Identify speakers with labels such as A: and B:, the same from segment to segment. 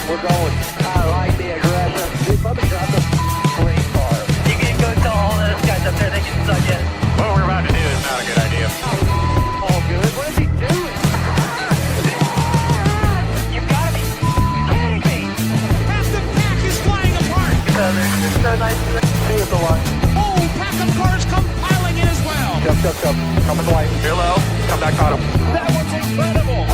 A: We're going. I like the aggressive. Dude, let me drop the great car. You can go tell all those guys up there they can suck it.
B: What we're about to do is not a good idea.
A: All good. What is he doing? You gotta be kidding me.
C: Half the pack is flying apart.
A: It's so nice to see you at the line.
C: Oh, pack of cars come piling in as well.
A: Jump. Come in the line.
B: Hello, come back on him.
A: That was incredible.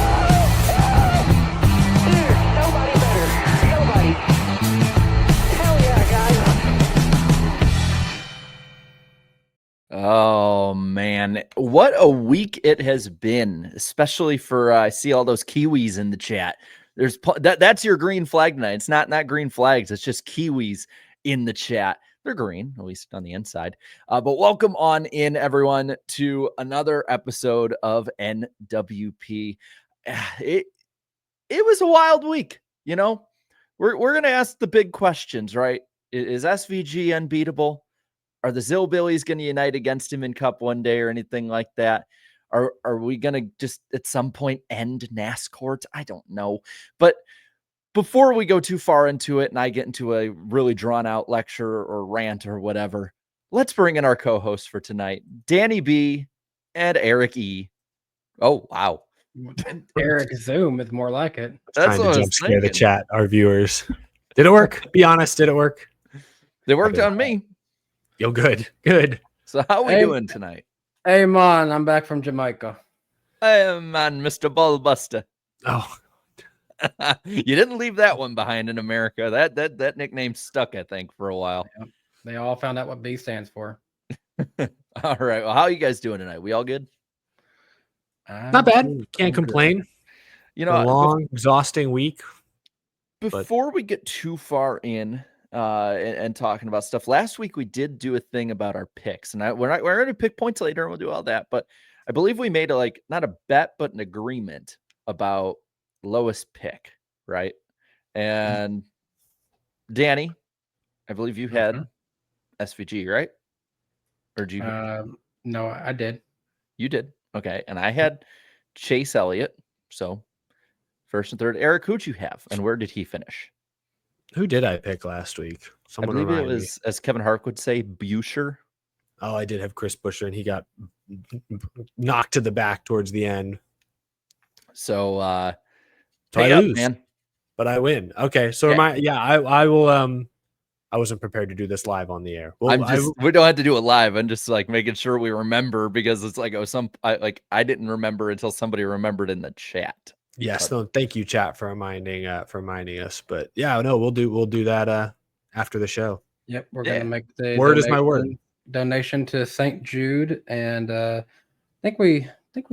A: Dude, nobody better. Nobody. Hell yeah, guys.
D: Oh man, what a week it has been, especially for I see all those Kiwis in the chat. That's your green flag tonight. It's not green flags, it's just Kiwis in the chat. They're green, at least on the inside. But welcome on in, everyone, to another episode of NWP. It was a wild week, you know. We're gonna ask the big questions, right? Is SVG unbeatable? Are the Zillbillies going to unite against him in Cup one day or anything like that? Are we going to just at some point end NASCOURT? I don't know. But before we go too far into it and I get into a really drawn out lecture or rant or whatever, let's bring in our co-hosts for tonight, Danny B and Eric E. Oh, wow.
E: Eric Zoom is more like it.
D: That's
F: Trying
D: what
F: to
D: I
F: jump
D: was
F: scare the
D: thinking.
F: chat, our viewers. Did it work? Be honest, did it work?
D: They worked on me.
F: Yo, good.
D: So how we
E: Hey.
D: doing tonight?
E: Hey, man, I'm back from Jamaica.
D: I am on Mr. Ballbuster.
F: Oh,
D: You didn't leave that one behind in America. That nickname stuck, I think, for a while.
E: They all found out what B stands for.
D: All right. Well, how are you guys doing tonight? We all good?
F: not bad. Can't complain.
D: You
F: A
D: know,
F: long, exhausting week.
D: before we get too far in and talking about stuff, last week we did do a thing about our picks, and we're going to pick points later, and we'll do all that. But I believe we made not a bet, but an agreement about lowest pick, right? And Danny, I believe you had SVG, right? Or did you?
E: No, I did.
D: You did. Okay. And I had Chase Elliott. So first and third. Eric, who'd you have? And where did he finish?
F: Who did I pick last week? Someone
D: I believe it
F: remind me.
D: was, as Kevin Hart would say, Busher.
F: Oh, I did have Chris Buescher, and he got knocked to the back towards the end.
D: So,
F: So
D: pay
F: I
D: up,
F: lose,
D: man.
F: but I win. Okay, so I will. I wasn't prepared to do this live on the air. Well,
D: We don't have to do it live. I'm just making sure we remember, because it's I didn't remember until somebody remembered in the chat.
F: yes, no, thank you, chat, for reminding us. But yeah, no, we'll do that after the show.
E: Yep, we're
D: Yeah.
E: gonna make the
F: Word is my word.
E: donation to St. Jude, and I think we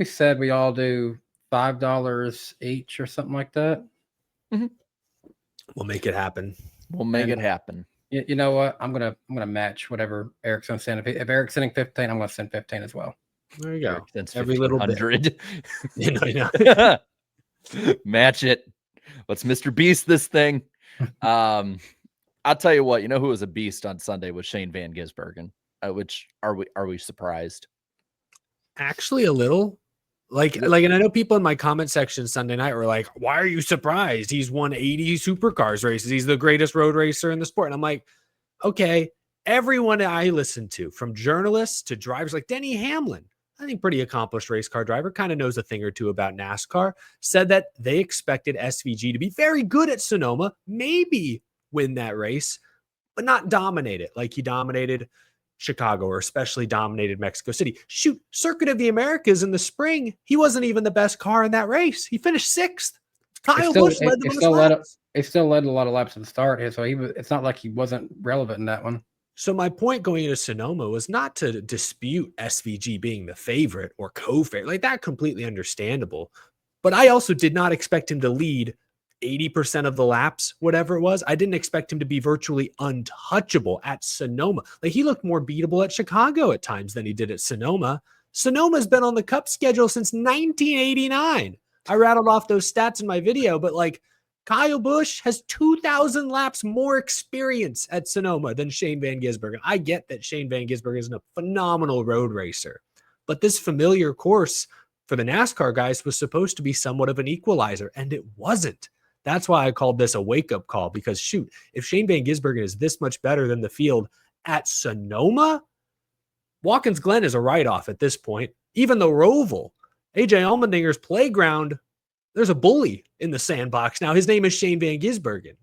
E: said we all do $5 each or something like that.
F: We'll make it happen.
D: We'll make it happen.
E: You know what? I'm gonna match whatever Eric's gonna send. If Eric's sending 15, I'm gonna send 15 as well.
F: There you go.
D: That's
F: Every little bit.
D: 100.
F: You know.
D: Match it. Let's Mr. Beast this thing. I'll tell you what, you know who was a beast on Sunday was Shane Van Gisbergen. Which are we surprised?
F: Actually, a little. Like, and I know people in my comment section Sunday night were like, "Why are you surprised? He's won 80 supercars races. He's the greatest road racer in the sport." And I'm like, okay, everyone I listen to, from journalists to drivers like Denny Hamlin, I think pretty accomplished race car driver, kind of knows a thing or two about NASCAR, said that they expected SVG to be very good at Sonoma, maybe win that race, but not dominate it like he dominated Chicago, or especially dominated Mexico City. Shoot, Circuit of the Americas in the spring, he wasn't even the best car in that race. He finished 6th. Kyle Busch led the most laps.
E: He still led a lot of laps at the start here, so it's not like he wasn't relevant in that one.
F: So my point going into Sonoma was not to dispute SVG being the favorite or co-favorite. Like, that completely understandable. But I also did not expect him to lead 80% of the laps, whatever it was. I didn't expect him to be virtually untouchable at Sonoma. Like, he looked more beatable at Chicago at times than he did at Sonoma. Sonoma's been on the Cup schedule since 1989. I rattled off those stats in my video, but like, Kyle Busch has 2,000 laps more experience at Sonoma than Shane Van Gisbergen. I get that Shane Van Gisbergen is a phenomenal road racer, but this familiar course for the NASCAR guys was supposed to be somewhat of an equalizer, and it wasn't. That's why I called this a wake-up call, because shoot, if Shane Van Gisbergen is this much better than the field at Sonoma, Watkins Glen is a write-off at this point. Even the Roval, AJ Allmendinger's playground, there's a bully in the sandbox now. His name is Shane Van Gisbergen.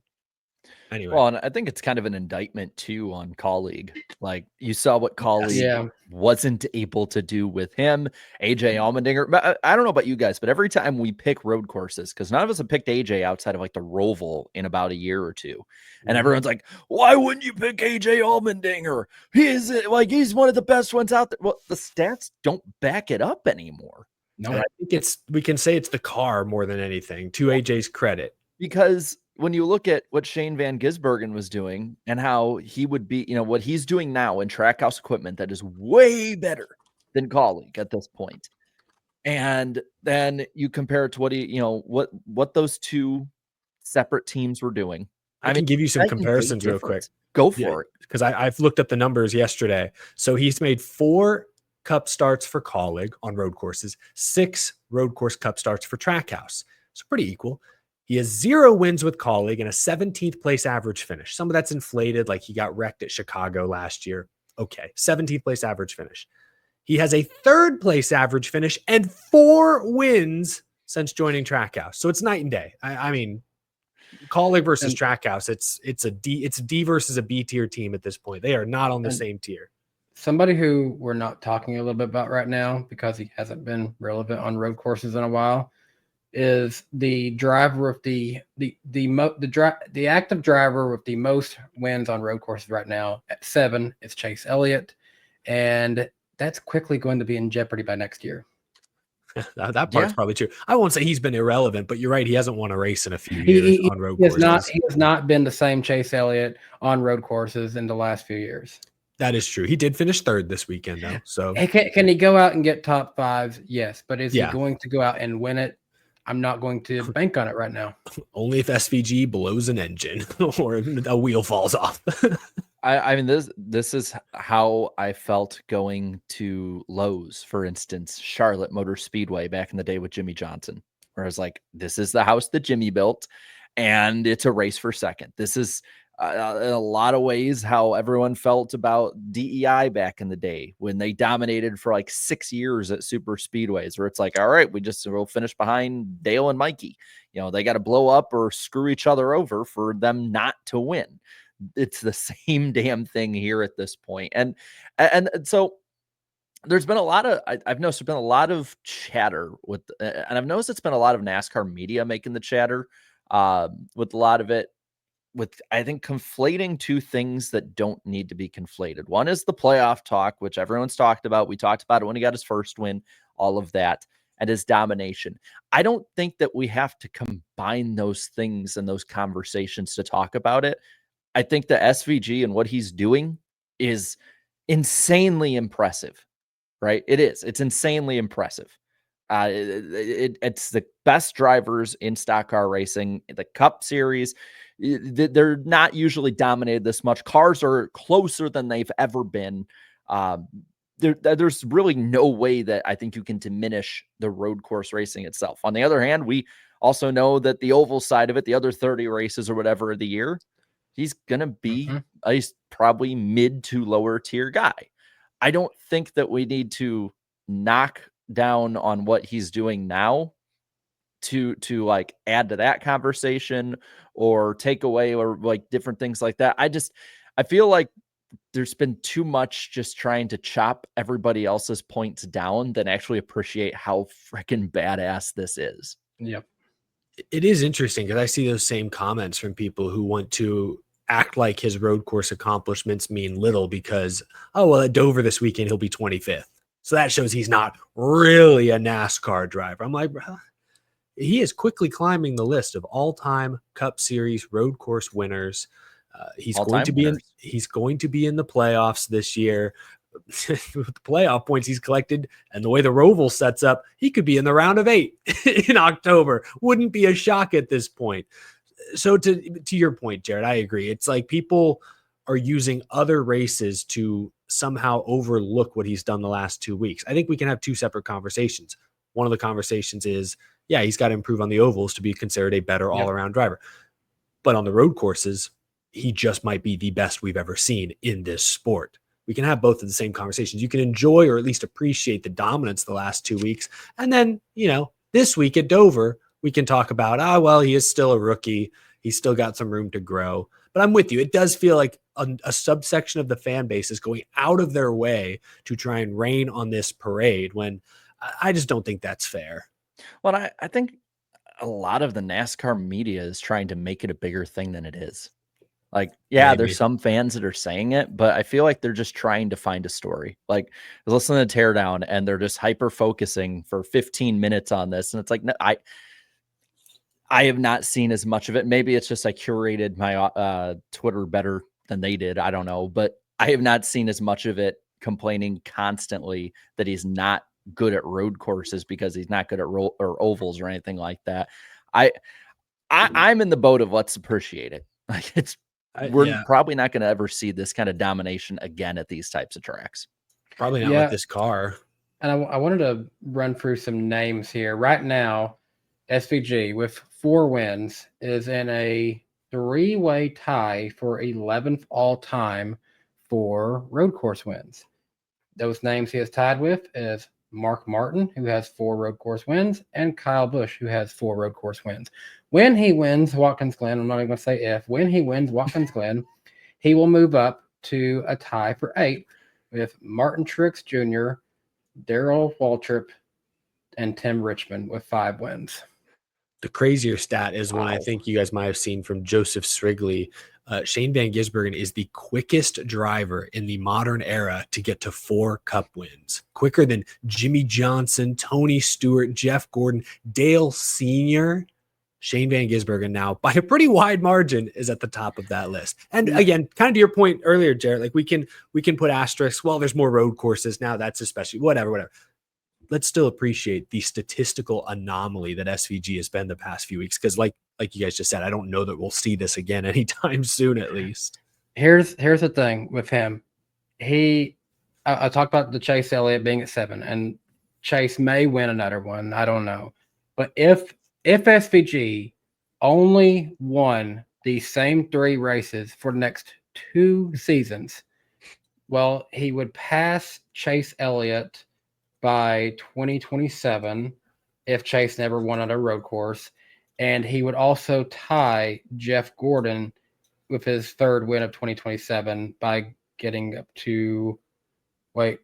F: Anyway.
D: Well, and I think it's kind of an indictment too on colleague. Like you saw what colleague wasn't able to do with him, AJ Allmendinger. But I don't know about you guys, but every time we pick road courses, because none of us have picked AJ outside of like the Roval in about a year or two, and everyone's like, "Why wouldn't you pick AJ Allmendinger? He's one of the best ones out there." Well, the stats don't back it up anymore.
F: No, I think we can say it's the car more than anything, to AJ's credit,
D: because when you look at what Shane Van Gisbergen was doing and how he would be, what he's doing now in Trackhouse equipment that is way better than colleague at this point. And then you compare it to what those two separate teams were doing.
F: I can give you some comparisons real quick.
D: Go for it.
F: Because I've looked up the numbers yesterday. So he's made 4 Cup starts for colleague on road courses, 6 road course Cup starts for Trackhouse. So pretty equal. He has 0 wins with colleague and a 17th place average finish. Some of that's inflated, like he got wrecked at Chicago last year. Okay, 17th place average finish. He has a 3rd place average finish and 4 wins since joining Trackhouse. So it's night and day. I mean, colleague versus Trackhouse, it's a D versus a B tier team at this point. They are not on the same tier.
E: Somebody who we're not talking a little bit about right now because he hasn't been relevant on road courses in a while is the driver of the active driver with the most wins on road courses right now at 7. It's Chase Elliott, and that's quickly going to be in jeopardy by next year.
F: That part's probably true. I won't say he's been irrelevant, but you're right. He hasn't won a race in a few years on road courses.
E: He has not been the same Chase Elliott on road courses in the last few years.
F: That is true. He did finish 3rd this weekend, though. So
E: can he go out and get top 5? Yes, but is he going to go out and win it? I'm not going to bank on it right now.
F: Only if SVG blows an engine or a wheel falls off.
D: I mean, this is how I felt going to Lowe's, for instance, Charlotte Motor Speedway back in the day with Jimmy Johnson, where I was like, this is the house that Jimmy built, and it's a race for second. This is in a lot of ways how everyone felt about DEI back in the day when they dominated for like 6 years at super speedways, where it's like, all right, we'll finish behind Dale and Mikey. They got to blow up or screw each other over for them not to win. It's the same damn thing here at this point. And so there's been a lot of, I've noticed there's been a lot of chatter and I've noticed it's been a lot of NASCAR media making the chatter with a lot of it, with, I think, conflating two things that don't need to be conflated. One is the playoff talk, which everyone's talked about. We talked about it when he got his first win, all of that, and his domination. I don't think that we have to combine those things and those conversations to talk about it. I think the SVG and what he's doing is insanely impressive, right? It is. It's insanely impressive. It's the best drivers in stock car racing. The Cup Series, they're not usually dominated this much. Cars are closer than they've ever been. There's really no way that I think you can diminish the road course racing itself. On the other hand, we also know that the oval side of it, the other 30 races or whatever of the year, he's going to be a probably mid to lower tier guy. I don't think that we need to knock down on what he's doing now to like add to that conversation or take away or like different things like that. I feel like there's been too much just trying to chop everybody else's points down than actually appreciate how freaking badass this is.
E: Yep.
F: It is interesting because I see those same comments from people who want to act like his road course accomplishments mean little because, oh, well, at Dover this weekend, he'll be 25th. So that shows he's not really a NASCAR driver. I'm like, bro, he is quickly climbing the list of all-time Cup Series road course winners. He's going to be in the playoffs this year. With the playoff points he's collected and the way the Roval sets up, he could be in the round of 8 in October. Wouldn't be a shock at this point. So to your point, Jared, I agree. It's like people are using other races to somehow overlook what he's done the last 2 weeks. I think we can have two separate conversations. one of the conversations is, yeah, he's got to improve on the ovals to be considered a better all-around driver. But on the road courses, he just might be the best we've ever seen in this sport. We can have both of the same conversations. You can enjoy or at least appreciate the dominance the last 2 weeks. And then, this week at Dover, we can talk about, well, he is still a rookie. He's still got some room to grow. But I'm with you. It does feel like a subsection of the fan base is going out of their way to try and rain on this parade when I just don't think that's fair.
D: Well, I think a lot of the NASCAR media is trying to make it a bigger thing than it is. Like, yeah,
F: Maybe.
D: there's some fans that are saying it, but I feel like they're just trying to find a story. Like, I was listening to Teardown, and they're just hyper focusing for 15 minutes on this, and it's like, no, I have not seen as much of it. Maybe it's just I curated my Twitter better than they did. I don't know, but I have not seen as much of it complaining constantly that he's not good at road courses because he's not good at ovals or anything like that. I'm in the boat of let's appreciate it. Like we're probably not going to ever see this kind of domination again at these types of tracks.
F: Probably not with this car.
E: And I wanted to run through some names here. Right now, SVG with 4 wins is in a 3-way tie for 11th all time for road course wins. Those names he is tied with is Mark Martin, who has 4 road course wins, and Kyle Busch, who has 4 road course wins. When he wins Watkins Glen, I'm not even going to say if, when he wins Watkins Glen, he will move up to a tie for 8 with Martin Truex Jr., Darrell Waltrip, and Tim Richmond with 5 wins.
F: The crazier stat is one I think you guys might have seen from Joseph Strigley. Shane Van Gisbergen is the quickest driver in the modern era to get to 4 Cup wins, quicker than Jimmy Johnson, Tony Stewart, Jeff Gordon, Dale Sr. Shane Van Gisbergen now, by a pretty wide margin, is at the top of that list. And again, kind of to your point earlier, Jared, like we can put asterisks. Well, there's more road courses now. That's especially whatever. Let's still appreciate the statistical anomaly that SVG has been the past few weeks. Because like you guys just said, I don't know that we'll see this again anytime soon, at least.
E: Here's the thing with him. I talked about the Chase Elliott being at 7, and Chase may win another one. I don't know. But if SVG only won the same 3 races for the next 2 seasons, well, he would pass Chase Elliott by 2027 if Chase never won on a road course. And he would also tie Jeff Gordon with his 3rd win of 2027 by getting up to he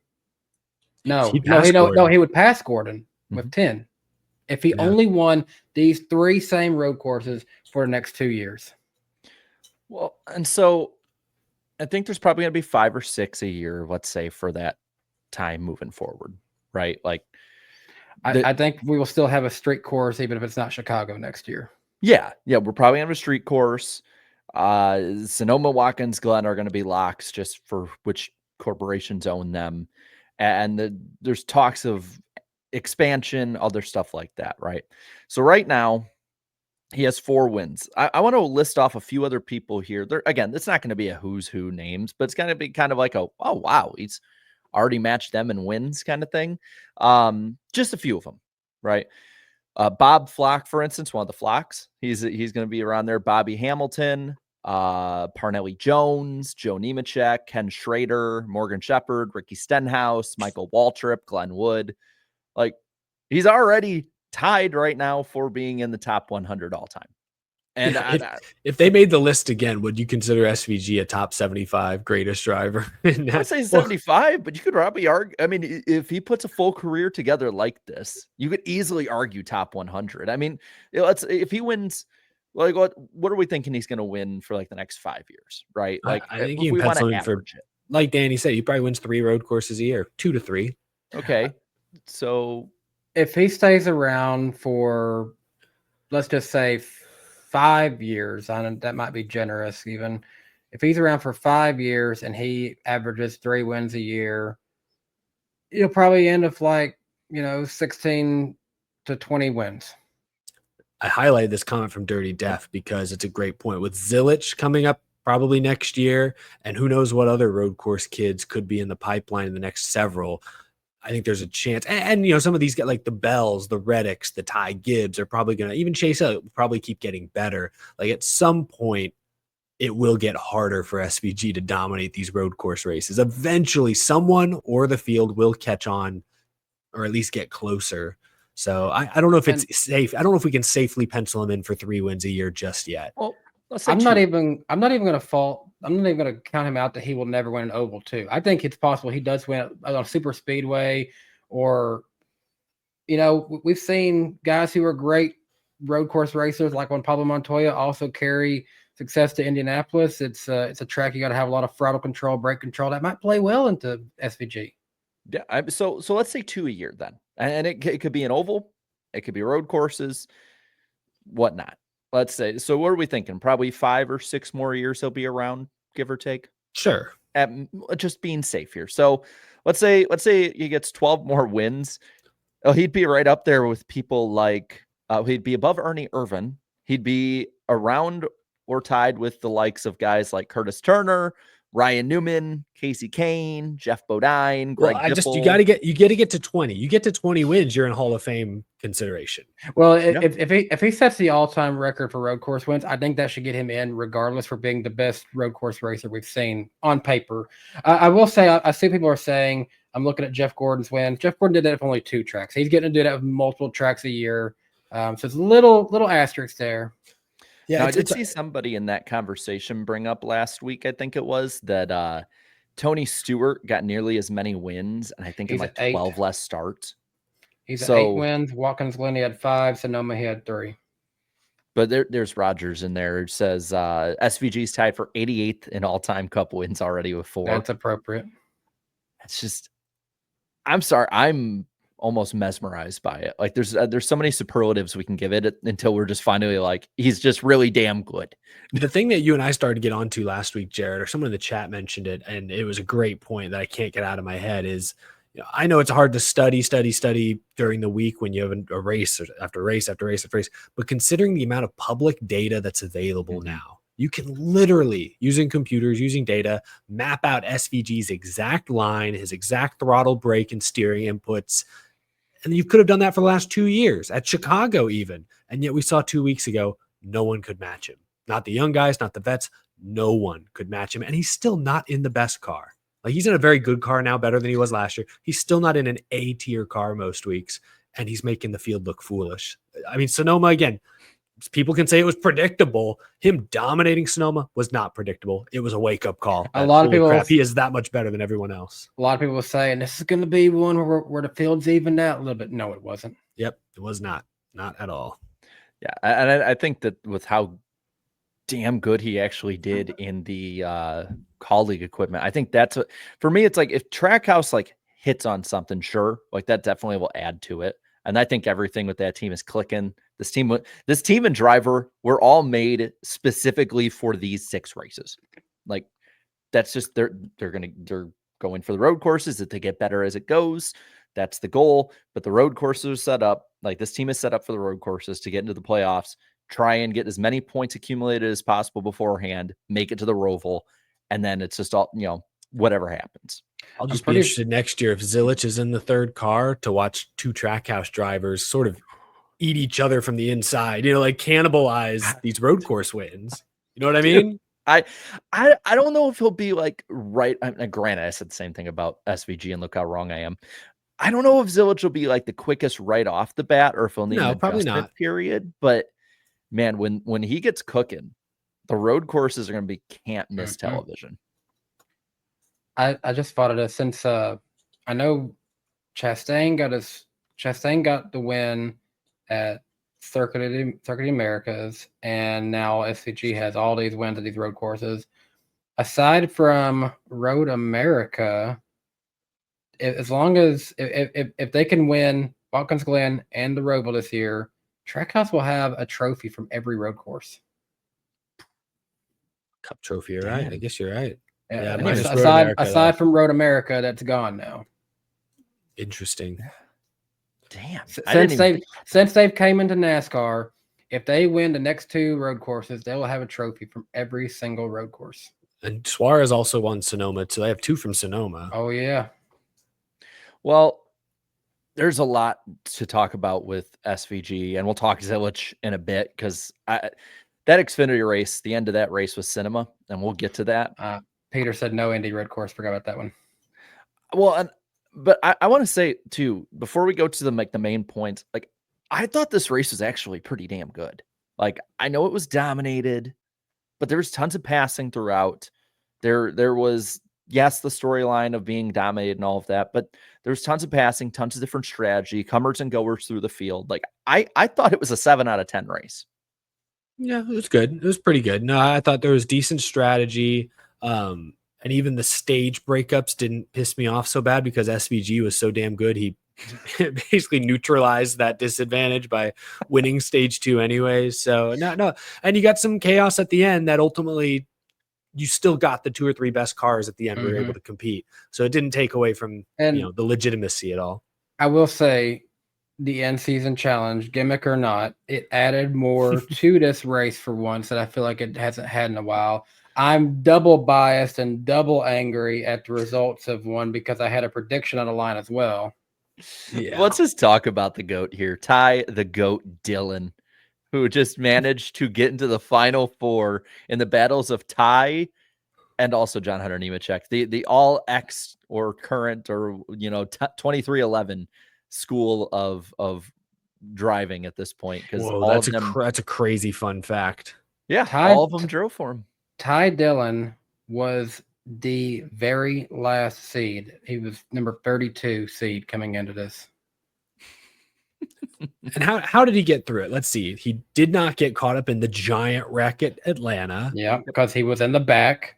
E: would pass Gordon with 10 if he only won these 3 same road courses for the next 2 years.
D: Well, and so I think there's probably going to be 5 or 6 a year, let's say, for that time moving forward. Right. Like
E: I think we will still have a street course, even if it's not Chicago next year.
D: Yeah. We're probably have a street course. Sonoma, Watkins Glen are going to be locks just for which corporations own them. And there's talks of expansion, other stuff like that. Right. So right now he has 4 wins. I want to list off a few other people here. Again, it's not going to be a who's who names, but it's going to be kind of like oh, wow, he's already matched them in wins kind of thing. Just a few of them, right? Bob Flock, for instance, one of the Flocks. He's going to be around there. Bobby Hamilton, Parnelli Jones, Joe Nemechek, Ken Schrader, Morgan Shepherd, Ricky Stenhouse, Michael Waltrip, Glenn Wood. Like he's already tied right now for being in the top 100 all time. And
F: if they made the list again, would you consider SVG a top 75 greatest driver?
D: I'd say 75, but you could probably argue. I mean, if he puts a full career together like this, you could easily argue top 100. I mean, if he wins, like what are we thinking he's going to win for like the next 5 years, right? Like
F: I think you can pencil him for, like Danny said, he probably wins 3 road courses a year, 2 to 3.
D: Okay, so
E: if he stays around for, let's just say 5 years, that might be generous even. If he's around for 5 years and he averages 3 wins a year, he'll probably end up 16 to 20 wins.
F: I highlighted this comment from Dirty Deaf because it's a great point. With Zilich coming up probably next year, and who knows what other road course kids could be in the pipeline in the next several, I think there's a chance. And some of these get like the Bells, the Reddicks, the Ty Gibbs are probably going to, even Chase Elliott will probably keep getting better. Like at some point, it will get harder for SVG to dominate these road course races. Eventually, someone or the field will catch on, or at least get closer. So I don't know if it's safe. I don't know if we can safely pencil him in for 3 wins a year just yet.
D: Well, let's say
E: I'm not even going to count him out that he will never win an oval too. I think it's possible he does win on a super speedway, or we've seen guys who are great road course racers like when Pablo Montoya also carry success to Indianapolis. It's a track you got to have a lot of throttle control, brake control. That might play well into SVG.
D: Yeah. So let's say 2 a year then, and it could be an oval, it could be road courses, whatnot. Let's say. So what are we thinking? Probably 5 or 6 more years he'll be around, give or take.
F: Sure.
D: At just being safe here. So let's say he gets 12 more wins. Oh, he'd be right up there with people like he'd be above Ernie Irvan. He'd be around or tied with the likes of guys like Curtis Turner, Ryan Newman, Casey Kane, Jeff Bodine, Greg Dipple.
F: You got to get to 20. You get to 20 wins, you're in Hall of Fame consideration.
E: Well, if he sets the all-time record for road course wins, I think that should get him in regardless for being the best road course racer we've seen on paper. I will say, I see people are saying, I'm looking at Jeff Gordon's wins. Jeff Gordon did that with only 2 tracks. He's getting to do that with multiple tracks a year. So it's a little asterisk there.
D: Yeah, I did see somebody in that conversation bring up last week, I think it was, that Tony Stewart got nearly as many wins, and I think in like 12 less starts.
E: He's at 8 wins. Watkins Glen, he had 5. Sonoma, he had 3.
D: But there's Rogers in there who says SVG's tied for 88th in all-time Cup wins already with 4.
E: That's appropriate.
D: It's just, I'm sorry, I'm almost mesmerized by it. Like there's so many superlatives we can give it until we're just finally like, he's just really damn good.
F: The thing that you and I started to get onto last week, Jared, or someone in the chat mentioned it, and it was a great point that I can't get out of my head is, I know it's hard to study during the week when you have a race after race after race after race, but considering the amount of public data that's available now, you can literally, using computers, using data, map out SVG's exact line, his exact throttle, brake, and steering inputs. And you could have done that for the last 2 years at Chicago even. And yet we saw 2 weeks ago, no one could match him. Not the young guys, not the vets. No one could match him. And he's still not in the best car. Like he's in a very good car now, better than he was last year. He's still not in an A-tier car most weeks. And he's making the field look foolish. I mean, Sonoma, again, people can say it was predictable. Him dominating Sonoma was not predictable. It was a wake-up call.
E: A lot of people,
F: he is that much better than everyone else.
E: A lot of people were saying this is going to be one where the field's evened out a little bit. No, it wasn't.
F: Yep, it was not at all.
D: Yeah, and I think that with how damn good he actually did in the colleague equipment, I think that's for me. It's like if Trackhouse like hits on something, sure, like that definitely will add to it. And I think everything with that team is clicking. This team and driver were all made specifically for these 6 races. Like that's just they're going for the road courses that they get better as it goes. That's the goal. But the road courses are set up like this team is set up for the road courses to get into the playoffs, try and get as many points accumulated as possible beforehand, make it to the Roval, and then it's just all whatever happens.
F: I'll just be interested next year if Zilich is in the 3rd car to watch 2 Trackhouse drivers sort of eat each other from the inside, like cannibalize these road course wins. You know what I mean?
D: I don't know if he'll be like right. Granted, I said the same thing about SVG, and look how wrong I am. I don't know if Zilich will be like the quickest right off the bat, or if he'll need an adjustment period. But man, when he gets cooking, the road courses are going to be can't miss television.
E: I just thought of this since I know Chastain got the win at Circuit of the Americas, and now SVG has all these wins at these road courses. Aside from Road America, as long as if they can win Watkins Glen and the Roval this year, Trackhouse will have a trophy from every road course.
F: Cup trophy, you're right. I guess you're right.
E: Yeah, aside from Road America, that's gone now.
F: Interesting.
D: Damn.
E: Since they've came into NASCAR, if they win the next 2 road courses, they will have a trophy from every single road course.
F: And Suarez also won Sonoma, so they have 2 from Sonoma.
E: Oh yeah.
D: Well, there's a lot to talk about with SVG, and we'll talk Zillich in a bit because that Xfinity race, the end of that race was cinema, and we'll get to that.
E: Peter said no Indy road course. Forgot about that one.
D: Well, but I want to say too, before we go to the main points, like I thought this race was actually pretty damn good. Like I know it was dominated, but there was tons of passing throughout. There was, yes, the storyline of being dominated and all of that, but there's tons of passing, tons of different strategy, comers and goers through the field. Like I thought it was a 7 out of 10 race.
F: Yeah, it was good. It was pretty good. No, I thought there was decent strategy. And even the stage breakups didn't piss me off so bad because SVG was so damn good. He basically neutralized that disadvantage by winning stage 2 anyways. So no. And you got some chaos at the end that ultimately you still got the 2 or 3 best cars at the end were able to compete. So it didn't take away from the legitimacy at all.
E: I will say the end season challenge, gimmick or not, it added more to this race for once that I feel like it hasn't had in a while. I'm double biased and double angry at the results of one because I had a prediction on the line as well.
D: Yeah. Let's just talk about the GOAT here. Ty the GOAT Dillon, who just managed to get into the final 4 in the battles of Ty and also John Hunter Nemechek, the all ex or current or 2311 school of driving at this point, because
F: that's a crazy fun fact.
D: Yeah, all of them drove for him.
E: Ty Dillon was the very last seed. He was number 32 seed coming into this.
F: And how did he get through it? Let's see. He did not get caught up in the giant wreck at Atlanta.
E: Yeah, because he was in the back.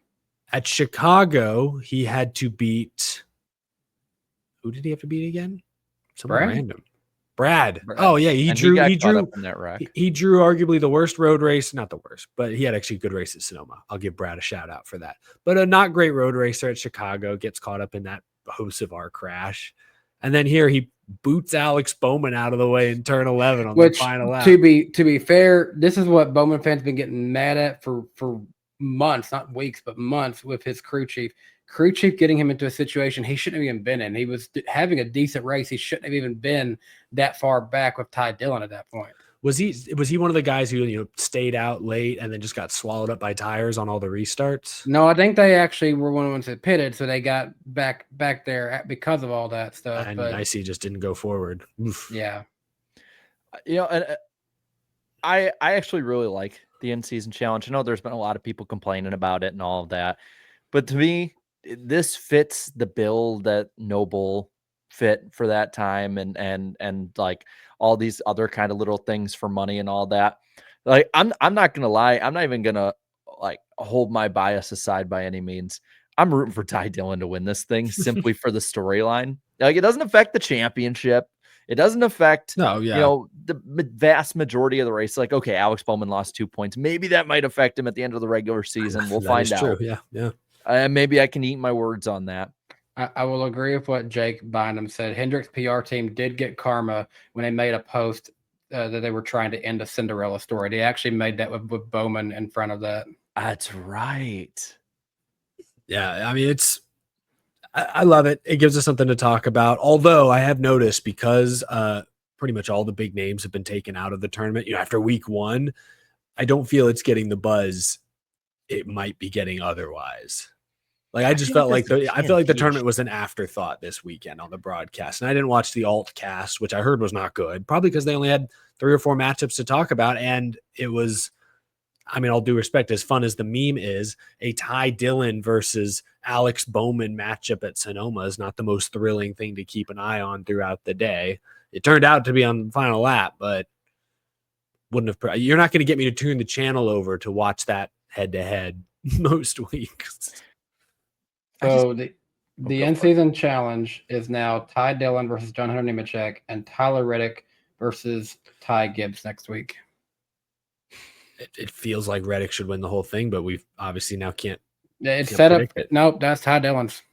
F: At Chicago, he had to beat. Who did he have to beat again? Someone random. Brad. Oh yeah, he drew in that wreck. He drew arguably the worst road race, not the worst, but he had actually a good race at Sonoma. I'll give Brad a shout out for that. But a not great road racer at Chicago gets caught up in that Hocevar crash. And then here he boots Alex Bowman out of the way in turn 11 on the final lap.
E: To be fair, this is what Bowman fans have been getting mad at for months, not weeks, but months with his crew chief. Crew chief getting him into a situation he shouldn't have even been in. He was having a decent race. He shouldn't have even been that far back with Ty Dillon at that point.
F: Was he one of the guys who stayed out late and then just got swallowed up by tires on all the restarts?
E: No, I think they actually were one of the ones that pitted, so they got back there because of all that stuff.
F: And Nicey just didn't go forward. Oof.
E: Yeah,
D: and I actually really like the in-season challenge. I know there's been a lot of people complaining about it and all of that, but to me, this fits the bill that Noble fit for that time, and like all these other kind of little things for money and all that. Like I'm not gonna lie, I'm not even gonna like hold my bias aside by any means. I'm rooting for Ty Dillon to win this thing simply for the storyline. Like it doesn't affect the championship. It doesn't affect the vast majority of the race. Like, okay, Alex Bowman lost 2 points. Maybe that might affect him at the end of the regular season. We'll find out.
F: True. Yeah.
D: Maybe I can eat my words on that.
E: I will agree with what Jake Bynum said. Hendrick's PR team did get karma when they made a post that they were trying to end a Cinderella story. They actually made that with Bowman in front of that.
D: That's right.
F: Yeah, I mean, I love it. It gives us something to talk about. Although I have noticed because pretty much all the big names have been taken out of the tournament, after week 1, I don't feel it's getting the buzz it might be getting otherwise. Like I just felt like the tournament was an afterthought this weekend on the broadcast, and I didn't watch the alt cast, which I heard was not good, probably because they only had 3 or 4 matchups to talk about, and it was, I mean, all due respect, as fun as the meme is, a Ty Dillon versus Alex Bowman matchup at Sonoma is not the most thrilling thing to keep an eye on throughout the day. It turned out to be on the final lap, but you're not going to get me to turn the channel over to watch that head-to-head most weeks.
E: So the in-season challenge is now Ty Dillon versus John Hunter Nemechek and Tyler Reddick versus Ty Gibbs next week.
F: It feels like Reddick should win the whole thing, but we obviously now can't.
E: It's set up. Nope, that's Ty Dillon's.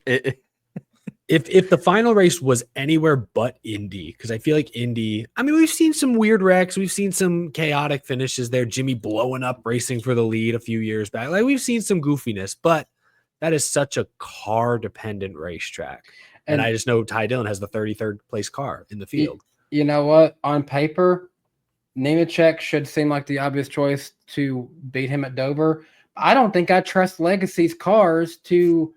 F: If the final race was anywhere but Indy, because I feel like Indy, I mean, we've seen some weird wrecks. We've seen some chaotic finishes there. Jimmy blowing up, racing for the lead a few years back. Like we've seen some goofiness, but that is such a car-dependent racetrack. And I just know Ty Dillon has the 33rd place car in the field.
E: You know what? On paper, Nemechek should seem like the obvious choice to beat him at Dover. I don't think I trust Legacy's cars to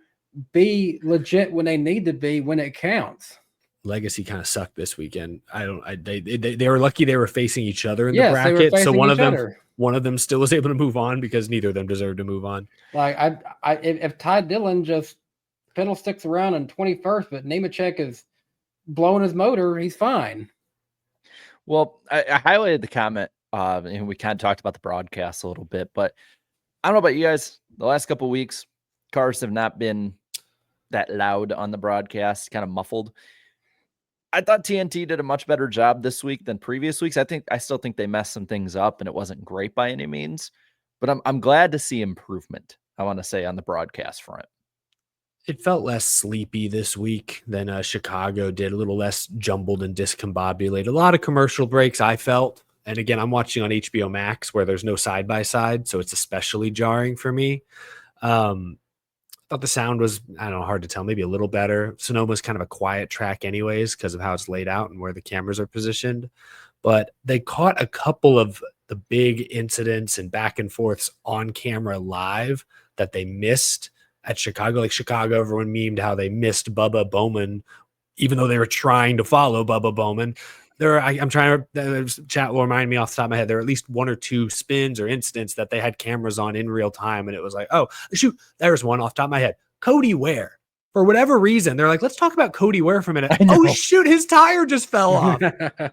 E: be legit when they need to be when it counts.
F: Legacy kind of sucked this weekend. They were lucky they were facing each other in the
E: Yes, they were
F: bracket. So
E: facing
F: one of them still was able to move on because neither of them deserved to move on.
E: Like if Ty Dillon just fiddlesticks around in 21st, but Nemechek is blowing his motor, he's fine.
D: Well, I highlighted the comment, and we kind of talked about the broadcast a little bit, but I don't know about you guys. The last couple of weeks, cars have not been that loud on the broadcast, kind of muffled. I thought TNT did a much better job this week than previous weeks. I still think they messed some things up, and it wasn't great by any means. But I'm glad to see improvement, I want to say, on the broadcast front.
F: It felt less sleepy this week than Chicago did, a little less jumbled and discombobulated. A lot of commercial breaks, I felt. And again, I'm watching on HBO Max where there's no side-by-side, so it's especially jarring for me. Thought the sound was, I don't know, hard to tell, maybe a little better. Sonoma's kind of a quiet track anyways because of how it's laid out and where the cameras are positioned. But they caught a couple of the big incidents and back and forths on camera live that they missed at Chicago. Like Chicago, everyone memed how they missed Bubba Bowman, even though they were trying to follow Bubba Bowman. I'm trying to, chat will remind me off the top of my head, there are at least one or two spins or incidents that they had cameras on in real time. And it was like, oh, shoot, there's one off the top of my head. Cody Ware. For whatever reason, they're like, let's talk about Cody Ware for a minute. Oh, shoot, his tire just fell off.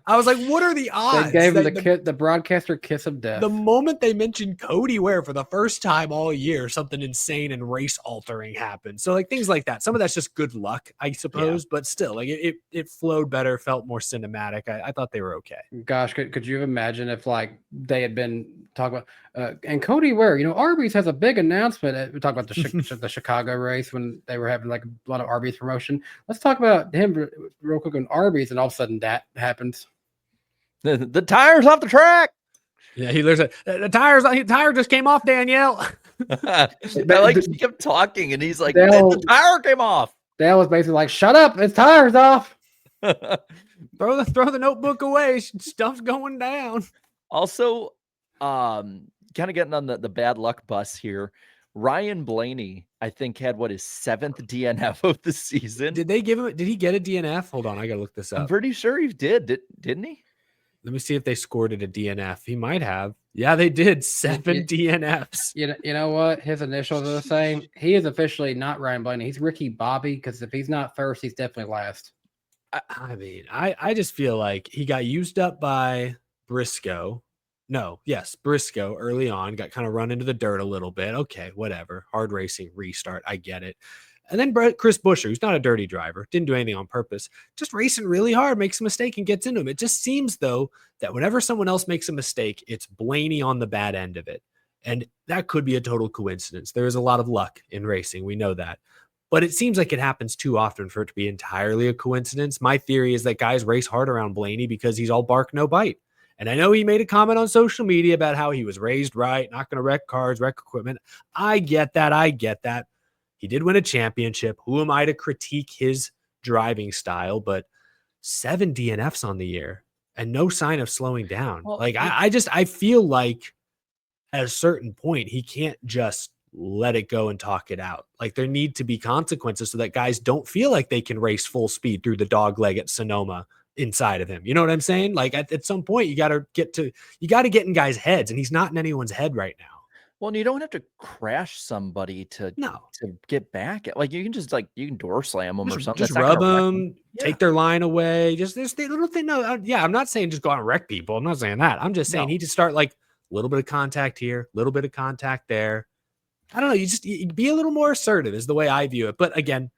F: I was like, what are the odds?
E: They gave him the broadcaster kiss of death.
F: The moment they mentioned Cody Ware for the first time all year, something insane and race altering happened. So like things like that. Some of that's just good luck, I suppose, but still, like it flowed better, felt more cinematic. I thought they were okay.
E: Gosh, could you imagine if like they had been talking about and Cody Ware, Arby's has a big announcement. We talked about the Chicago race when they were having like a lot of Arby's promotion. Let's talk about him real quick on Arby's, and all of a sudden that happens.
D: The tire's off the track.
F: Yeah, he looks at the tire just came off, Danielle.
D: He kept talking, and he's like, the tire came off.
E: Dale was basically like, "Shut up, his tire's off."
F: throw the notebook away. Stuff's going down.
D: Also, kind of getting on the bad luck bus here. Ryan Blaney, I think, had his 7th DNF of the season.
F: Did they give him? Did he get a DNF? Hold on, I gotta look this up.
D: I'm pretty sure he didn't he?
F: Let me see if they scored it a DNF. He might have. Yeah, they did. 7 DNFs.
E: You know what? His initials are the same. He is officially not Ryan Blaney. He's Ricky Bobby, because if he's not first, he's definitely last.
F: I mean, I just feel like he got used up by Briscoe. Briscoe early on, got kind of run into the dirt a little bit. Okay, whatever. Hard racing, restart. I get it. And then Chris Buescher, who's not a dirty driver, didn't do anything on purpose, just racing really hard, makes a mistake and gets into him. It just seems, though, that whenever someone else makes a mistake, it's Blaney on the bad end of it. And that could be a total coincidence. There is a lot of luck in racing. We know that. But it seems like it happens too often for it to be entirely a coincidence. My theory is that guys race hard around Blaney because he's all bark, no bite. And I know he made a comment on social media about how he was raised right, not going to wreck cars, wreck equipment. I get that. He did win a championship. Who am I to critique his driving style? But 7 DNFs on the year and no sign of slowing down.
D: Well,
F: I feel like at a certain point, he can't just let it go and talk it out. Like there need to be consequences so that guys don't feel like they can race full speed through the dog leg at Sonoma inside of him. You know what I'm saying? Like at some point you got to get in guys' heads, and he's not in anyone's head right now.
D: Well, and you don't have to crash somebody to get back. Like you can door slam them or something.
F: Just rub them, take their line away. Just this little thing. No, I'm not saying just go out and wreck people. I'm not saying that. I'm just saying he just start like a little bit of contact here, a little bit of contact there. I don't know. You be a little more assertive is the way I view it. But again,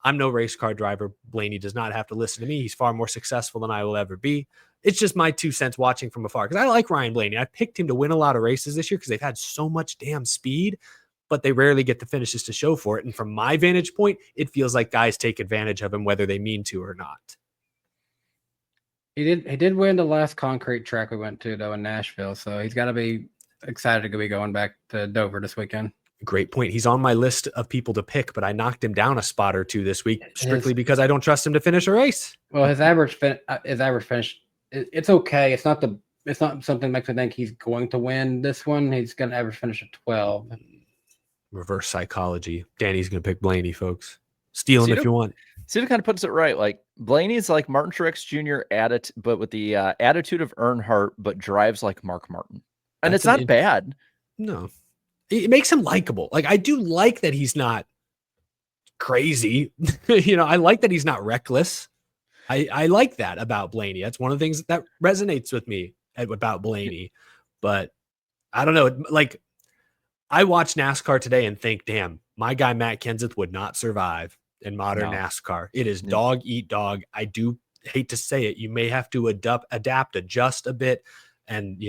F: I'm no race car driver. Blaney does not have to listen to me. He's far more successful than I will ever be. It's just my 2 cents watching from afar, because I like Ryan Blaney. I picked him to win a lot of races this year because they've had so much damn speed, but they rarely get the finishes to show for it. And from my vantage point, it feels like guys take advantage of him whether they mean to or not.
E: He did win the last concrete track we went to, though, in Nashville. So he's got to be excited to be going back to Dover this weekend.
F: Great point. He's on my list of people to pick, but I knocked him down a spot or two this week strictly because I don't trust him to finish a race.
E: Well, his average finish, it's okay. It's not something that makes me think he's going to win this one. He's going to average finish at 12.
F: Reverse psychology. Danny's going to pick Blaney, folks. Steal him if you want.
D: Cedar kind of puts it right. Like Blaney's like Martin Truex Jr. but with the attitude of Earnhardt, but drives like Mark Martin. And it's not bad.
F: No. It makes him likable. Like, I do like that he's not crazy. I like that he's not reckless. I like that about Blaney. That's one of the things that resonates with me about Blaney. But I don't know. Like, I watch NASCAR today and think, damn, my guy Matt Kenseth would not survive in modern NASCAR. It is dog eat dog. I do hate to say it. You may have to adjust a bit. And,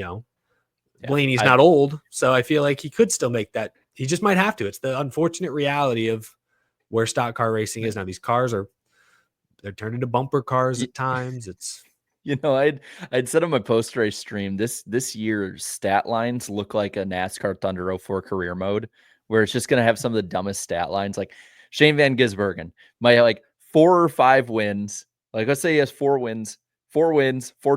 F: Blaney's not old, so I feel like he could still make that. He just might have to. It's the unfortunate reality of where stock car racing is now. These cars they're turned into bumper cars at times. It's
D: I'd said on my post race stream this year's stat lines look like a NASCAR Thunder 04 career mode, where it's just gonna have some of the dumbest stat lines. Like Shane Van Gisbergen might have like 4 or 5 wins. Like let's say he has 4 wins, 4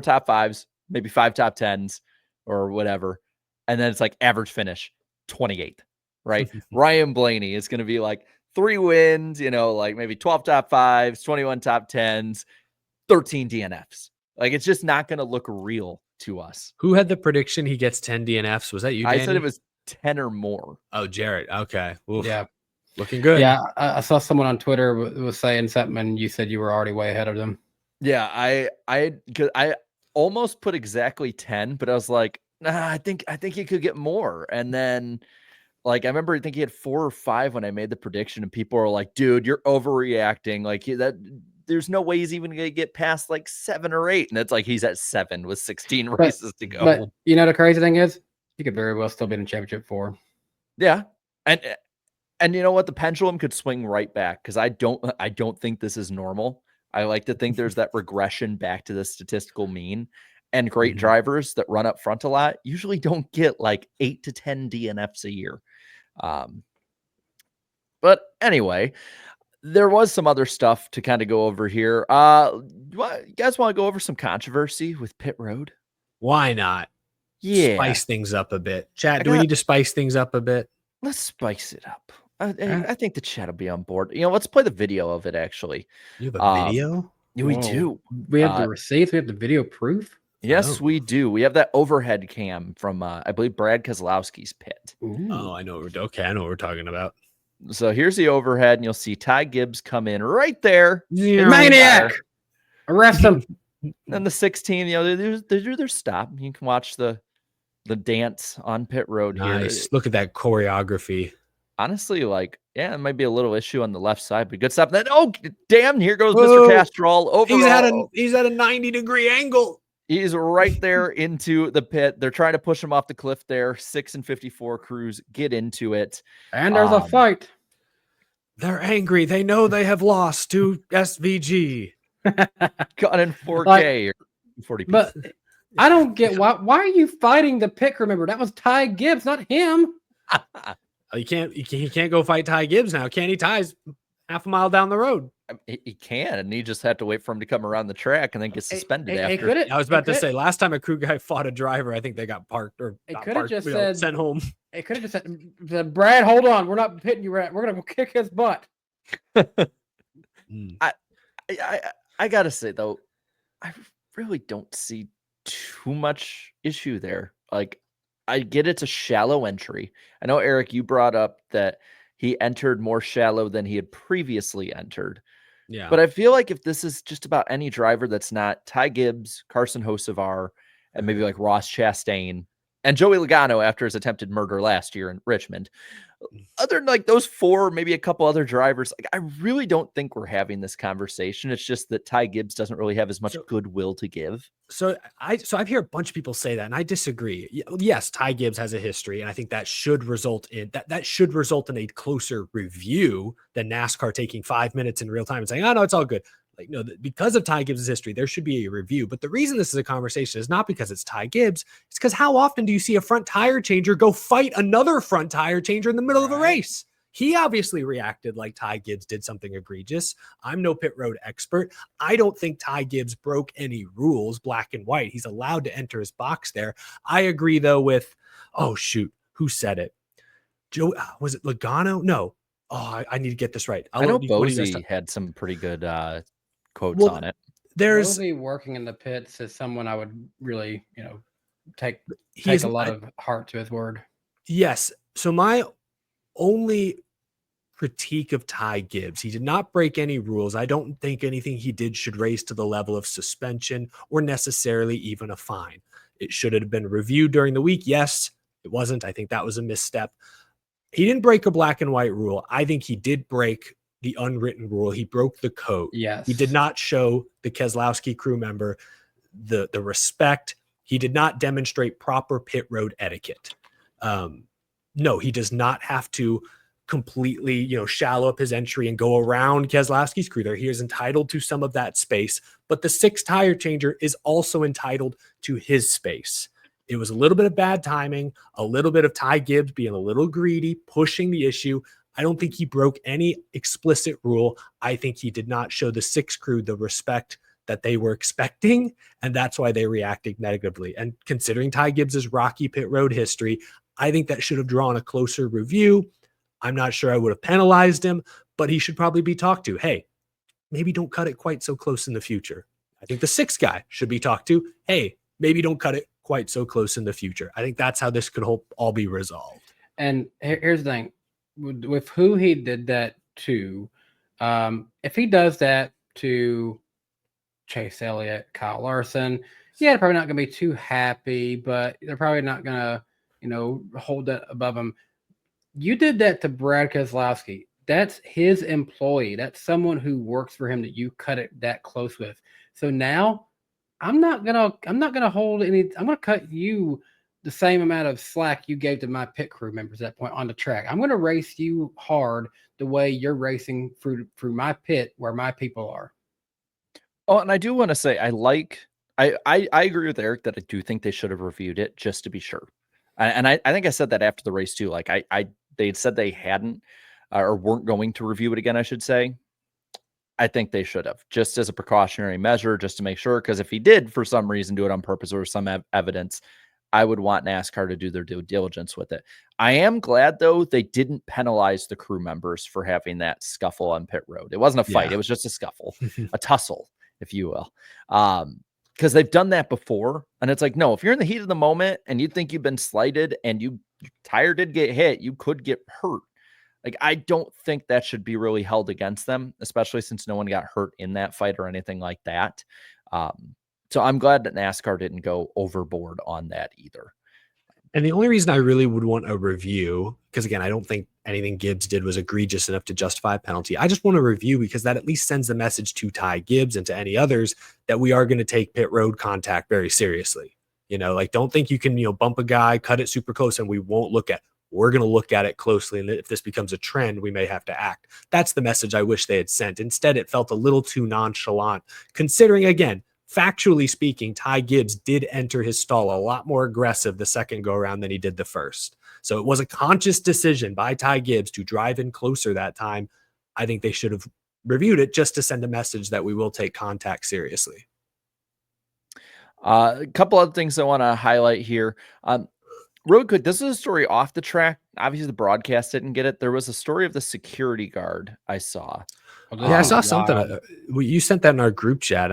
D: top 5s, maybe 5 top 10s. Or whatever. And then it's like average finish 28th, right? Ryan Blaney is going to be like 3 wins, like maybe 12 top 5s, 21 top 10s, 13 DNFs. Like it's just not going to look real to us.
F: Who had the prediction he gets 10 DNFs? Was that you, Danny?
D: I said it was 10 or more.
F: Oh, Jarrett. Okay. Oof.
E: Yeah.
F: Looking good.
E: Yeah. I saw someone on Twitter was saying something and you said you were already way ahead of them.
D: Yeah. I almost put exactly 10, but I was like, nah, I think he could get more. And then like, I remember I think he had 4 or 5 when I made the prediction and people were like, dude, you're overreacting. Like there's no way he's even going to get past like 7 or 8. And it's like, he's at 7 with 16 races to go.
E: But the crazy thing is he could very well still be in championship 4.
D: Yeah. And you know what? The pendulum could swing right back. Cause I don't think this is normal. I like to think there's that regression back to the statistical mean, and great drivers that run up front a lot usually don't get like 8 to 10 DNFs a year. But anyway, there was some other stuff to kind of go over here. You guys want to go over some controversy with Pit Road?
F: Why not?
D: Yeah.
F: Spice things up a bit. Chat, do we need to spice things up a bit?
D: Let's spice it up. I think the chat will be on board. Let's play the video of it, actually.
F: You have a video?
D: We do.
E: We have the receipts. We have the video proof.
D: Yes, we do. We have that overhead cam from, I believe, Brad Keselowski's pit.
E: Ooh.
F: Oh, I know what we're talking about.
D: So here's the overhead, and you'll see Ty Gibbs come in right there.
E: Maniac! Arrest him.
D: And the 16, they do their stop. You can watch the dance on pit road here.
F: Nice. Look at that choreography.
D: Honestly, it might be a little issue on the left side, but good stuff. Then, damn, here goes Mr. Castrol. Overall,
F: he's at a 90-degree angle.
D: He's right there into the pit. They're trying to push him off the cliff there. 6 and 54 crews get into it.
E: And there's a fight.
F: They're angry. They know they have lost to SVG.
D: Got in 4K or 40p.
E: But I don't get why are you fighting the pit crew member? That was Ty Gibbs, not him.
F: He can't go fight Ty Gibbs now, can he? Ty's half a mile down the road.
D: He can, and he just had to wait for him to come around the track and then get suspended after.
F: I was about to say, last time a crew guy fought a driver, I think they got parked or sent home.
E: It could have just said, Brad, hold on. We're not pitting you. We're going to go kick his butt.
D: I got to say, though, I really don't see too much issue there. Like, I get it's a shallow entry. I know, Eric, you brought up that he entered more shallow than he had previously entered.
F: Yeah.
D: But I feel like if this is just about any driver that's not Ty Gibbs, Carson Hocevar, and maybe like Ross Chastain and Joey Logano after his attempted murder last year in Richmond, other than like those 4, maybe a couple other drivers, like I really don't think we're having this conversation. It's just that Ty Gibbs doesn't really have as much goodwill to give.
F: So I've heard a bunch of people say that, and I disagree. Yes, Ty Gibbs has a history, and I think that should result in a closer review than NASCAR taking 5 minutes in real time and saying, "Oh no, it's all good." Like, no, because of Ty Gibbs' history, there should be a review. But the reason this is a conversation is not because it's Ty Gibbs. It's because how often do you see a front tire changer go fight another front tire changer in the middle of a race? He obviously reacted like Ty Gibbs did something egregious. I'm no pit road expert. I don't think Ty Gibbs broke any rules, black and white. He's allowed to enter his box there. I agree, though, with, oh, shoot, who said it? Joe, was it Logano? No. Oh, I need to get this right.
D: I know Bosey had some pretty good quotes on it.
E: There's Bosey working in the pits is someone I would really, take a lot of heart to his word.
F: Yes. So my only critique of Ty Gibbs, he did not break any rules. I don't think anything he did should raise to the level of suspension or necessarily even a fine. It should have been reviewed during the week. Yes, it wasn't. I think that was a misstep. He didn't break a black and white rule. I think he did break the unwritten rule. He broke the code.
E: Yes.
F: He did not show the Keselowski crew member the respect. He did not demonstrate proper pit road etiquette. No, he does not have to completely, shallow up his entry and go around Keselowski's crew there. He is entitled to some of that space, but the 6th tire changer is also entitled to his space. It was a little bit of bad timing, a little bit of Ty Gibbs being a little greedy, pushing the issue. I don't think he broke any explicit rule. I think he did not show the 6 crew the respect that they were expecting, and that's why they reacted negatively. And considering Ty Gibbs's rocky pit road history, I think that should have drawn a closer review. I'm not sure I would have penalized him, but he should probably be talked to. Hey, maybe don't cut it quite so close in the future. I think the 6th guy should be talked to. Hey, maybe don't cut it quite so close in the future. I think that's how this could all be resolved.
E: And here's the thing. With who he did that to, if he does that to Chase Elliott, Kyle Larson, they're probably not going to be too happy, but they're probably not going to, hold that above him. You did that to Brad Keselowski. That's his employee. That's someone who works for him that you cut it that close with. So now I'm not gonna hold any. I'm gonna cut you the same amount of slack you gave to my pit crew members at that point on the track. I'm gonna race you hard the way you're racing through my pit where my people are.
D: Oh, and I do want to say I agree with Eric that I do think they should have reviewed it just to be sure. And I think I said that after the race too. Like they'd said they hadn't or weren't going to review it again, I should say. I think they should have, just as a precautionary measure, just to make sure. Because if he did, for some reason, do it on purpose or some evidence, I would want NASCAR to do their due diligence with it. I am glad, though, they didn't penalize the crew members for having that scuffle on pit road. It wasn't a fight. Yeah. It was just a scuffle, a tussle, if you will. Because they've done that before. And it's like, no, if you're in the heat of the moment and you think you've been slighted and your tire did get hit, you could get hurt. Like, I don't think that should be really held against them, especially since no one got hurt in that fight or anything like that. So I'm glad that NASCAR didn't go overboard on that either.
F: And the only reason I really would want a review, because again, I don't think anything Gibbs did was egregious enough to justify a penalty. I just want a review because that at least sends the message to Ty Gibbs and to any others that we are going to take pit road contact very seriously. Don't think you can, bump a guy, cut it super close, and we won't look at. We're going to look at it closely, and if this becomes a trend, we may have to act. That's the message I wish they had sent. Instead, it felt a little too nonchalant, considering, again, factually speaking, Ty Gibbs did enter his stall a lot more aggressive the second go-around than he did the first. So it was a conscious decision by Ty Gibbs to drive in closer that time. I think they should have reviewed it just to send a message that we will take contact seriously.
D: A couple other things I want to highlight here. Real quick, this is a story off the track. Obviously, the broadcast didn't get it. There was a story of the security guard I saw.
F: Yeah, I saw something. You sent that in our group chat.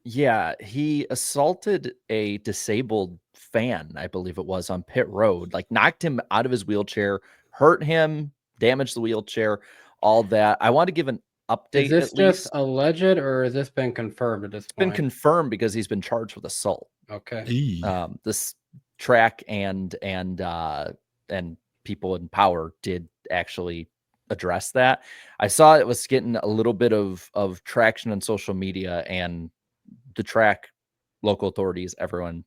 D: Yeah, he assaulted a disabled fan, I believe it was, on pit road. Like, knocked him out of his wheelchair, hurt him, damaged the wheelchair, all that. I want to give an update.
E: Is this just alleged, or has this been confirmed at this point?
D: It's been confirmed because he's been charged with assault.
E: Okay.
D: This track and people in power did actually address that. I saw it was getting a little bit of traction on social media, and the track, local authorities, everyone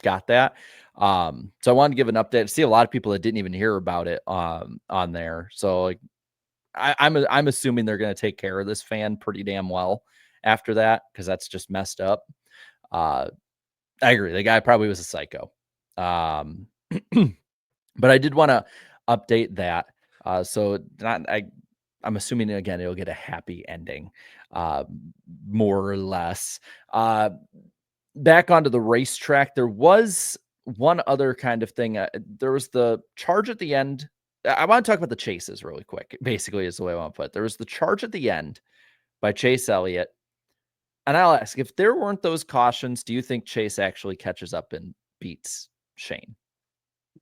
D: got that. So I wanted to give an update. I see a lot of people that didn't even hear about it on there. So like I'm assuming they're going to take care of this fan pretty damn well, after that because that's just messed up. I agree. The guy probably was a psycho. But I did want to update that. So I'm assuming again it'll get a happy ending, more or less. Back onto the racetrack, there was one other kind of thing. There was the charge at the end. I want to talk about the chases really quick. Basically, is the way I want to put it. There was the charge at the end by Chase Elliott. And I'll ask, if there weren't those cautions, do you think Chase actually catches up and beats Shane?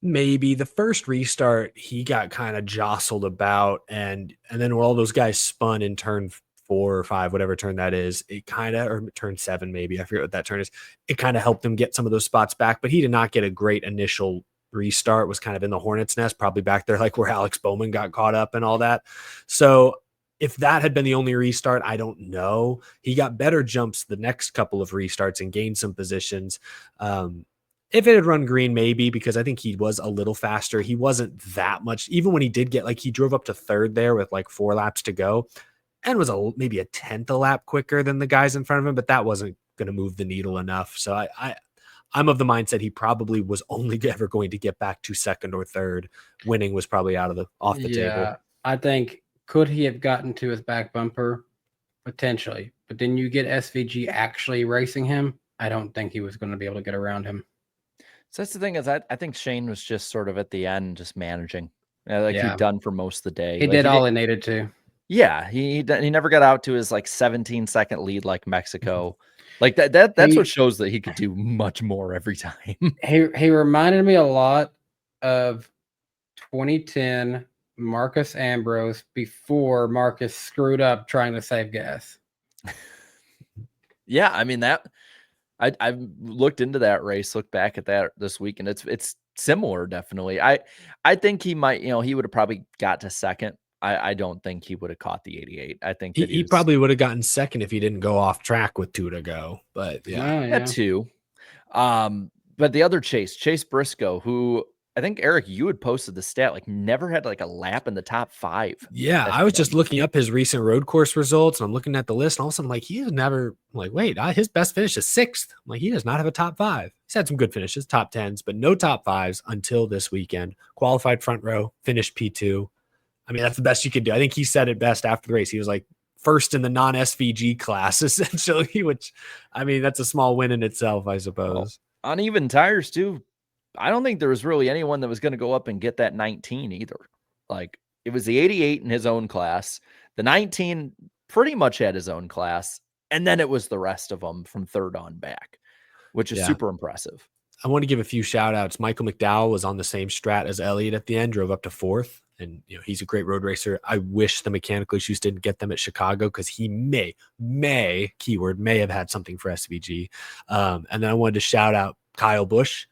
F: Maybe the first restart, he got kind of jostled about, and then when all those guys spun in turn 4 or 5, whatever turn that is, it kind of, or turn 7, maybe, I forget what that turn is. It kind of helped him get some of those spots back, but he did not get a great initial restart. Was kind of in the hornet's nest, probably back there, like where Alex Bowman got caught up and all that. So if that had been the only restart, I don't know. He got better jumps the next couple of restarts and gained some positions. If it had run green, maybe, because I think he was a little faster. He wasn't that much. Even when he did get, like, he drove up to third there with like 4 laps to go and was maybe a 10th a lap quicker than the guys in front of him, but that wasn't going to move the needle enough. So I'm of the mindset he probably was only ever going to get back to second or third. Winning was probably off the table.
E: I think, could he have gotten to his back bumper? Potentially. But then you get SVG actually racing him. I don't think he was going to be able to get around him.
D: So that's the thing, is I think Shane was just sort of at the end, just managing. He'd done for most of the day.
E: He did all he needed to.
D: Yeah, he never got out to his like 17-second lead like Mexico. Like that's what shows that he could do much more every time.
E: He reminded me a lot of 2010 Marcus Ambrose before Marcus screwed up trying to save gas.
D: Yeah, I mean that I've looked into that race, looked back at that this week, and it's similar, definitely. I think he might, he would have probably got to second. I don't think he would have caught the 88. I think that
F: he probably would have gotten second if he didn't go off track with 2 to go. But yeah,
D: that too. But the other Chase Briscoe, who I think, Eric, you had posted the stat, like never had like a lap in the top 5.
F: Yeah, I was just looking up his recent road course results, and I'm looking at the list, and all of a sudden, like, he has never, like, wait, his best finish is 6th. I'm like, he does not have a top 5. He's had some good finishes, top 10s, but no top 5s until this weekend. Qualified front row, finished P2. I mean, that's the best you could do. I think he said it best after the race. He was like first in the non-SVG class, essentially, which, I mean, that's a small win in itself, I suppose.
D: Well, on even tires, too. I don't think there was really anyone that was going to go up and get that 19 either. Like, it was the 88 in his own class. The 19 pretty much had his own class. And then it was the rest of them from third on back, which is super impressive.
F: I want to give a few shout outs. Michael McDowell was on the same strat as Elliott at the end, drove up to 4th. And, he's a great road racer. I wish the mechanical issues didn't get them at Chicago, because he may have had something for SVG. And then I wanted to shout out Kyle Busch,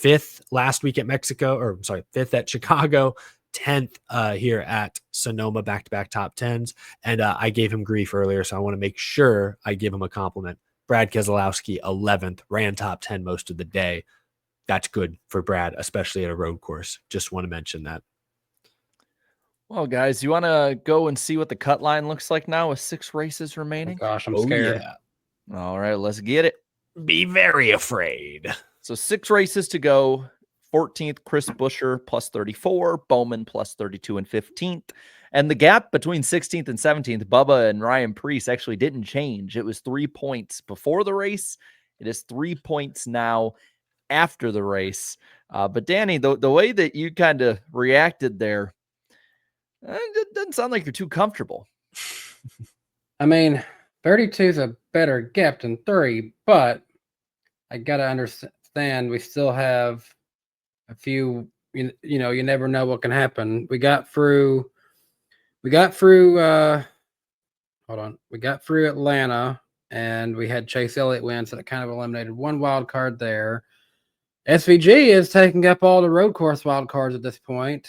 F: 5th last week at Mexico, 5th at Chicago, 10th here at Sonoma, back-to-back top 10s. And I gave him grief earlier, so I want to make sure I give him a compliment. Brad Keselowski, 11th, ran top 10 most of the day. That's good for Brad, especially at a road course. Just want to mention that.
D: Well, guys, you want to go and see what the cut line looks like now with 6 races remaining?
E: Oh, gosh, I'm scared.
F: Yeah.
D: All right, let's get it.
F: Be very afraid.
D: So 6 races to go. 14th, Chris Buescher plus 34, Bowman plus 32 and 15th. And the gap between 16th and 17th, Bubba and Ryan Preece, actually didn't change. It was 3 points before the race. It is 3 points now after the race. But Danny, the way that you kind of reacted there, it doesn't sound like you're too comfortable.
E: I mean, 32 is a better gap than 3, but I got to understand we still have a few, you never know what can happen. We got through Atlanta, and we had Chase Elliott win, so that kind of eliminated one wild card there. SVG is taking up all the road course wild cards at this point.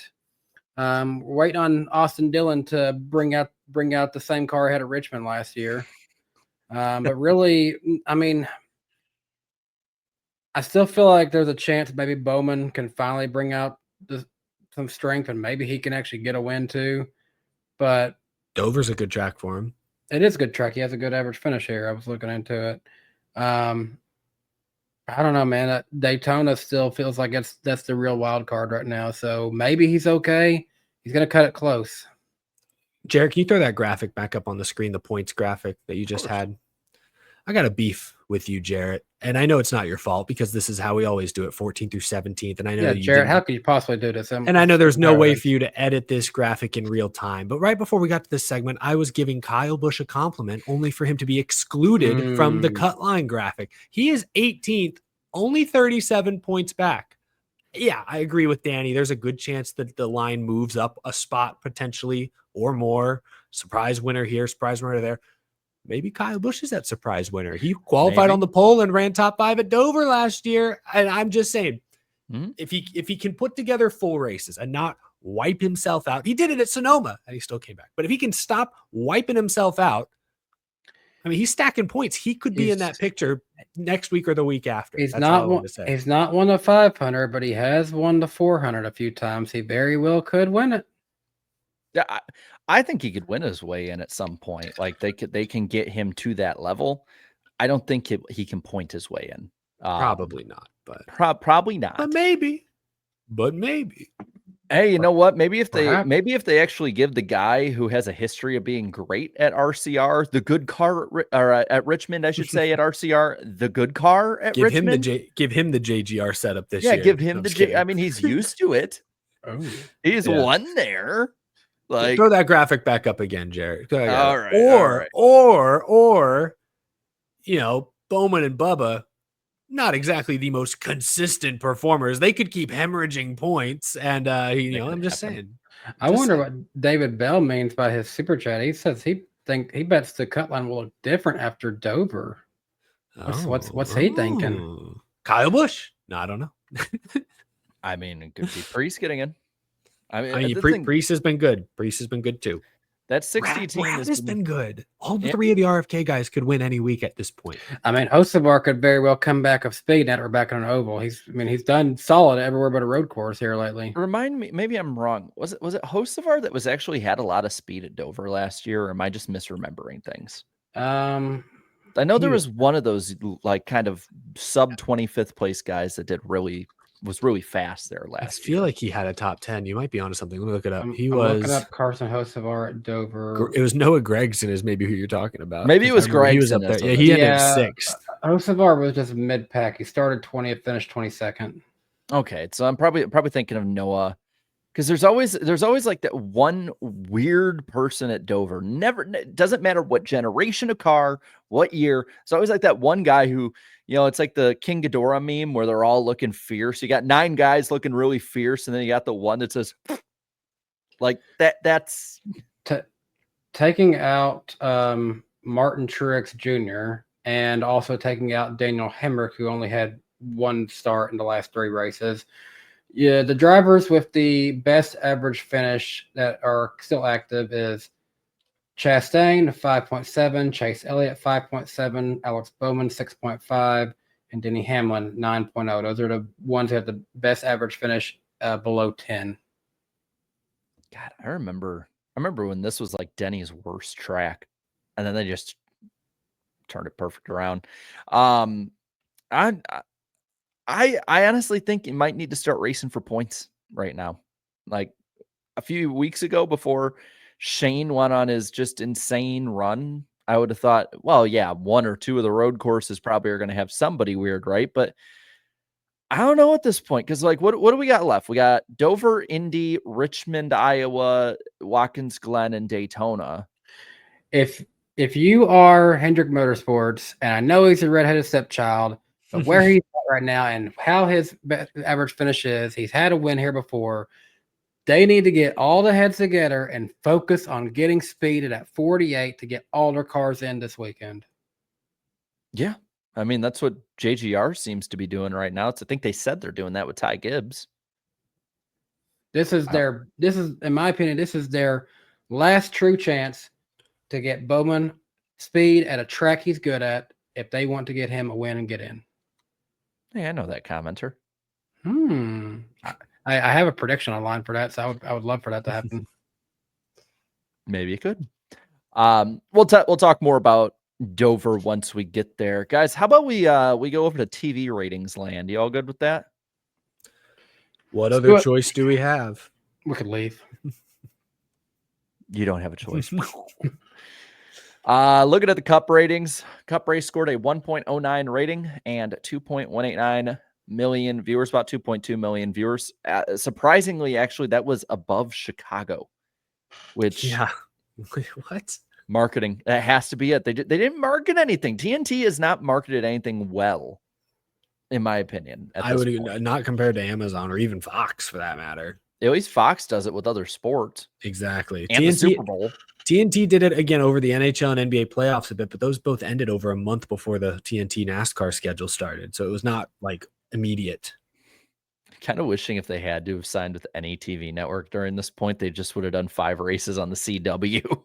E: We're waiting on Austin Dillon to bring out the same car he had at Richmond last year. But really, I mean, I still feel like there's a chance maybe Bowman can finally bring out some strength, and maybe he can actually get a win too. But
F: Dover's a good track for him.
E: It is a good track. He has a good average finish here. I was looking into it. I don't know, man. Daytona still feels like that's the real wild card right now. So maybe he's okay. He's gonna cut it close.
F: Jared, can you throw that graphic back up on the screen, the points graphic that you just had? I got a beef with you, Jarrett. And I know it's not your fault because this is how we always do it, 14th through 17th. And I know
E: Yeah,
F: you
E: Jarrett,
F: didn't-
E: how could you possibly do this?
F: and I know there's no way for you to edit this graphic in real time. But right before we got to this segment, I was giving Kyle Busch a compliment only for him to be excluded from the cut line graphic. He is 18th, only 37 points back. Yeah, I agree with Danny. There's a good chance that the line moves up a spot potentially or more. Surprise winner here, surprise winner there. Maybe Kyle Busch is that surprise winner. He qualified on the pole and ran top 5 at Dover last year. And I'm just saying, if he can put together full races and not wipe himself out, he did it at Sonoma and he still came back. But if he can stop wiping himself out, I mean, he's stacking points. He could be in that picture next week or the week after.
E: He's not won the 500, but he has won the 400 a few times. He very well could win it.
D: Yeah, I think he could win his way in at some point. Like they can get him to that level. I don't think he can point his way in.
F: Probably not, but
D: probably not.
F: But maybe.
D: Hey, you know what? Maybe if they actually give the guy who has a history of being great at RCR, the good car at Richmond, I should say, at RCR, the good car at Richmond.
F: Give him the JGR setup this year.
D: Yeah, give him I mean, he's used to it. He's won there. Like,
F: throw that graphic back up again, Jared.
D: All right.
F: Or you know, Bowman and Bubba, not exactly the most consistent performers. They could keep hemorrhaging points, and I'm just saying.
E: I wonder what David Bell means by his super chat. He says he bets the cut line will look different after Dover. What's he thinking?
F: Kyle Busch? No, I don't know.
D: I mean, it could be Priest getting in. I mean,
F: Priest has been good. Priest has been good too.
D: That 60 team
F: has been good. All three of the RFK guys could win any week at this point.
E: I mean, Hocevar could very well come back of speed now that we're back on an oval. He's done solid everywhere but a road course here lately.
D: Remind me, maybe I'm wrong. Was it Hocevar that was actually had a lot of speed at Dover last year, or am I just misremembering things? I know there was one of those like kind of sub 25th place guys that was really fast there last year.
F: I feel like he had a top 10. You might be onto something. Let me look it up.
E: I'm looking up Carson Hocevar at Dover.
F: It was Noah Gragson is maybe who you're talking about.
D: Maybe it was Gragson.
F: He was up there. Yeah, he ended 6th.
E: Hocevar was just mid-pack. He started 20th, finished 22nd.
D: Okay, so I'm probably thinking of Noah, because there's always like that one weird person at Dover. Never, doesn't matter what generation of car, what year. It's always like that one guy who, it's like the King Ghidorah meme where they're all looking fierce. You got 9 guys looking really fierce, and then you got the one that says like that. That's
E: taking out Martin Truex Jr. and also taking out Daniel Hemrick, who only had 1 start in the last 3 races. Yeah, the drivers with the best average finish that are still active is Chastain 5.7, Chase Elliott 5.7, Alex Bowman 6.5, and Denny Hamlin 9.0. Those are the ones that have the best average finish below 10.
D: God, I remember when this was like Denny's worst track, and then they just turned it perfect around. I honestly think you might need to start racing for points right now. Like a few weeks ago, before Shane went on his just insane run, I would have thought, well, yeah, 1 or 2 of the road courses probably are going to have somebody weird, right? But I don't know at this point, because like, what do we got left? We got Dover, Indy, Richmond, Iowa, Watkins Glen, and Daytona.
E: If you are Hendrick Motorsports, and I know he's a redheaded stepchild, but where he's at right now and how his average finish is, he's had a win here before. They need to get all the heads together and focus on getting speed at that 48 to get all their cars in this weekend. Yeah.
D: I mean, that's what JGR seems to be doing right now. I think they said they're doing that with Ty Gibbs.
E: This is, in my opinion, this is their last true chance to get Bowman speed at a track he's good at if they want to get him a win and get in.
D: Hey, I know that commenter.
E: I have a prediction online for that, so I would love for that to happen.
D: Maybe it could. We'll talk more about Dover once we get there, guys. How about we go over to TV ratings land? You all good with that?
F: What
E: Let's
F: other
E: do it.
F: choice do we have?
E: We could leave.
D: You don't have a choice. Looking at the Cup ratings, Cup race scored a 1.09 rating and 2.189 million viewers, about 2.2 million viewers. Surprisingly, actually, that was above Chicago, which
F: Yeah. What?
D: marketing, that has to be it. They didn't market anything. TNT has not marketed anything well, in my opinion.
F: I would not compared to Amazon or even Fox for that matter.
D: At least Fox does it with other sports.
F: Exactly.
D: And the Super Bowl.
F: TNT did it again over the NHL and NBA playoffs a bit, but those both ended over a month before the TNT NASCAR schedule started. So it was not like immediate.
D: Kind of wishing if they had to have signed with any TV network during this point, they just would have done 5 races on the CW.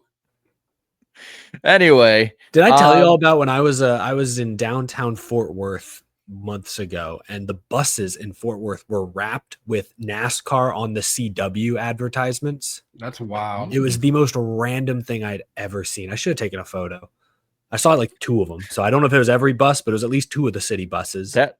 D: Anyway,
F: did I tell you all about when I was in downtown Fort Worth months ago, and the buses in Fort Worth were wrapped with NASCAR on the CW advertisements?
E: That's wild.
F: It was the most random thing I'd ever seen. I should have taken a photo. I saw like 2 of them. So I don't know if it was every bus, but it was at least 2 of the city buses.
D: That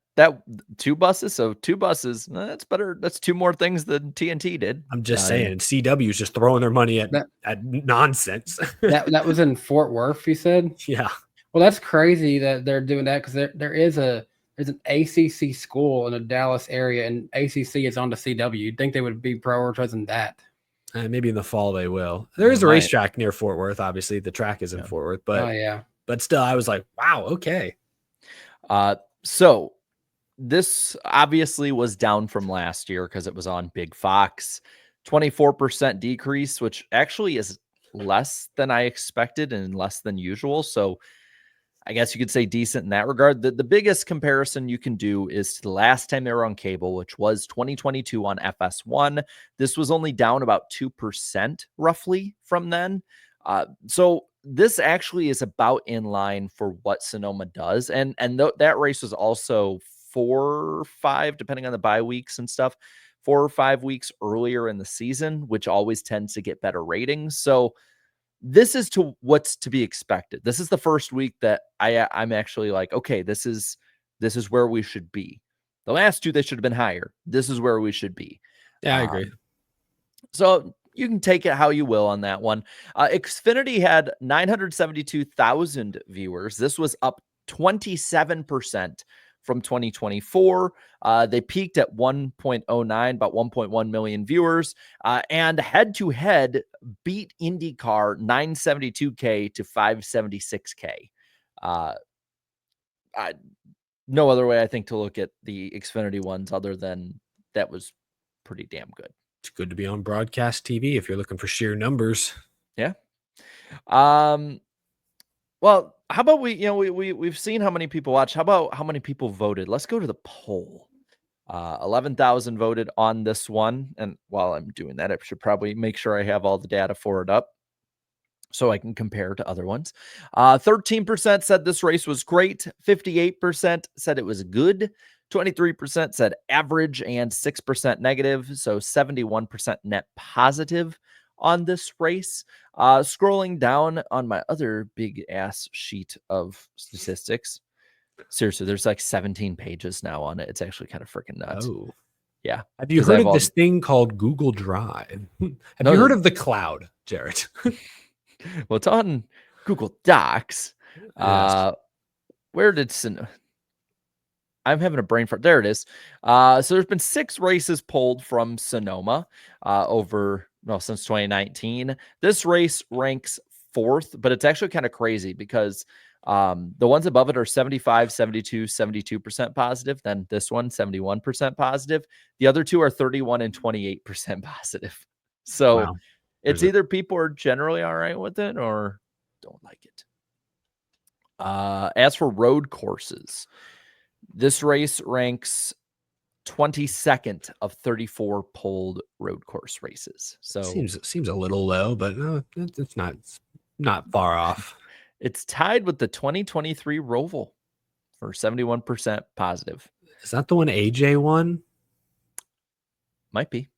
D: 2 buses. So 2 buses. That's better. That's 2 more things than TNT did.
F: I'm just saying, CW is just throwing their money at nonsense.
E: that was in Fort Worth, you said?
F: Yeah.
E: Well, that's crazy that they're doing that, because there's an ACC school in the Dallas area, and ACC is on the CW. You'd think they would be prioritizing that.
F: Maybe in the fall they will. There is a racetrack near Fort Worth. Obviously, the track is in Fort Worth, but still, I was like, wow, okay.
D: So this obviously was down from last year because it was on Big Fox. 24% decrease, which actually is less than I expected and less than usual. So I guess you could say decent in that regard. The biggest comparison you can do is to the last time they were on cable, which was 2022 on FS1. This was only down about 2% roughly from then. So this actually is about in line for what Sonoma does. And that race was also 4 or 5, depending on the bye weeks and stuff, 4 or 5 weeks earlier in the season, which always tends to get better ratings. So this is what's to be expected. This is the first week that I'm actually like, okay, this is where we should be. The last 2, they should have been higher. This is where we should be.
F: Yeah, I agree.
D: So you can take it how you will on that one. Xfinity had 972,000 viewers. This was up 27% from 2024. They peaked at 1.09, about 1.1 million viewers, and head-to-head beat IndyCar 972K to 576K. No other way, I think, to look at the Xfinity ones other than that was pretty damn good.
F: It's good to be on broadcast TV if you're looking for sheer numbers.
D: Yeah. Well, how about we've seen how many people watch. How about how many people voted? Let's go to the poll. 11,000 voted on this one. And while I'm doing that, I should probably make sure I have all the data for it up so I can compare to other ones. 13% said this race was great. 58% said it was good. 23% said average and 6% negative. So 71% net positive on this race. Scrolling down on my other big ass sheet of statistics. Seriously, there's like 17 pages now on it. It's actually kind of freaking nuts.
F: Oh,
D: yeah.
F: Have you heard of this thing called Google Drive? Have you heard of the cloud, Jared?
D: Well, it's on Google Docs.
F: Yes.
D: Where did I'm having a brain fart. There it is. So there's been 6 races pulled from Sonoma since 2019. This race ranks 4th, but it's actually kind of crazy because the ones above it are 75, 72, 72% positive. Then this one, 71% positive. The other 2 are 31 and 28% positive. So
F: Wow.
D: it's either people are generally all right with it or don't like it. As for road courses, this race ranks 22nd of 34 pulled road course races. So
F: seems a little low, but no, it's not far off.
D: It's tied with the 2023 Roval for 71% positive.
F: Is that the one AJ won?
D: Might be.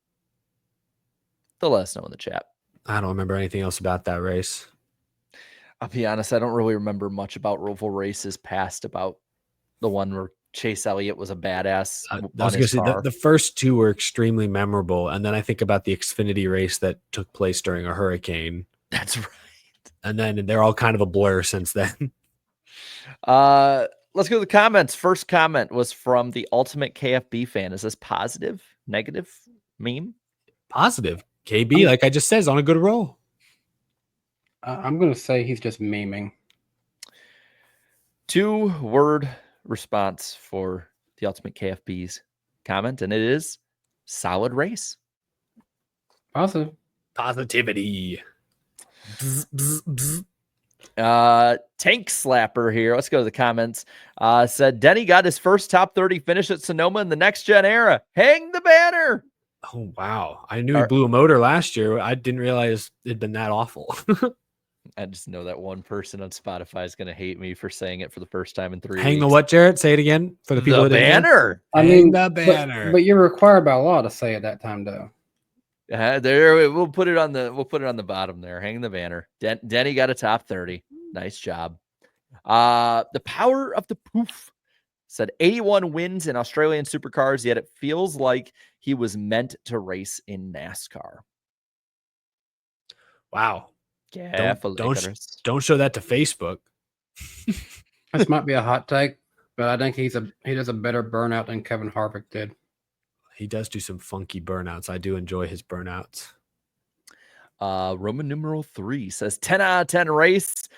D: They'll let us know in the chat.
F: I don't remember anything else about that race.
D: I'll be honest, I don't really remember much about Roval races past about the one where Chase Elliott was a badass
F: I
D: on
F: was going to
D: his
F: say
D: car.
F: the first two were extremely memorable. And then I think about the Xfinity race that took place during a hurricane.
D: That's right.
F: And then they're all kind of a blur since then.
D: Let's go to the comments. First comment was from the ultimate KFB fan. Is this positive, negative, meme?
F: Positive. KB, like I just said, is on a good roll.
E: I'm going to say he's just memeing.
D: 2-word response for the ultimate KFB's comment, and it is solid race.
E: Positive.
F: Positivity. Bzz, bzz, bzz.
D: Tank Slapper here. Let's go to the comments. Said Denny got his first top 30 finish at Sonoma in the next gen era. Hang the banner.
F: Oh, wow. I knew he blew a motor last year. I didn't realize it'd been that awful.
D: I just know that one person on Spotify is going to hate me for saying it for the first time in 3
F: Hang
D: weeks.
F: the what, Jarrett? Say it again for the people
D: The
F: that didn't hear.
D: banner.
E: I
F: Hang
E: mean,
F: the banner.
E: But you're required by law to say it that time, though.
D: There, we'll put it on the bottom there. Hang the banner. Denny got a top 30. Nice job. The power of the poof said 81 wins in Australian supercars, yet it feels like he was meant to race in NASCAR.
F: Wow.
D: Yeah,
F: don't show that to Facebook.
E: This might be a hot take, but I think he does a better burnout than Kevin Harvick did.
F: He does do some funky burnouts. I do enjoy his burnouts.
D: Roman numeral 3 says 10 out of 10 race.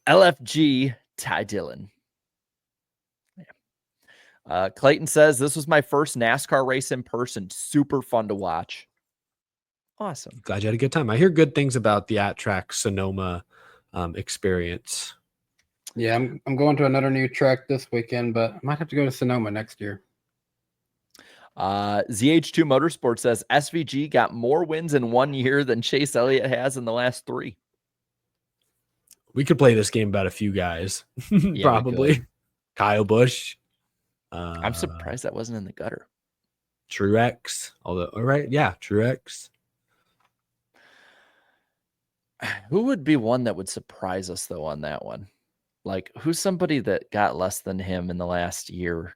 D: LFG Ty Dillon. Yeah. Clayton says this was my first NASCAR race in person. Super fun to watch. Awesome.
F: Glad you had a good time. I hear good things about the at-track Sonoma experience.
E: Yeah, I'm going to another new track this weekend, but I might have to go to Sonoma next year.
D: ZH2 Motorsport says SVG got more wins in 1 year than Chase Elliott has in the last 3.
F: We could play this game about a few guys.
D: Yeah,
F: probably. Kyle Busch.
D: I'm surprised that wasn't in the gutter.
F: Truex. Although, all right. Yeah, Truex.
D: Who would be one that would surprise us, though, on that one? Like, who's somebody that got less than him in the last year?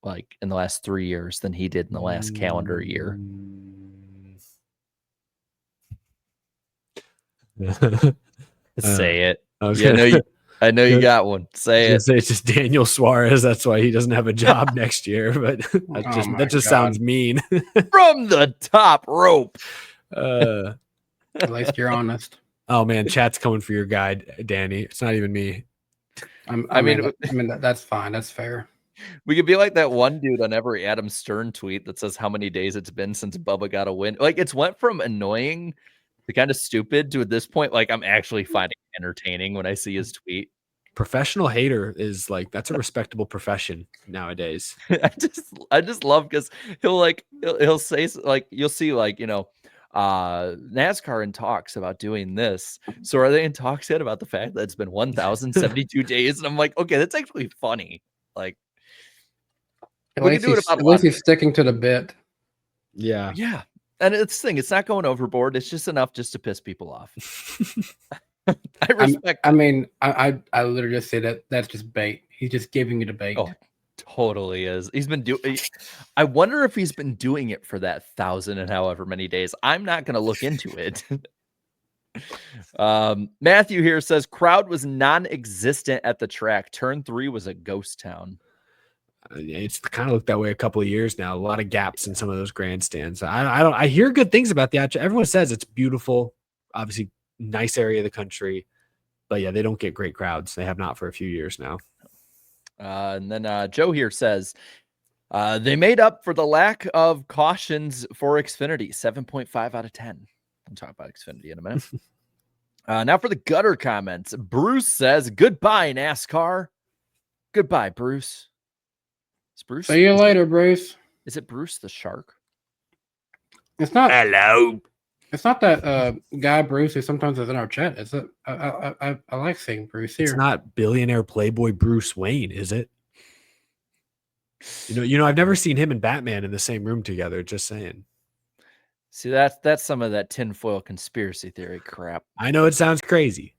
D: Like, in the last 3 years than he did in the last calendar year? Say it. I know you got one. Say it.
F: Say it's just Daniel Suarez. That's why he doesn't have a job next year. But that just sounds mean.
D: From the top rope.
E: At least you're honest.
F: Oh man, chat's coming for your guy, Danny. It's not even me.
E: I mean that's fine. That's fair.
D: We could be like that one dude on every Adam Stern tweet that says how many days it's been since Bubba got a win. Like, it's went from annoying to kind of stupid to, at this point, like, I'm actually finding it entertaining when I see his tweet.
F: Professional hater is like, that's a respectable profession nowadays.
D: I just love, because he'll say, like, you'll see, like, NASCAR in talks about doing this. So are they in talks yet about the fact that it's been 1,072 days? And I'm like, okay, that's actually funny. Like,
E: at least he's sticking to the bit.
F: Yeah.
D: Yeah. And it's the thing, it's not going overboard. It's just enough just to piss people off. I respect.
E: I literally just say that's just bait. He's just giving you the bait.
D: Oh, totally is. He's been doing. I wonder if he's been doing it for that 1,000 and however many days. I'm not going to look into it. Matthew here says crowd was non-existent at the track. Turn 3 was a ghost town.
F: It's kind of looked that way a couple of years now. A lot of gaps in some of those grandstands. I hear good things about the outtrack. Everyone says it's beautiful. Obviously, nice area of the country. But yeah, they don't get great crowds. They have not for a few years now.
D: And then Joe here says they made up for the lack of cautions for Xfinity. 7.5 out of 10. We'll talk about Xfinity in a minute. Now for the gutter comments. Bruce says, goodbye, NASCAR. Goodbye, Bruce. Is Bruce?
E: See you later, Bruce.
D: Is it Bruce the Shark?
E: It's not.
F: Hello.
E: It's not that guy Bruce who sometimes is in our chat. It's I like seeing Bruce here.
F: It's not billionaire playboy Bruce Wayne, is it? You know, I've never seen him and Batman in the same room together. Just saying.
D: See, that's some of that tinfoil conspiracy theory crap.
F: I know it sounds crazy.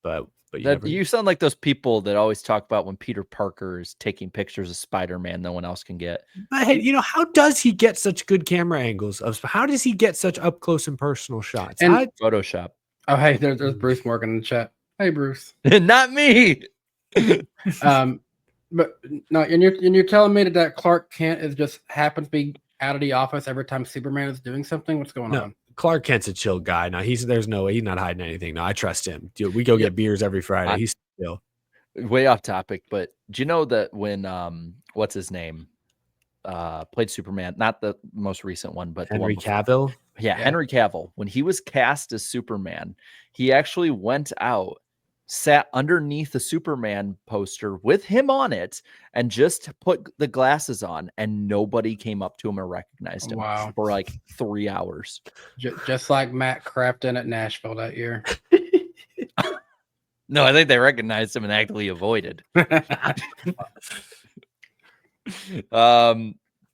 F: but you
D: That
F: never know.
D: you sound like those people that always talk about when Peter Parker is taking pictures of Spider-Man no one else can get.
F: But hey, how does he get such good camera angles? How does he get such up close and personal shots?
E: And-
D: Photoshop.
E: Oh, hey, there's Bruce Morgan in the chat. Hey, Bruce.
D: Not me.
E: But no, and you're telling me that Clark Kent is just happens to be out of the office every time Superman is doing something? What's going on?
F: Clark Kent's a chill guy. Now there's no way he's not hiding anything. No, I trust him. Dude, we go get beers every Friday. He's chill.
D: Way off topic, but do you know that when what's his name played Superman, not the most recent one, but
F: Henry
D: the one
F: Cavill?
D: Yeah, Henry Cavill. When he was cast as Superman, he actually went out, sat underneath the Superman poster with him on it, and just put the glasses on, and nobody came up to him or recognized him for like 3 hours.
E: Just like Matt Crafton at Nashville that year.
D: No, I think they recognized him and actively avoided.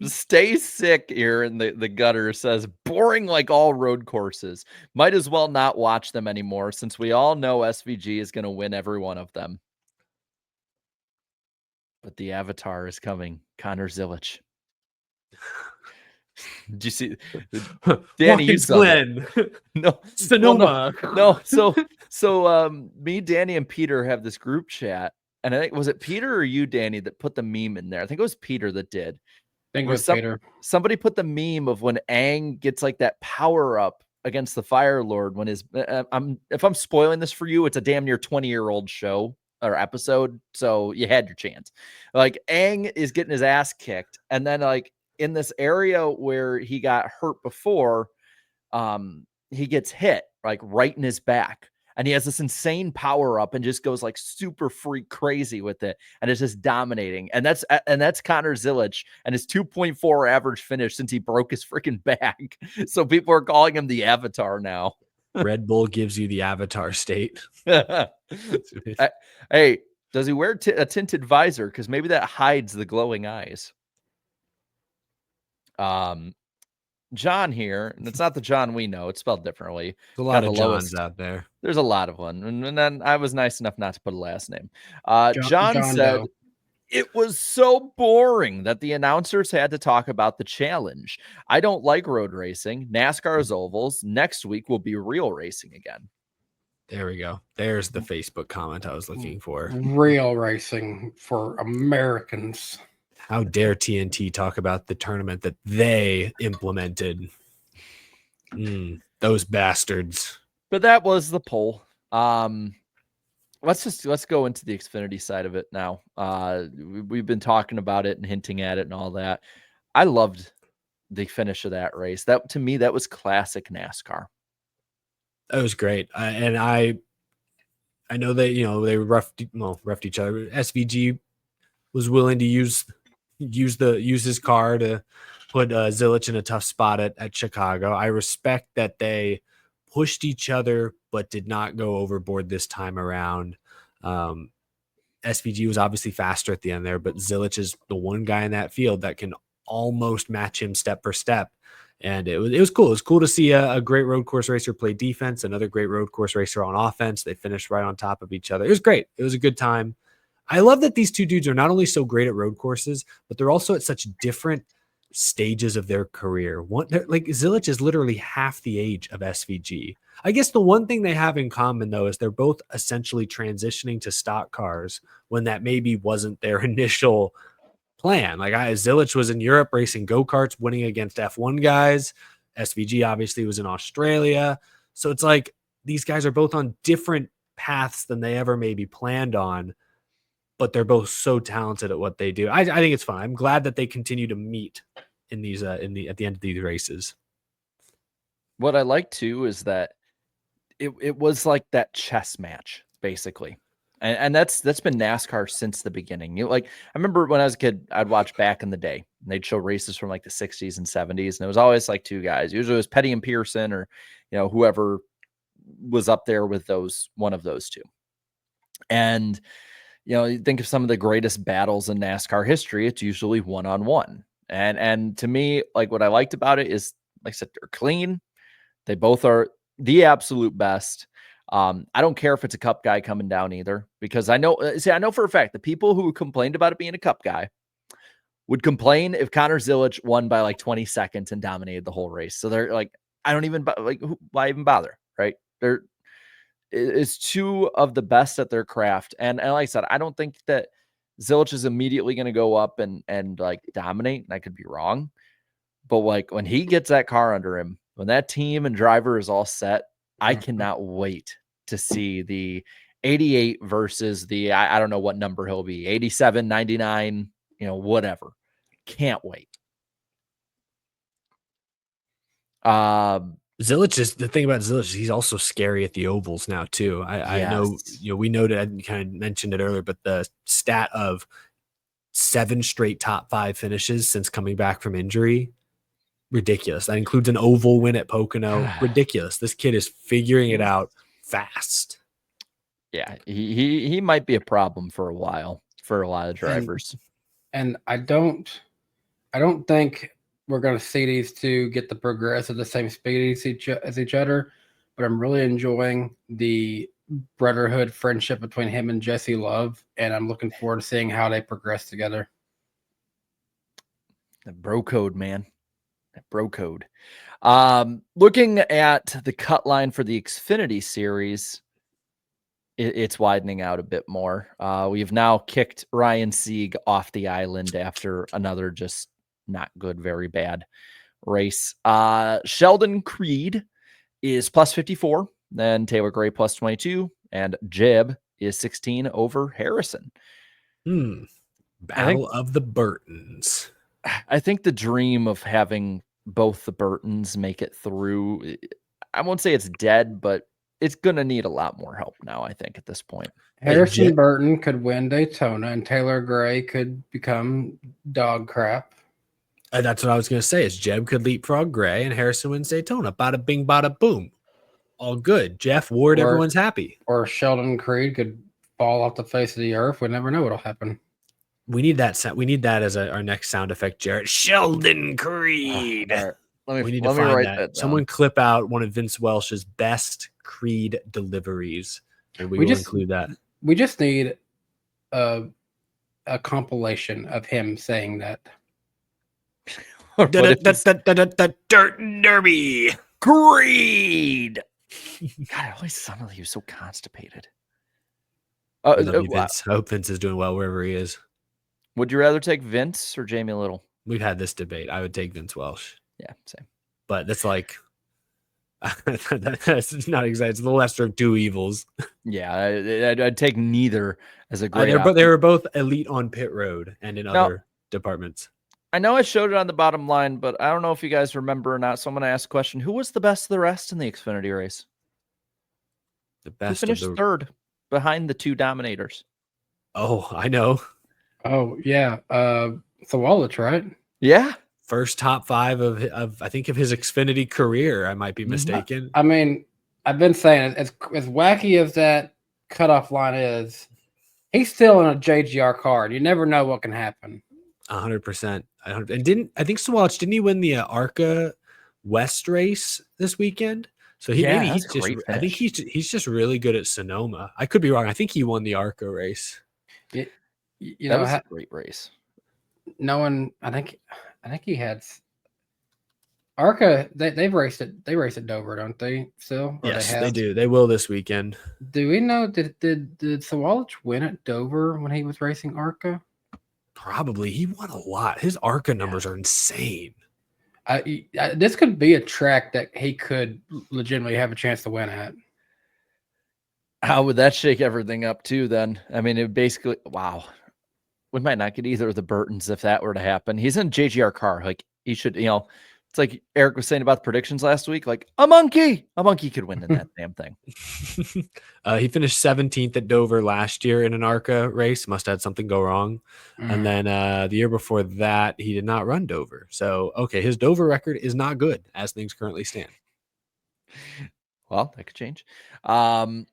D: Stay sick here in the gutter says boring like all road courses. Might as well not watch them anymore since we all know SVG is going to win every one of them. But the Avatar is coming. Connor Zilich. Did you see? Danny, you saw that. No,
F: Sonoma.
D: Well, no. So me, Danny, and Peter have this group chat, and I think was it Peter or you, Danny, that put the meme in there? I think it was Peter that did.
E: I think it was Peter.
D: Somebody put the meme of when Aang gets like that power up against the Fire Lord when his if I'm spoiling this for you, it's a damn near 20-year-old show or episode, so you had your chance. Like Aang is getting his ass kicked, and then like in this area where he got hurt before, he gets hit like right in his back. And he has this insane power up and just goes like super freak crazy with it. And it's just dominating. And that's Connor Zilich and his 2.4 average finish since he broke his freaking back. So people are calling him the Avatar now.
F: Red Bull gives you the Avatar state.
D: Hey, does he wear a tinted visor? Because maybe that hides the glowing eyes. John here, and it's not the John we know, it's spelled differently.
F: There's a lot of Johns out there.
D: There's a lot of one. And then I was nice enough not to put a last name. John said it was so boring that the announcers had to talk about the challenge. I don't like road racing. NASCAR is ovals. Next week will be real racing again.
F: There we go. There's the Facebook comment I was looking for.
E: Real racing for Americans.
F: How dare TNT talk about the tournament that they implemented? Those bastards.
D: But that was the poll. Let's go into the Xfinity side of it now. We've been talking about it and hinting at it and all that. I loved the finish of that race. That to me, that was classic NASCAR. That
F: was great. And I know that, they roughed each other. SVG was willing to use his car to put Zilich in a tough spot at Chicago. I respect that they pushed each other, but did not go overboard this time around. SVG was obviously faster at the end there, but Zilich is the one guy in that field that can almost match him step for step. And it was cool. It was cool to see a great road course racer play defense, another great road course racer on offense. They finished right on top of each other. It was great. It was a good time. I love that these two dudes are not only so great at road courses, but they're also at such different stages of their career. Like Zilich is literally half the age of SVG. I guess the one thing they have in common, though, is they're both essentially transitioning to stock cars when that maybe wasn't their initial plan. Like Zilich was in Europe racing go-karts, winning against F1 guys. SVG obviously was in Australia. So it's like these guys are both on different paths than they ever maybe planned on, but they're both so talented at what they do. I think it's fun. I'm glad that they continue to meet in these at the end of these races.
D: What I like too is that it was like that chess match, basically. And that's been NASCAR since the beginning. I remember when I was a kid, I'd watch back in the day, and they'd show races from like the 60s and 70s, and it was always like two guys. Usually it was Petty and Pearson, or whoever was up there with one of those two. And you think of some of the greatest battles in NASCAR history, it's usually one-on-one. And to me, like what I liked about it is, like I said, they're clean. They both are the absolute best. I don't care if it's a Cup guy coming down either, because I know for a fact the people who complained about it being a Cup guy would complain if Connor Zilic won by like 20 seconds and dominated the whole race. So they're like, I don't even like, why even bother, right? It's two of the best at their craft. And like I said, I don't think that Zilic is immediately going to go up and like dominate. And I could be wrong, but like when he gets that car under him, when that team and driver is all set, I cannot wait to see the 88 versus the, I don't know what number he'll be, 87, 99, whatever. Can't wait.
F: Zilic is the thing about Zilic is he's also scary at the ovals now too. I know, we noted, I kind of mentioned it earlier, but the stat of 7 straight top 5 finishes since coming back from injury, ridiculous. That includes an oval win at Pocono. Ridiculous. This kid is figuring it out fast.
D: Yeah, he might be a problem for a while for a lot of drivers.
E: And I don't think we're going to see these two get the progress at the same speed as each other, but I'm really enjoying the brotherhood friendship between him and Jesse Love, and I'm looking forward to seeing how they progress together.
D: The bro code, man. That bro code. Looking at the cut line for the Xfinity series, it's widening out a bit more. We've now kicked Ryan Sieg off the island after another just not good, very bad race. Sheldon Creed is plus 54, then Taylor Gray plus 22, and Jeb is 16 over Harrison.
F: Battle of the Burtons.
D: I think the dream of having both the Burtons make it through, I won't say it's dead, but it's going to need a lot more help now, I think, at this point.
E: Harrison Burton could win Daytona, and Taylor Gray could become dog crap.
F: That's what I was going to say, is Jeb could leapfrog Gray, and Harrison wins Daytona. Bada bing, bada boom. All good. Jeff Ward, everyone's happy.
E: Or Sheldon Creed could fall off the face of the earth. We never know what'll happen.
F: We need that. We need that as our next sound effect, Jarrett. Sheldon Creed.
D: All right.
F: We need to find that. Someone clip out one of Vince Welsh's best Creed deliveries, and we will include that.
E: We just need a compilation of him saying that.
F: The Dirt Derby.
D: Creed. God, it always sounded like he was so constipated.
F: Vince. I hope Vince is doing well wherever he is.
D: Would you rather take Vince or Jamie Little?
F: We've had this debate. I would take Vince Welsh.
D: Yeah, same.
F: But that's like, that's not exactly. It's the lesser of two evils.
D: Yeah, I'd take neither as a great.
F: But they were both elite on pit road and in other departments.
D: I know I showed it on the bottom line, but I don't know if you guys remember or not. So I'm going to ask a question: who was the best of the rest in the Xfinity race?
F: The best.
D: Who finished third behind the two dominators?
F: Oh, I know.
E: Oh yeah, Sawalich, right?
D: Yeah,
F: first top 5 of I think of his Xfinity career. I might be mistaken.
E: I mean, I've been saying as wacky as that cutoff line is, he's still in a JGR car. You never know what can happen.
F: 100%. And I think Sawalich didn't he win the ARCA West race this weekend? So I think he's just really good at Sonoma. I could be wrong. I think he won the ARCA race.
E: That
D: was a great race.
E: No one, I think he had ARCA. They've raced it. They race at Dover, don't they? Still,
F: yes, they do. They will this weekend.
E: Do we know? Did Sawalich win at Dover when he was racing ARCA?
F: Probably. He won a lot. His ARCA numbers are insane.
E: This could be a track that he could legitimately have a chance to win at.
D: How would that shake everything up too? Then I mean, it basically we might not get either of the Burtons if that were to happen. He's in a JGR car, like he should. It's like Eric was saying about the predictions last week. Like a monkey could win in that damn thing.
F: He finished 17th at Dover last year in an ARCA race. Must have had something go wrong. And then the year before that, he did not run Dover. So, okay, his Dover record is not good as things currently stand.
D: Well, that could change. But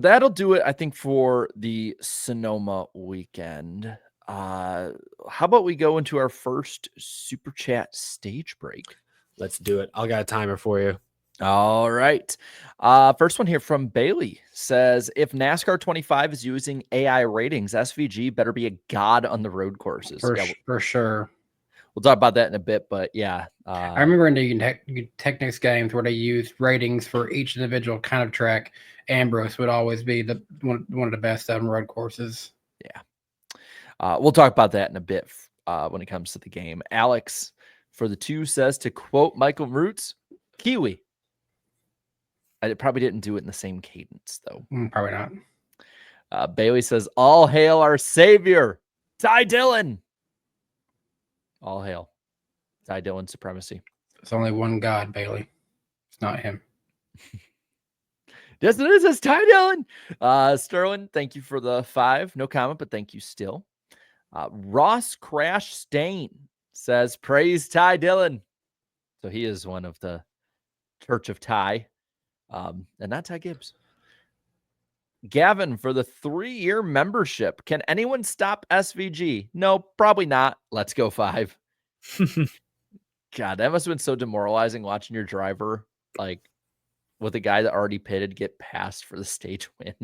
D: that'll do it, I think, for the Sonoma weekend. How about we go into our first Super Chat stage break?
F: Let's do it. I got a timer for you.
D: All right. First one here from Bailey says, if NASCAR 25 is using AI ratings, SVG better be a god on the road courses.
E: For,
D: Yeah,
E: for sure.
D: we'll talk about that in a bit, but yeah.
E: I remember in the Technics games where they used ratings for each individual kind of track. Ambrose would always be the one of the best on road courses.
D: Yeah. We'll talk about that in a bit when it comes to the game. Alex for the 2 says, to quote Michael Roots, Kiwi. I probably didn't do it in the same cadence, though.
E: Probably not.
D: Bailey says, all hail our savior, Ty Dillon. All hail Ty Dillon supremacy.
E: It's only one God, Bailey. It's not him.
D: Yes, it is. It's Ty Dillon. Sterling, thank you for the 5. No comment, but thank you still. Ross Crash Stain says, praise Ty Dillon. So he is one of the Church of Ty. And not Ty Gibbs. Gavin for the 3-year membership. Can anyone stop SVG? No, probably not. Let's go 5. God, that must have been so demoralizing watching your driver, like with a guy that already pitted, get passed for the stage win.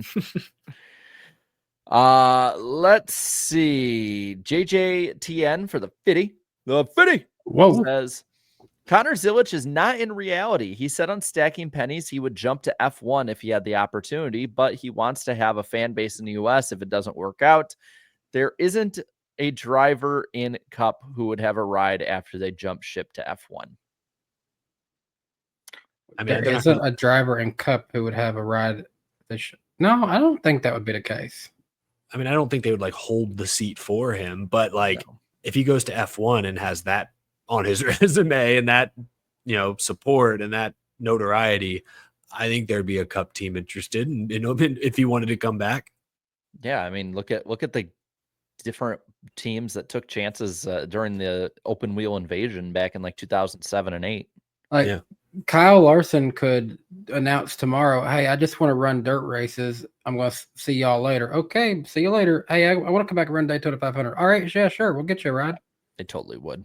D: Let's see. JJTN for the 50. The 50.
E: Whoa.
D: Says, Connor Zilich is not in reality. He said on Stacking Pennies he would jump to F1 if he had the opportunity, but he wants to have a fan base in the US if it doesn't work out. There isn't a driver in Cup who would have a ride after they jump ship to F1.
E: I mean, there isn't a driver in Cup who would have a ride. No, I don't think that would be the case.
F: I mean, I don't think they would like hold the seat for him, but like if he goes to F1 and has that on his resume and that, support and that notoriety, I think there'd be a Cup team interested in if he wanted to come back.
D: Yeah, I mean, look at the different teams that took chances during the open wheel invasion back in like 2007 and 8.
E: Like Kyle Larson could announce tomorrow, hey, I just want to run dirt races. I'm going to see y'all later. Okay, see you later. Hey, I want to come back and run Daytona 500. All right, yeah, sure. We'll get you a ride.
D: They totally would.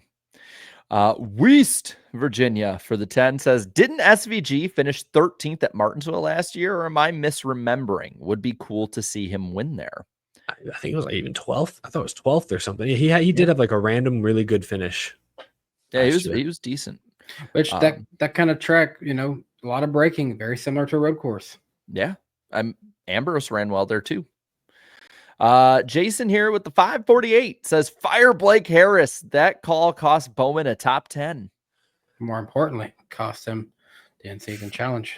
D: West Virginia for the 10 says, didn't SVG finish 13th at Martinsville last year, or am I misremembering? Would be cool to see him win there.
F: I think it was like even 12th. I thought it was 12th or something. He did have like a random really good finish.
D: Yeah, he was decent.
E: Which that kind of track, a lot of braking, very similar to a road course.
D: Yeah. Ambrose ran well there too. Jason here with the 548 says, fire Blake Harris. That call cost Bowman a top 10.
E: More importantly, cost him the in-season challenge.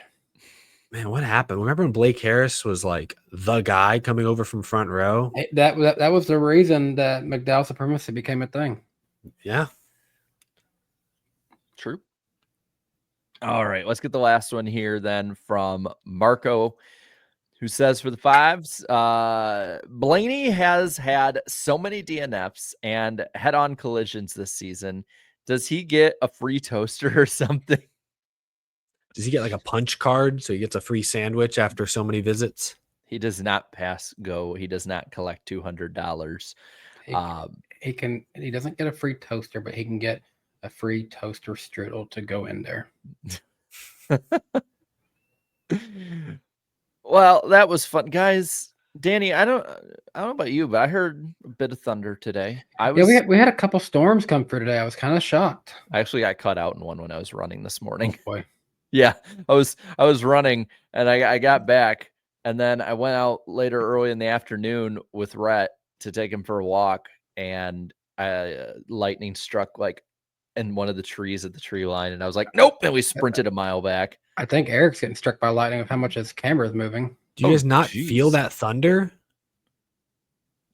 F: Man, what happened? Remember when Blake Harris was like the guy coming over from front row?
E: That was the reason that McDowell supremacy became a thing.
F: Yeah.
D: True. All right, let's get the last one here then from Marco, who says for the 5s, Blaney has had so many DNFs and head-on collisions this season. Does he get a free toaster or something?
F: Does he get like a punch card so he gets a free sandwich after so many visits?
D: He does not pass go. He does not collect $200.
E: He doesn't get a free toaster, but he can get a free toaster strudel to go in there.
D: Well, that was fun, guys. Danny, I don't know about you, but I heard a bit of thunder today.
E: We had a couple storms come through today. I was kind of shocked.
D: I actually got cut out in one when I was running this morning.
E: Oh, boy.
D: Yeah, I was running and I got back, and then I went out later early in the afternoon with Rhett to take him for a walk, and lightning struck like in one of the trees at the tree line, and I was like, nope, and we sprinted a mile back.
E: I think Eric's getting struck by lightning of how much his camera is moving.
F: Do you guys not feel that thunder?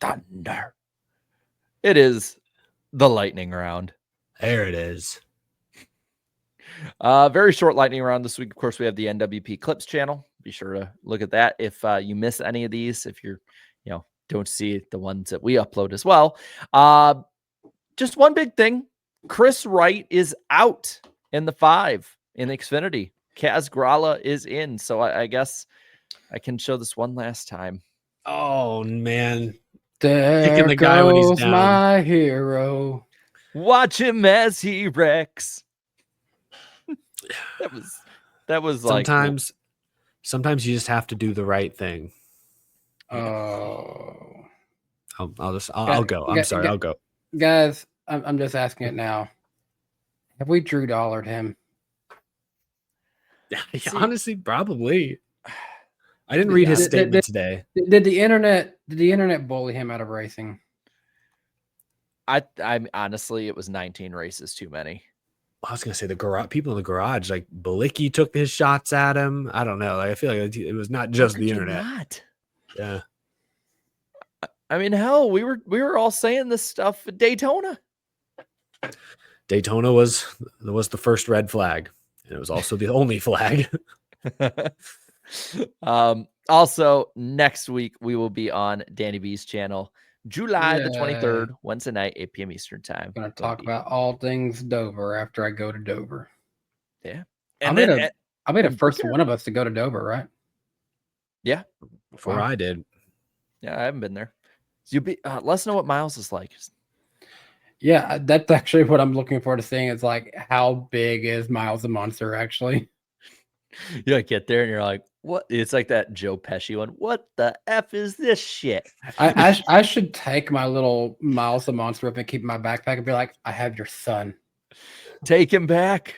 D: Thunder. It is the lightning round.
F: There it is.
D: Very short lightning round this week. Of course, we have the NWP Clips channel. Be sure to look at that if you miss any of these, if you're, don't see the ones that we upload as well. Just one big thing. Chris Wright is out in the 5 in Xfinity. Kaz Grala is in. So I guess I can show this one last time.
F: Oh, man.
E: There
F: the guy when he's
E: goes
F: down.
E: My hero.
D: Watch him as he wrecks. That was like
F: sometimes you just have to do the right thing.
E: Oh,
F: I'll go. I'm sorry. I'll go.
E: guys. I'm just asking it now. Have we Drew dollared him?
F: Honestly, probably. I didn't read his statement today.
E: Did the internet bully him out of racing?
D: I honestly, it was 19 races too many.
F: I was gonna say the garage people in the garage, like Balicki took his shots at him. I don't know. Like, I feel like it was not just the internet.
D: Not?
F: Yeah.
D: I mean, hell, we were all saying this stuff at Daytona.
F: Daytona was the first red flag, and it was also the only flag.
D: Also, next week we will be on Danny B's channel, July the 23rd, Wednesday night, 8 p.m. Eastern time.
E: I'm going to talk about all things Dover after I go to Dover.
D: Yeah.
E: And I'll be the first one of us to go to Dover, right?
D: Yeah.
F: Before I did.
D: Yeah, I haven't been there. So let us know what Miles is like.
E: Yeah, that's actually what I'm looking forward to seeing. Is like, how big is Miles the Monster actually?
D: You like get there and you're like, what? It's like that Joe Pesci one. What the F is this shit?
E: I should take my little Miles the Monster up and keep in my backpack and be like, I have your son.
D: Take him back.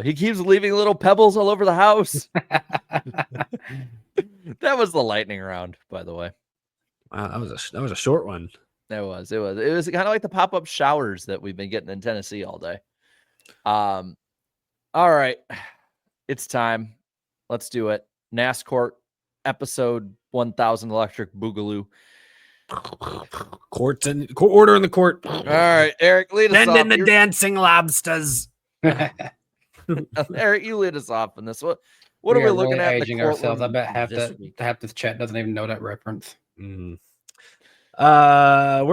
D: He keeps leaving little pebbles all over the house. That was the lightning round, by the way.
F: Wow, that was a short one.
D: It was kind of like the pop-up showers that we've been getting in Tennessee all day. All right. It's time. Let's do it. NASCOURT episode 1000 Electric Boogaloo.
F: Order in the court.
D: All right, Eric, lead us off.
F: Send in the dancing lobsters.
D: Eric, you lead us off in this. What are we looking at?
E: Aging ourselves. I bet half this chat doesn't even know that reference.
F: Where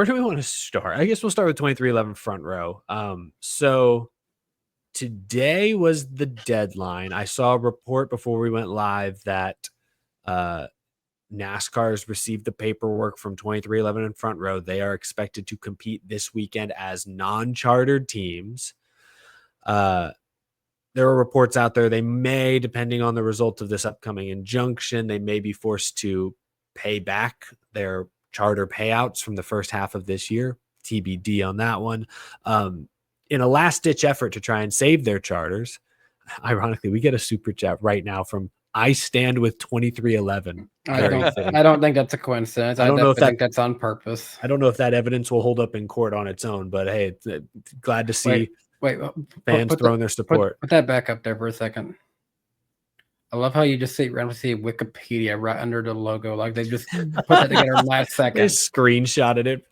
F: do we want to start? I guess we'll start with 2311 front row. So today was the deadline. I saw a report before we went live that NASCAR has received the paperwork from 2311 in front row. They are expected to compete this weekend as non-chartered teams. There are reports out there they may, depending on the result of this upcoming injunction, they may be forced to pay back their charter payouts from the first half of this year. TBD on that one. In a last-ditch effort to try and save their charters, ironically, we get a super chat right now from I Stand with 2311.
E: I don't think that's a coincidence. I don't think that's on purpose.
F: I don't know if that evidence will hold up in court on its own, but hey, glad to see fans throwing their support.
E: Put that back up there for a second. I love how you just randomly see Wikipedia right under the logo, like they just put that together in last second.
F: They screenshotted it.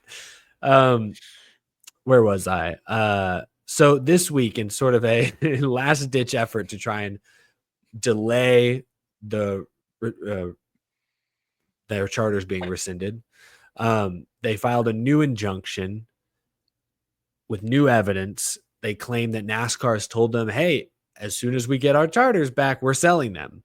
F: Where was I? So this week, in sort of a last ditch effort to try and delay their charters being rescinded, they filed a new injunction with new evidence. They claim that NASCAR has told them, hey, as soon as we get our charters back, we're selling them.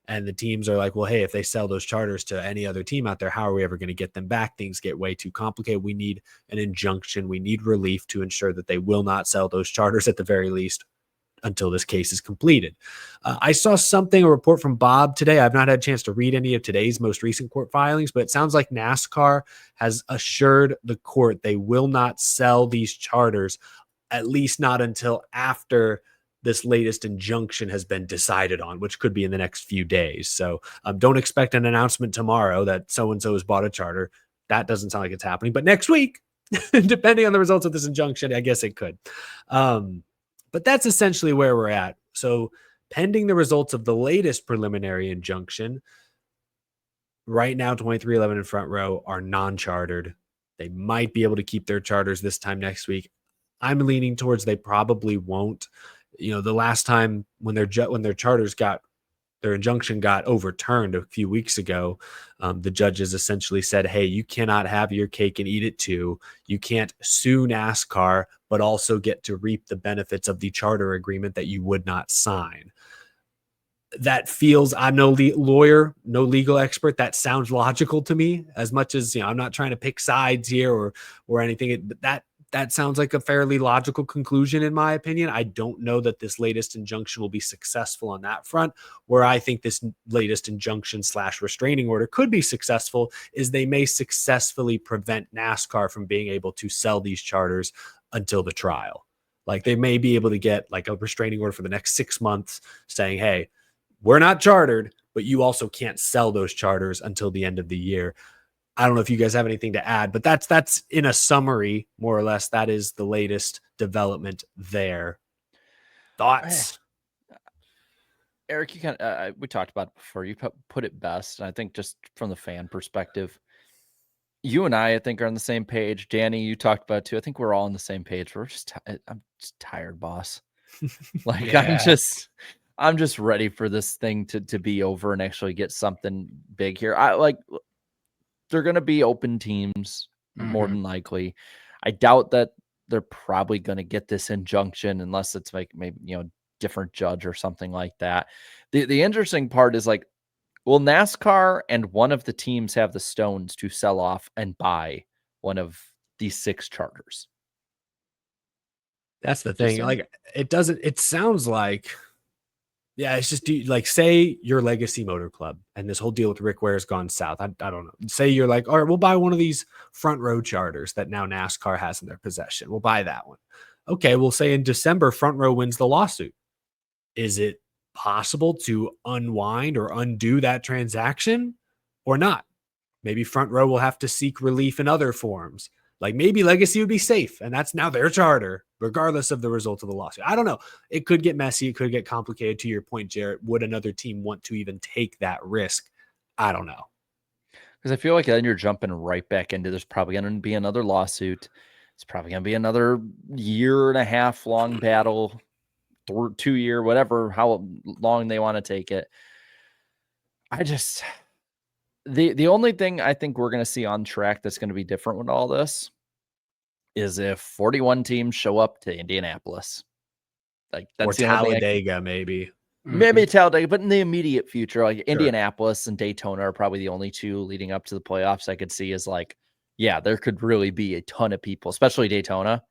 F: And the teams are like, well, hey, if they sell those charters to any other team out there, how are we ever going to get them back? Things get way too complicated. We need an injunction. We need relief to ensure that they will not sell those charters at the very least until this case is completed. I saw a report from Bob today. I've not had a chance to read any of today's most recent court filings, but it sounds like NASCAR has assured the court they will not sell these charters, at least not until after this latest injunction has been decided on, which could be in the next few days. So don't expect an announcement tomorrow that so-and-so has bought a charter. That doesn't sound like it's happening. But next week, depending on the results of this injunction, I guess it could. But that's essentially where we're at. So pending the results of the latest preliminary injunction, right now 2311 in front row are non-chartered. They might be able to keep their charters this time next week. I'm leaning towards they probably won't. You know, the last time when their charters their injunction got overturned a few weeks ago, the judges essentially said, hey, you cannot have your cake and eat it too. You can't sue NASCAR, but also get to reap the benefits of the charter agreement that you would not sign. That feels, I'm no lawyer, no legal expert. That sounds logical to me, as much as, I'm not trying to pick sides here or anything. That that sounds like a fairly logical conclusion, in my opinion. I don't know that this latest injunction will be successful on that front. Where I think this latest injunction / restraining order could be successful is they may successfully prevent NASCAR from being able to sell these charters until the trial. Like they may be able to get like a restraining order for the next 6 months saying, hey, we're not chartered, but you also can't sell those charters until the end of the year. I don't know if you guys have anything to add, but that's in a summary, more or less. That is the latest development there. Thoughts?
D: Eric, you kind of we talked about it before. You put it best, and I think just from the fan perspective, you and I think, are on the same page. Danny, you talked about it too. I think we're all on the same page. I'm just tired, boss. Like I'm just ready for this thing to be over and actually get something big here. They're going to be open teams more than likely. I doubt that they're probably going to get this injunction unless it's like maybe, different judge or something like that. The interesting part is like, will NASCAR and one of the teams have the stones to sell off and buy one of these 6 charters?
F: That's the thing. Like it sounds like, yeah, it's just like, say your Legacy Motor Club and this whole deal with Rick Ware has gone south. I don't know. Say you're like, all right, we'll buy one of these front row charters that now NASCAR has in their possession. We'll buy that one. Okay, we'll say in December, front row wins the lawsuit. Is it possible to unwind or undo that transaction or not? Maybe front row will have to seek relief in other forms. Like maybe Legacy would be safe and that's now their charter, regardless of the result of the lawsuit. I don't know. It could get messy. It could get complicated. To your point, Jarrett, would another team want to even take that risk? I don't know.
D: Because I feel like then you're jumping right back into, there's probably going to be another lawsuit. It's probably going to be another 1.5 year long battle, 2 year, whatever, how long they want to take it. The only thing I think we're going to see on track that's going to be different with all this is if 41 teams show up to Indianapolis. Like that's
F: or Talladega, maybe
D: Talladega, but in the immediate future, like Indianapolis and Daytona are probably the only 2 leading up to the playoffs I could see is like, yeah, there could really be a ton of people, especially Daytona.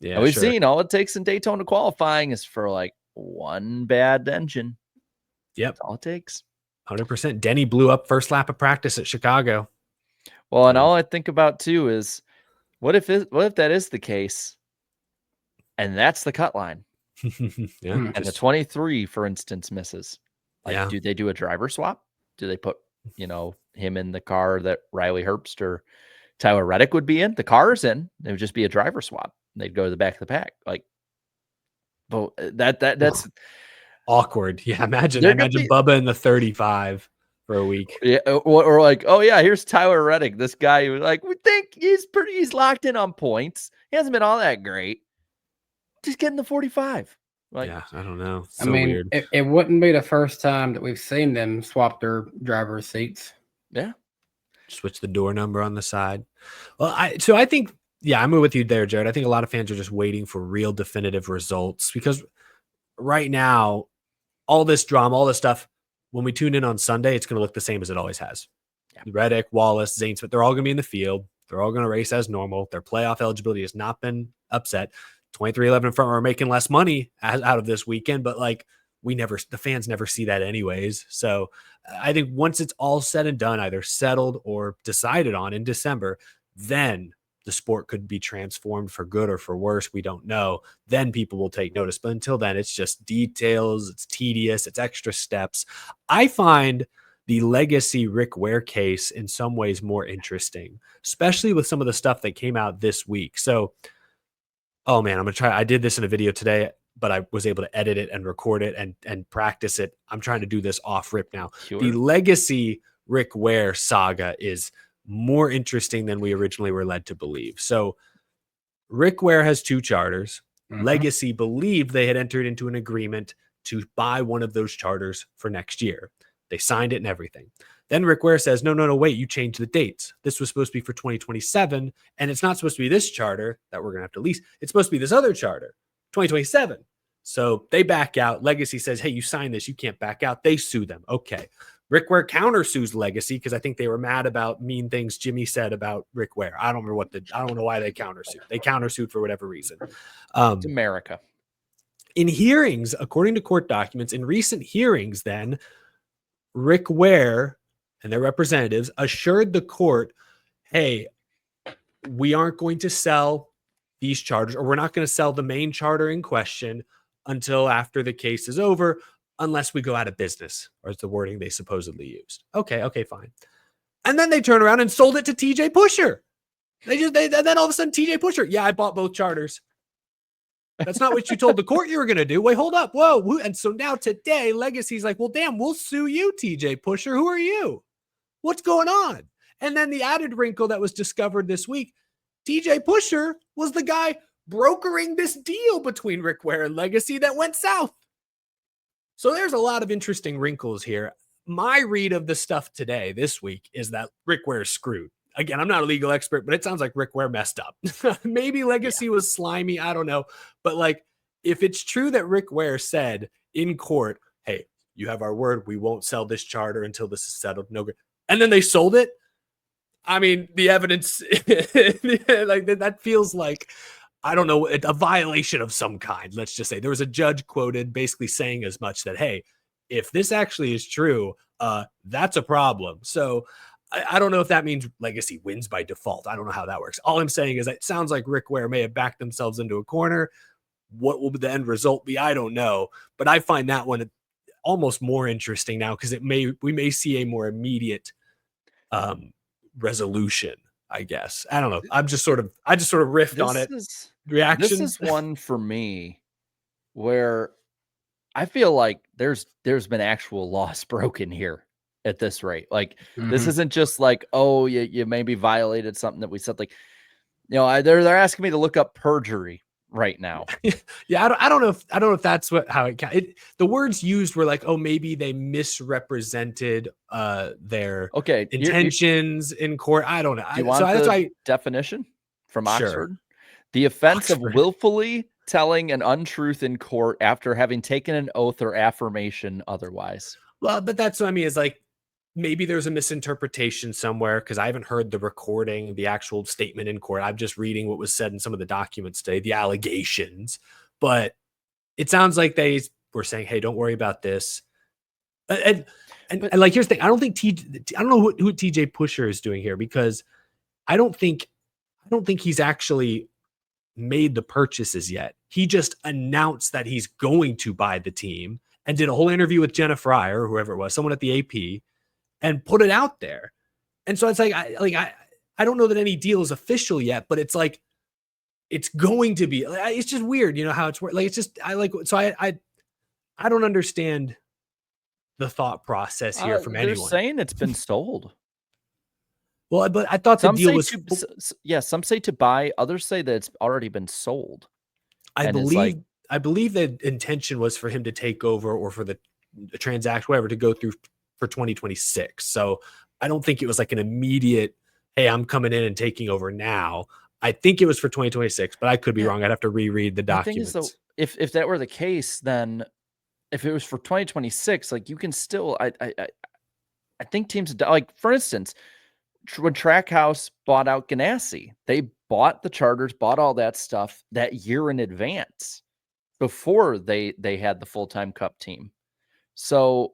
D: Yeah, and we've seen all it takes in Daytona qualifying is for like 1 bad engine.
F: Yep.
D: That's all it takes.
F: 100%. Denny blew up first lap of practice at Chicago.
D: Well, and all I think about too is what if that is the case and that's the cut line?
F: Yeah.
D: And the 23, for instance, misses. Like, do they do a driver swap? Do they put, him in the car that Riley Herbst or Tyler Reddick would be in? The car is in. It would just be a driver swap. They'd go to the back of the pack. Like, but that's
F: awkward. Yeah, imagine Bubba in the 35 for a week.
D: Yeah, or like, oh yeah, here's Tyler Reddick, this guy who like we think he's locked in on points. He hasn't been all that great. Just getting the 45. Like,
F: yeah, I don't know.
E: So weird. It wouldn't be the first time that we've seen them swap their driver seats.
D: Yeah,
F: switch the door number on the side. Well, I think, yeah, I'm with you there, Jared. I think a lot of fans are just waiting for real definitive results because right now, all this drama, all this stuff, when we tune in on Sunday, it's going to look the same as it always has. Yeah. Reddick, Wallace, Zane Smith, they're all going to be in the field. They're all going to race as normal. Their playoff eligibility has not been upset. 23-11 in front are making less money out of this weekend, but like the fans never see that anyways. So I think once it's all said and done, either settled or decided on in December, then the sport could be transformed for good or for worse. We don't know. Then people will take notice. But until then, it's just details. It's tedious. It's extra steps. I find the Legacy Rick Ware case in some ways more interesting, especially with some of the stuff that came out this week. So, oh man, I'm going to try. I did this in a video today, but I was able to edit it and record it and practice it. I'm trying to do this off rip now. Sure. The Legacy Rick Ware saga is more interesting than we originally were led to believe. So Rick Ware has 2 charters. Legacy believed they had entered into an agreement to buy one of those charters for next year. They signed it and everything. Then Rick Ware says, no, wait, you changed the dates. This was supposed to be for 2027, and it's not supposed to be this charter that we're going to have to lease. It's supposed to be this other charter, 2027. So they back out. Legacy says, hey, you signed this. You can't back out. They sue them. Okay. Rick Ware countersues Legacy because I think they were mad about mean things Jimmy said about Rick Ware. I don't know why they countersued. They countersued for whatever reason.
D: It's America.
F: In hearings, according to court documents, in recent hearings, then Rick Ware and their representatives assured the court, hey, we aren't going to sell these charters, or we're not going to sell the main charter in question until after the case is over, unless we go out of business, or it's the wording they supposedly used. Okay, fine. And then they turn around and sold it to TJ Pusher. Then all of a sudden, TJ Pusher, yeah, I bought both charters. That's not what you told the court you were going to do. Wait, hold up. Whoa. And so now today, Legacy's like, well, damn, we'll sue you, TJ Pusher. Who are you? What's going on? And then the added wrinkle that was discovered this week, TJ Pusher was the guy brokering this deal between Rick Ware and Legacy that went south. So there's a lot of interesting wrinkles here. My read of the stuff today, this week, is that Rick Ware's screwed. Again, I'm not a legal expert, but it sounds like Rick Ware messed up. Maybe Legacy was slimy. I don't know. But like, if it's true that Rick Ware said in court, hey, you have our word, we won't sell this charter until this is settled. No, and then they sold it. I mean, the evidence, like that feels like, I don't know, a violation of some kind. Let's just say there was a judge quoted basically saying as much that, hey, if this actually is true, that's a problem. So I don't know if that means Legacy wins by default. I don't know how that works. All I'm saying is that it sounds like Rick Ware may have backed themselves into a corner. What will the end result be? I don't know. But I find that one almost more interesting now because we may see a more immediate resolution, I guess. I don't know. I just sort of riffed on it. Reaction.
D: This is one for me where I feel like there's been actual laws broken here at this rate. Like this isn't just like, oh, you maybe violated something that we said. Like, you know, they're asking me to look up perjury right now.
F: Yeah, I don't know if that's how it the words used were like, oh, maybe they misrepresented their intentions in court. I don't know.
D: Do you want the definition from Oxford? Sure. The offense of willfully telling an untruth in court after having taken an oath or affirmation otherwise.
F: Well, but that's what I mean is like, maybe there's a misinterpretation somewhere because I haven't heard the recording, the actual statement in court. I'm just reading what was said in some of the documents today, the allegations. But it sounds like they were saying, hey, don't worry about this. And like, here's the thing. I don't know who TJ Pusher is doing here because I don't think he's actually made the purchases yet. He just announced that he's going to buy the team and did a whole interview with Jenna Fryer or whoever it was, someone at the AP, and put it out there. And so it's like, I don't know that any deal is official yet, but it's like, it's going to be, it's just weird, you know, how it's like, it's just, I don't understand the thought process here from anyone.
D: They're saying it's been sold.
F: Well, but I thought the deal was,
D: some say to buy, others say that it's already been sold.
F: I believe the intention was for him to take over or for the transaction, whatever, to go through for 2026. So I don't think it was like an immediate, hey, I'm coming in and taking over now. I think it was for 2026, but I could be wrong. I'd have to reread the documents.
D: The thing is, though, if that were the case, then if it was for 2026, like you can still, I think teams like, for instance, when Trackhouse bought out Ganassi, they bought the charters, bought all that stuff that year in advance before they had the full-time Cup team. So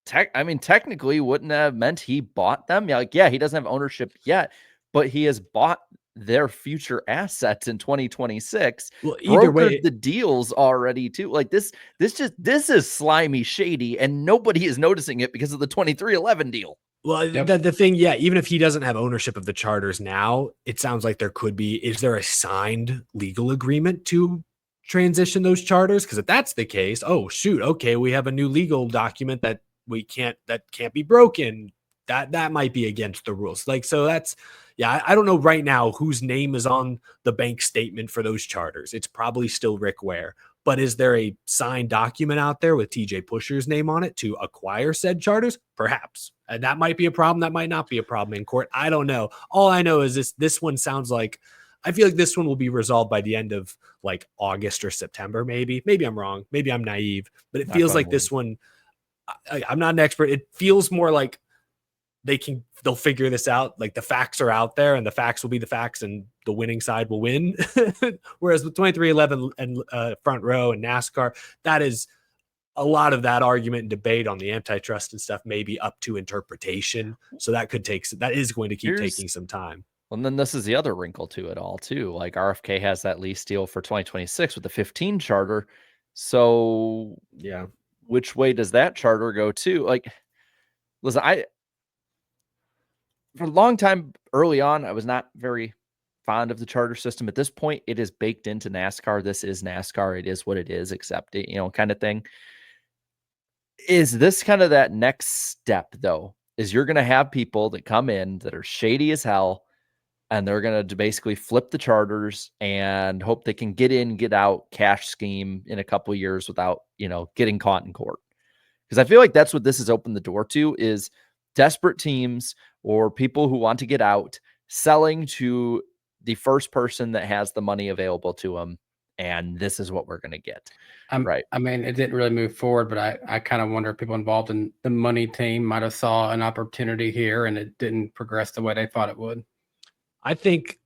D: technically wouldn't have meant he bought them. Yeah, he doesn't have ownership yet, but he has bought their future assets in 2026. Well, either way, the deals already too. Like this is slimy, shady, and nobody is noticing it because of the 2311 deal.
F: Well, the thing, yeah, even if he doesn't have ownership of the charters now, it sounds like there could be, is there a signed legal agreement to transition those charters? Because if that's the case, oh shoot, okay, we have a new legal document that can't be broken. That might be against the rules. Like, so that's, yeah, I don't know right now whose name is on the bank statement for those charters. It's probably still Rick Ware, but is there a signed document out there with TJ Pusher's name on it to acquire said charters? Perhaps. And that might be a problem. That might not be a problem in court. I don't know. All I know is this one sounds like, I feel like this one will be resolved by the end of like August or September, maybe. Maybe I'm wrong. Maybe I'm naive, but it feels like this one, I'm not an expert. It feels more like they'll figure this out. Like the facts are out there and the facts will be the facts and the winning side will win. Whereas with 2311 and front row and NASCAR, that is a lot of that argument and debate on the antitrust and stuff may be up to interpretation. So that is going to keep taking some time.
D: Well, and then this is the other wrinkle to it all too. Like RFK has that lease deal for 2026 with the 15 charter. So
F: yeah,
D: which way does that charter go to? Like, listen, for a long time early on, I was not very fond of the charter system. At this point, it is baked into NASCAR. This is NASCAR. It is what it is, accept it, kind of thing. Is this kind of that next step, though? Is you're going to have people that come in that are shady as hell, and they're going to basically flip the charters and hope they can get in, get out, cash scheme in a couple of years without, getting caught in court. Because I feel like that's what this has opened the door to, is desperate teams or people who want to get out selling to the first person that has the money available to them. And this is what we're going to get. Right.
E: I mean, it didn't really move forward, but I kind of wonder if people involved in the money team might have saw an opportunity here and it didn't progress the way they thought it would.
F: I think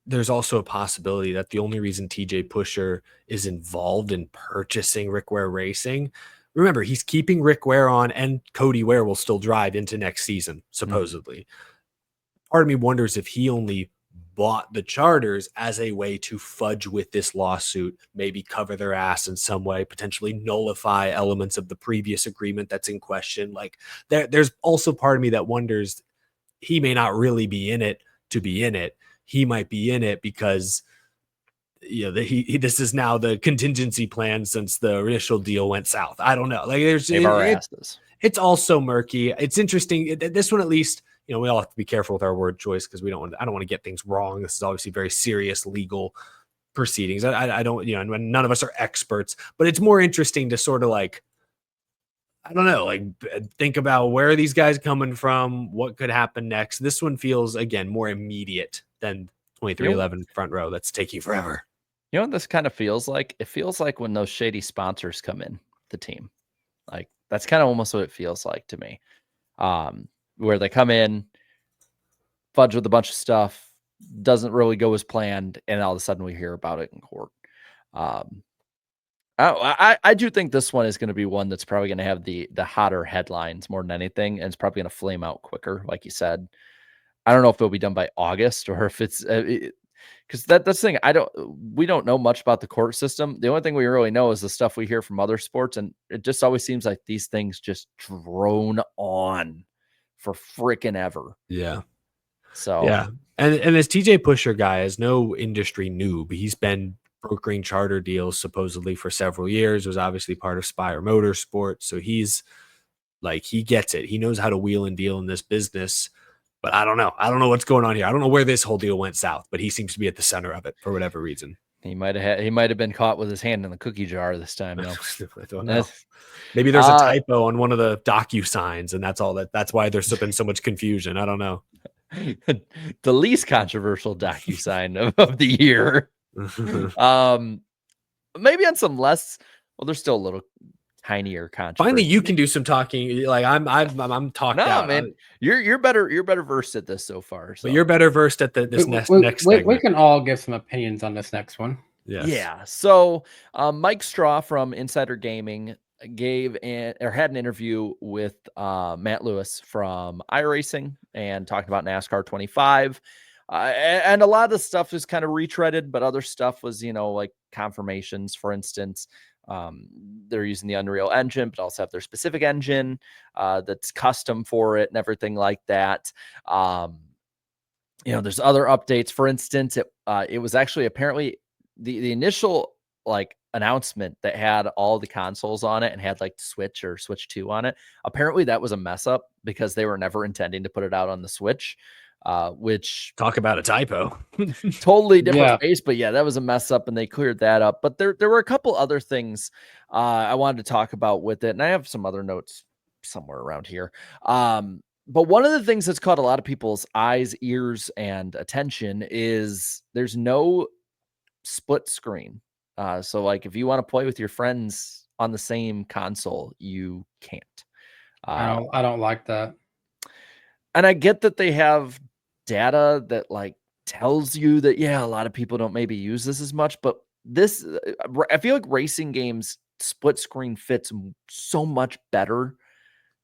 F: there's also a possibility that the only reason TJ Pusher is involved in purchasing Rick Ware Racing, remember, he's keeping Rick Ware on and Cody Ware will still drive into next season, supposedly. Part of me wonders if he only bought the charters as a way to fudge with this lawsuit, maybe cover their ass in some way, potentially nullify elements of the previous agreement that's in question. Like there's also part of me that wonders he may not really be in it to be in it. He might be in it because this is now the contingency plan since the initial deal went south. I don't know. Like it's also murky. It's interesting. This one, at least, we all have to be careful with our word choice because I don't want to get things wrong. This is obviously very serious legal proceedings. I don't, and none of us are experts, but it's more interesting to sort of like, I don't know, like think about where are these guys coming from? What could happen next? This one feels, again, more immediate than 2311 front row. That's taking forever.
D: You know what this kind of feels like? It feels like when those shady sponsors come in the team. Like that's kind of almost what it feels like to me. Where they come in, fudge with a bunch of stuff, doesn't really go as planned, and all of a sudden we hear about it in court. I do think this one is going to be one that's probably going to have the hotter headlines more than anything, and it's probably going to flame out quicker, like you said. I don't know if it'll be done by August or if it's because that's the thing. We don't know much about the court system. The only thing we really know is the stuff we hear from other sports, and it just always seems like these things just drone on for freaking ever.
F: Yeah.
D: So
F: yeah, and this TJ Pusher guy is no industry noob. He's been brokering charter deals supposedly for several years. Was obviously part of Spire Motorsports, so he's like he gets it. He knows how to wheel and deal in this business. But I don't know. I don't know what's going on here. I don't know where this whole deal went south, but he seems to be at the center of it for whatever reason.
D: He might have been caught with his hand in the cookie jar this time. Though.
F: I don't know. Maybe there's a typo on one of the docu-signs, and that's why there's been so much confusion. I don't know.
D: The least controversial docu-sign of the year. Maybe on some less. Well, there's still a little tinier controversy.
F: Finally, you can do some talking. Like I'm talked out.
D: Man, you're better versed at this so far. So.
F: But you're better versed at this next.
E: We can all give some opinions on this next one.
F: Yes.
D: Yeah. So Mike Straw from Insider Gaming had an interview with Matt Lewis from iRacing and talking about NASCAR 25. And a lot of the stuff is kind of retreaded, but other stuff was, like confirmations, for instance. They're using the Unreal Engine, but also have their specific engine that's custom for it and everything like that. There's other updates. For instance, it was actually apparently the initial announcement that had all the consoles on it and had Switch or Switch 2 on it. Apparently that was a mess up because they were never intending to put it out on the Switch. Which
F: talk about a typo.
D: Totally different space, but yeah, that was a mess up and they cleared that up. But there were a couple other things I wanted to talk about with it, and I have some other notes somewhere around here. But one of the things that's caught a lot of people's eyes, ears, and attention is there's no split screen. So if you want to play with your friends on the same console, you can't.
E: I don't like that.
D: And I get that they have data that like tells you that, yeah, a lot of people don't maybe use this as much, but this, I feel like racing games split screen fits so much better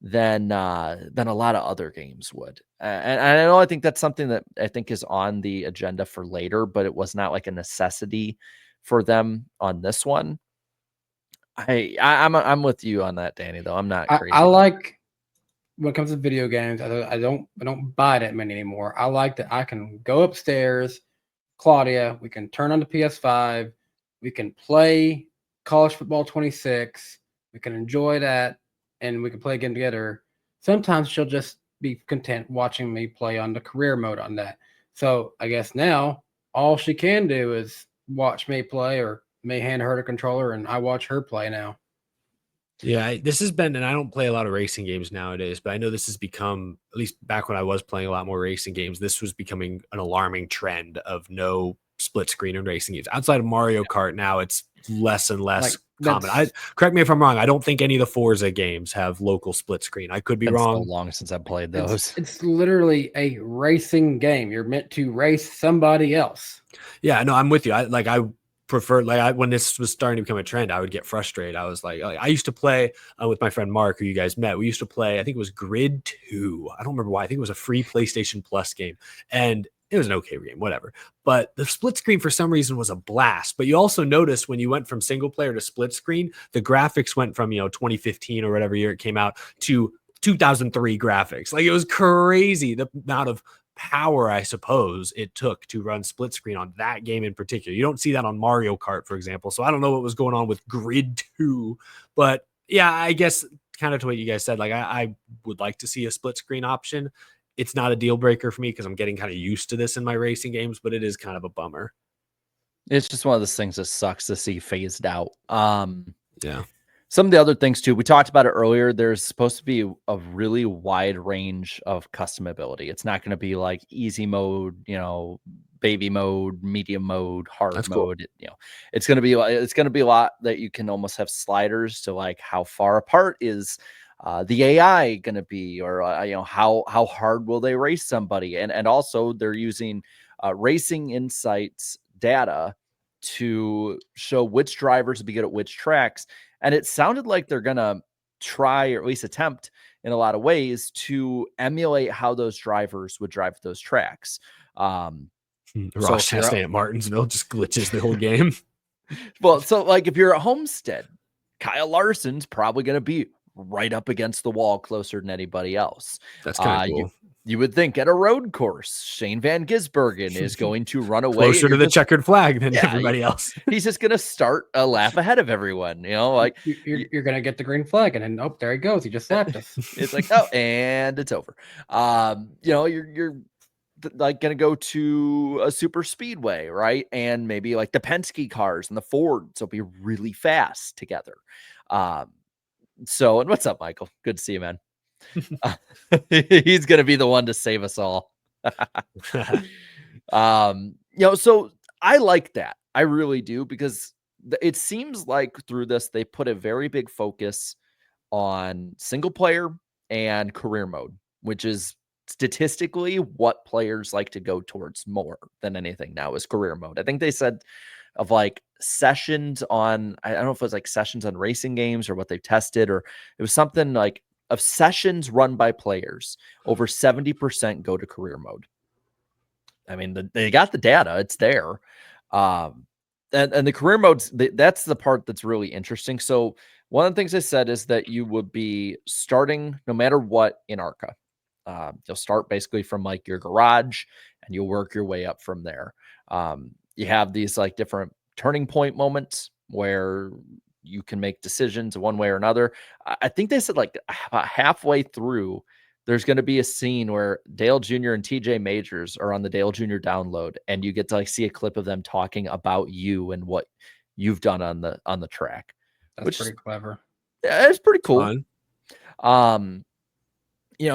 D: than a lot of other games would. And I know I think that's something that I think is on the agenda for later, but it was not like a necessity for them on this one. I'm with you on that, Danny, though. I'm not crazy.
E: I like when it comes to video games, I don't buy that many anymore. I like that I can go upstairs, Claudia, we can turn on the PS5, we can play College Football 26, we can enjoy that, and we can play again together. Sometimes she'll just be content watching me play on the career mode on that. So I guess now all she can do is watch me play, or may hand her the controller and I watch her play now.
F: Yeah, this has been, and I don't play a lot of racing games nowadays, but I know this has become, at least back when I was playing a lot more racing games, this was becoming an alarming trend of no split screen in racing games. Outside of Mario Kart now, it's less and less common. Correct me if I'm wrong. I don't think any of the Forza games have local split screen. I could be wrong.
D: So long since I've played those.
E: It's literally a racing game. You're meant to race somebody else.
F: Yeah, no, I'm with you. I prefer, when this was starting to become a trend, I would get frustrated. I was like I used to play with my friend Mark, who you guys met. We used to play, I think it was Grid 2. I don't remember why. I think it was a free PlayStation Plus game, and it was an okay game, whatever. But the split screen for some reason was a blast. But you also noticed when you went from single player to split screen, the graphics went from 2015 or whatever year it came out to 2003 graphics. Like, it was crazy the amount of power, I suppose, it took to run split screen on that game in particular. You don't see that on Mario Kart, for example. So I don't know what was going on with Grid 2, but yeah, I guess kind of to what you guys said, like I would like to see a split screen option. It's not a deal breaker for me because I'm getting kind of used to this in my racing games, but it is kind of a bummer.
D: It's just one of those things that sucks to see phased out.
F: Yeah.
D: Some of the other things too, we talked about it earlier. There's supposed to be a really wide range of customability. It's not going to be like easy mode, baby mode, medium mode, hard
F: That's
D: mode. Cool. It's going to be a lot that you can almost have sliders to like how far apart is the AI going to be, or how hard will they race somebody, and also they're using Racing Insights data to show which drivers will be good at which tracks. And it sounded like they're going to try, or at least attempt in a lot of ways, to emulate how those drivers would drive those tracks.
F: Ross Chastain at Martinsville just glitches the whole game.
D: Well, so like if you're at Homestead, Kyle Larson's probably going to be right up against the wall closer than anybody else.
F: That's kind of cool.
D: You would think at a road course, Shane Van Gisbergen is going to run away
F: closer to the checkered flag than everybody else.
D: He's just going to start a lap ahead of everyone. Like
E: you're going to get the green flag, and then there he goes. He just slapped us.
D: It's like, and it's over. You're like going to go to a super speedway, right? And maybe like the Penske cars and the Fords will be really fast together. And what's up, Michael? Good to see you, man. He's gonna be the one to save us all. So I like that. I really do, because it seems like through this they put a very big focus on single player and career mode, which is statistically what players like to go towards more than anything now is career mode. I think they said of like sessions on, I don't know if it was like sessions on racing games or what they've tested, or it was something like of sessions run by players, over 70% go to career mode. I mean, they got the data, it's there. And the career modes, that's the part that's really interesting. So one of the things I said is that you would be starting no matter what in ARCA. You'll start basically from like your garage and you'll work your way up from there. You have these like different turning point moments where you can make decisions one way or another. I think they said like about halfway through, there's going to be a scene where Dale Jr. and TJ Majors are on the Dale Jr. download, and you get to like see a clip of them talking about you and what you've done on the track.
E: That's pretty clever.
D: Yeah, it's pretty cool.
F: Fun.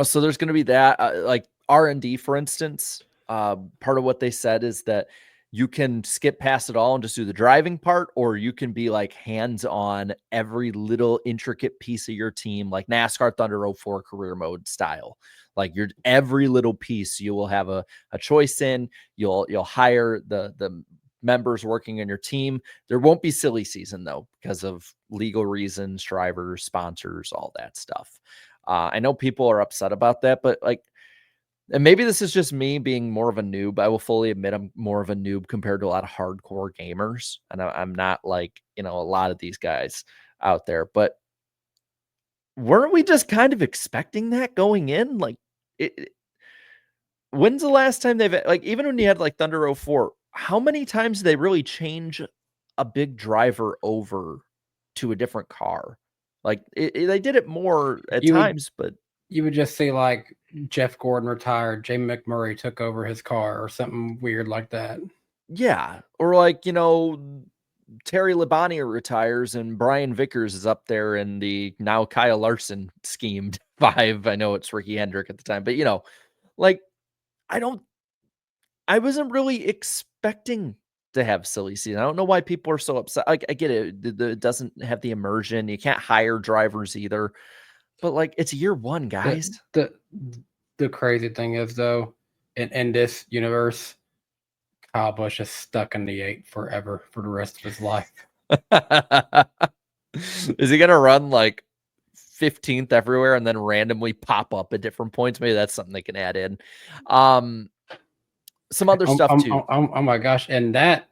D: So there's going to be that like R&D, for instance. Part of what they said is that you can skip past it all and just do the driving part, or you can be like hands-on every little intricate piece of your team, like NASCAR Thunder 04 career mode style. Like your every little piece you will have a choice in. You'll hire the members working in your team. There won't be silly season though, because of legal reasons, drivers, sponsors, all that stuff. I know people are upset about that, but like, and maybe this is just me being more of a noob. I will fully admit I'm more of a noob compared to a lot of hardcore gamers. And I'm not like, a lot of these guys out there, but weren't we just kind of expecting that going in? Like, when's the last time they've, like, even when you had like Thunder 04, how many times did they really change a big driver over to a different car? Like they did it more at times, but
E: you would just see like Jeff Gordon retired, Jamie McMurray took over his car or something weird like that.
D: Yeah. Or like, Terry Labonte retires and Brian Vickers is up there in the now Kyle Larson schemed 5. I know it's Ricky Hendrick at the time, but like I wasn't really expecting to have silly season. I don't know why people are so upset. Like I get it. It doesn't have the immersion. You can't hire drivers either. But like it's year 1, guys.
E: The crazy thing is though, in this universe, Kyle Busch is stuck in the 8 forever for the rest of his life.
D: Is he gonna run like 15th everywhere and then randomly pop up at different points? Maybe that's something they can add in. Some other stuff too.
E: Oh my gosh! In that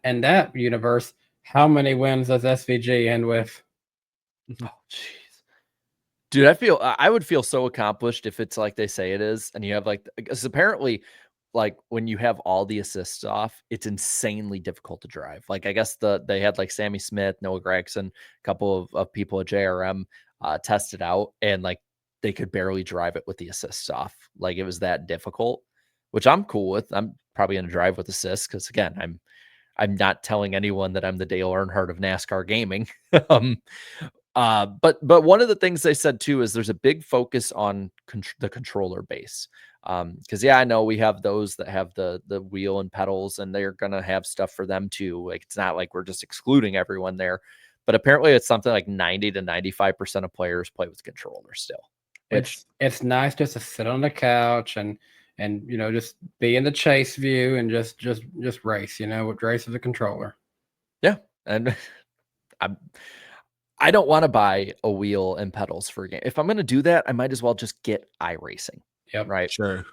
E: universe, how many wins does SVG end with?
D: Oh jeez, dude, I would feel so accomplished if it's like they say it is, and you have like, because apparently, like when you have all the assists off, it's insanely difficult to drive. Like I guess they had like Sammy Smith, Noah Gragson, a couple of people at JRM tested out, and like they could barely drive it with the assists off. Like it was that difficult, which I'm cool with. I'm probably going to drive with assists because again, I'm not telling anyone that I'm the Dale Earnhardt of NASCAR gaming. But one of the things they said too is there's a big focus on the controller base. Because I know we have those that have the wheel and pedals, and they're gonna have stuff for them too. Like it's not like we're just excluding everyone there, but apparently it's something like 90 to 95% of players play with controllers still.
E: It's nice just to sit on the couch and just be in the chase view and just race, race with the controller.
D: Yeah. And I don't want to buy a wheel and pedals for a game. If I'm going to do that, I might as well just get iRacing.
E: Yep.
D: Right.
F: Sure.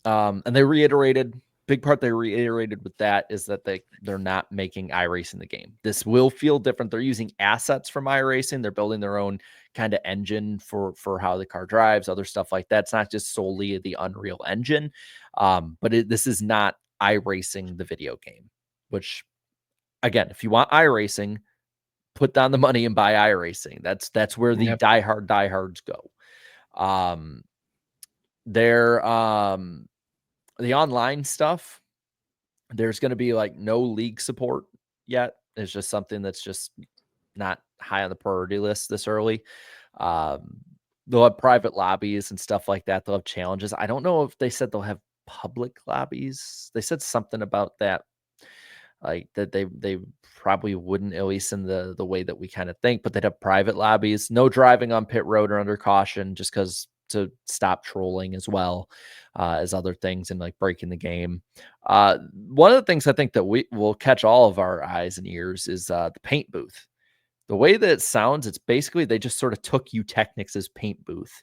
D: And they reiterated with that is that they're not making iRacing the game. This will feel different. They're using assets from iRacing. They're building their own kind of engine for how the car drives, other stuff like that. It's not just solely the Unreal Engine. But this is not iRacing the video game, which again, if you want iRacing, put down the money and buy iRacing. That's where the diehards go. The online stuff, there's going to be like no league support yet. It's just something that's just not high on the priority list this early. They'll have private lobbies and stuff like that. They'll have challenges. I don't know if they said they'll have public lobbies. They said something about that, like that they probably wouldn't, at least in the way that we kind of think, but they'd have private lobbies. No driving on pit road or under caution, just because to stop trolling as well as other things and like breaking the game. One of the things I think that we will catch all of our eyes and ears is the paint booth. The way that it sounds, it's basically they just sort of took Technic's paint booth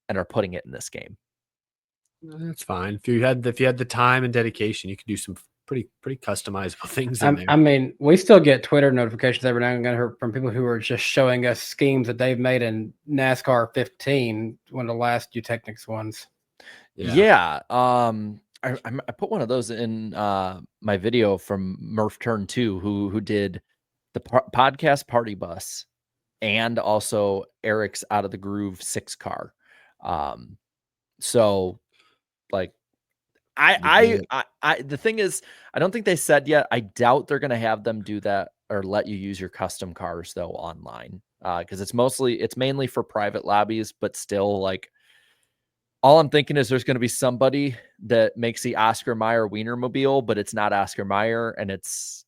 D: and are putting it in this game.
F: That's fine. If you had the time and dedication, you could do some pretty customizable things in there.
E: I mean, we still get Twitter notifications every now and again from people who are just showing us schemes that they've made in NASCAR 15, one of the last Technics ones.
D: Yeah. I put one of those in my video from Murph Turn 2, who did the podcast Party Bus and also Eric's Out of the Groove 6 car. So like the thing is, I don't think they said yet. I doubt they're going to have them do that or let you use your custom cars though online. Cause it's mainly for private lobbies, but still like All I'm thinking is there's going to be somebody that makes the Oscar Mayer Wienermobile, but it's not Oscar Mayer and it's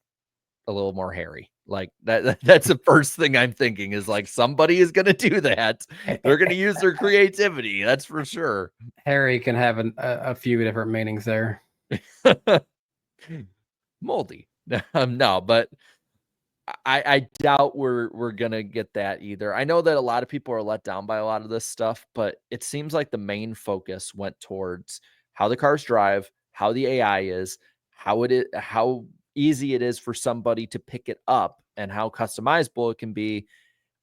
D: a little more hairy. Like that's the first thing I'm thinking is like somebody is going to do that. They're going to use their creativity. That's for sure.
E: Harry can have a few different meanings there.
D: Moldy. No, but I doubt we're gonna get that either. I know that a lot of people are let down by a lot of this stuff, but it seems like the main focus went towards how the cars drive, how the AI is, how easy it is for somebody to pick it up, and how customizable it can be.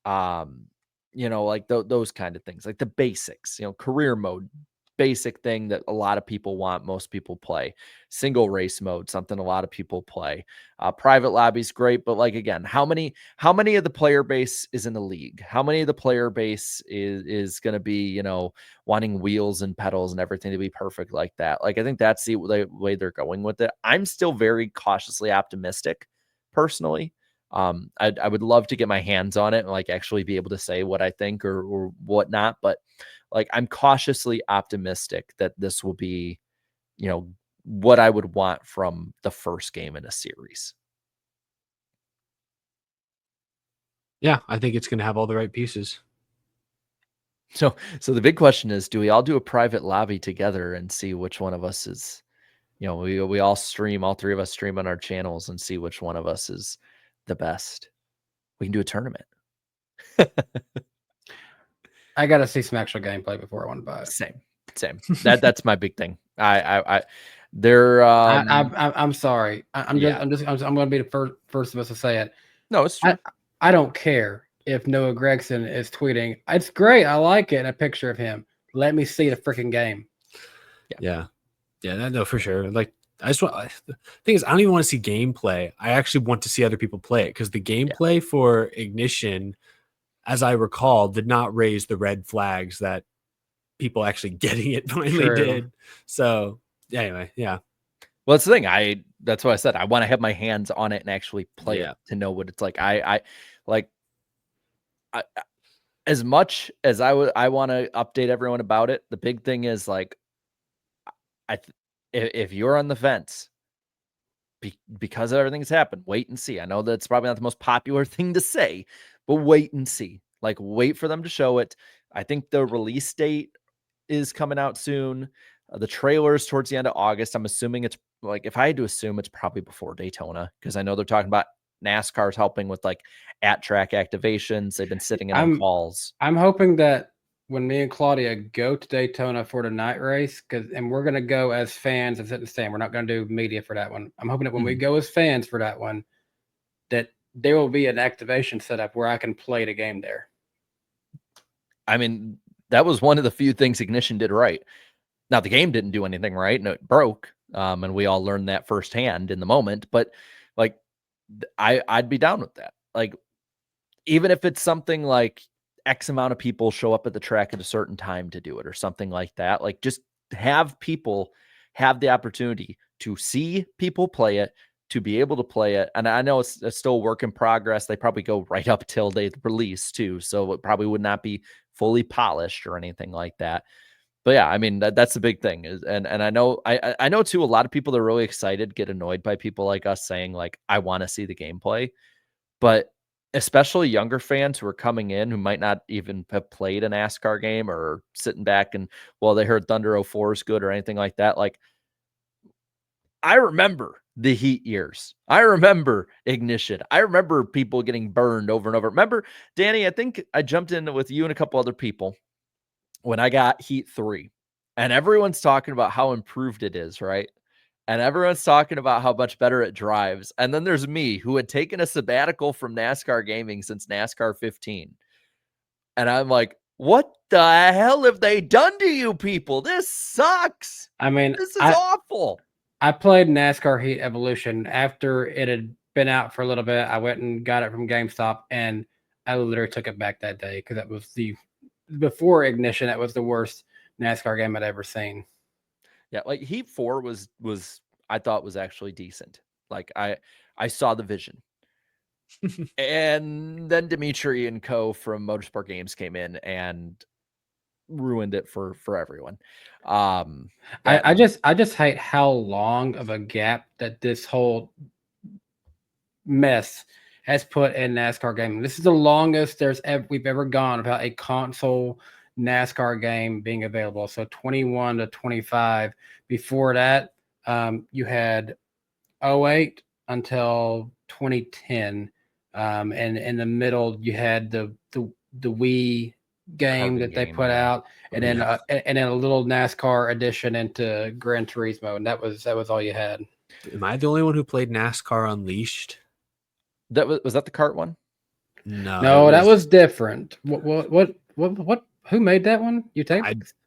D: Like those kind of things, like the basics, career mode, basic thing that a lot of people want, most people play. Single race mode, something a lot of people play. Private lobby's great, but like again, how many of the player base is in the league? How many of the player base is going to be, wanting wheels and pedals and everything to be perfect like that? Like I think that's the way they're going with it. I'm still very cautiously optimistic, personally. I would love to get my hands on it and like actually be able to say what I think or whatnot, but like I'm cautiously optimistic that this will be, what I would want from the first game in a series.
F: Yeah, I think it's going to have all the right pieces.
D: So the big question is, do we all do a private lobby together and see which one of us is, we all stream, all three of us stream on our channels and see which one of us is the best? We can do a tournament.
E: I got to see some actual gameplay before I want to buy it.
D: Same. That's my big thing. They're
E: I'm sorry. I'm going to be the first of us to say it.
D: No, it's true.
E: I don't care if Noah Gregson is tweeting, it's great, I like it, and a picture of him. Let me see the freaking game.
F: Yeah, no, for sure. Like the thing is, I don't even want to see gameplay. I actually want to see other people play it, because the gameplay for Ignition, as I recall, did not raise the red flags that people actually getting it finally did. So anyway, yeah.
D: Well, that's the thing. That's what I said. I want to have my hands on it and actually play it to know what it's like. I as much as I want to update everyone about it. The big thing is like, if you're on the fence because of everything that's happened, wait and see. I know that's probably not the most popular thing to say, but wait and see. Like, wait for them to show it. I think the release date is coming out soon. The trailer's towards the end of August. I'm assuming it's like, if I had to assume, it's probably before Daytona, because I know they're talking about NASCAR's helping with like at-track activations. They've been sitting in on calls.
E: I'm hoping that when me and Claudia go to Daytona for the night race, and we're going to go as fans and sit in the stand. We're not going to do media for that one. I'm hoping that when we go as fans for that one, that there will be an activation set up where I can play the game there.
D: I mean, that was one of the few things Ignition did right. Now, the game didn't do anything right, and it broke, and we all learned that firsthand in the moment. But like, I'd be down with that. Like, even if it's something like X amount of people show up at the track at a certain time to do it or something like that, like just have people have the opportunity to see people play it, to be able to play it. And I know it's still a work in progress. They probably go right up till they release too. So it probably would not be fully polished or anything like that. But yeah, I mean, that's the big thing is, and I know, I know too, a lot of people that are really excited get annoyed by people like us saying like, I want to see the gameplay, but especially younger fans who are coming in who might not even have played a NASCAR game or sitting back and, well, they heard Thunder 04 is good or anything like that. Like, I remember the heat years. I remember Ignition. I remember people getting burned over and over. Remember, Danny, I think I jumped in with you and a couple other people when I got Heat 3, and everyone's talking about how improved it is, right? And everyone's talking about how much better it drives. And then there's me, who had taken a sabbatical from NASCAR gaming since NASCAR 15. And I'm like, what the hell have they done to you people? This sucks.
E: I mean,
D: this is awful.
E: I played NASCAR Heat Evolution after it had been out for a little bit. I went and got it from GameStop, and I literally took it back that day because that was before Ignition. That was the worst NASCAR game I'd ever seen.
D: Yeah, like Heat 4 was I thought was actually decent. Like I saw the vision. And then Dimitri and co from Motorsport Games came in, and ruined it for everyone. Um,
E: I just hate how long of a gap that this whole mess has put in NASCAR gaming. This is the longest we've ever gone about a console NASCAR game being available. So 21 to 25. Before that, you had 08 until 2010. And in the middle, you had the Wii game
D: Karting
E: that they
D: game,
E: put
D: yeah.
E: out, and then a little NASCAR addition into Gran Turismo, and that was all you had.
F: Am I the only one who played NASCAR Unleashed?
D: That was that the kart one?
E: No, that was different. What? Who made that one? You take?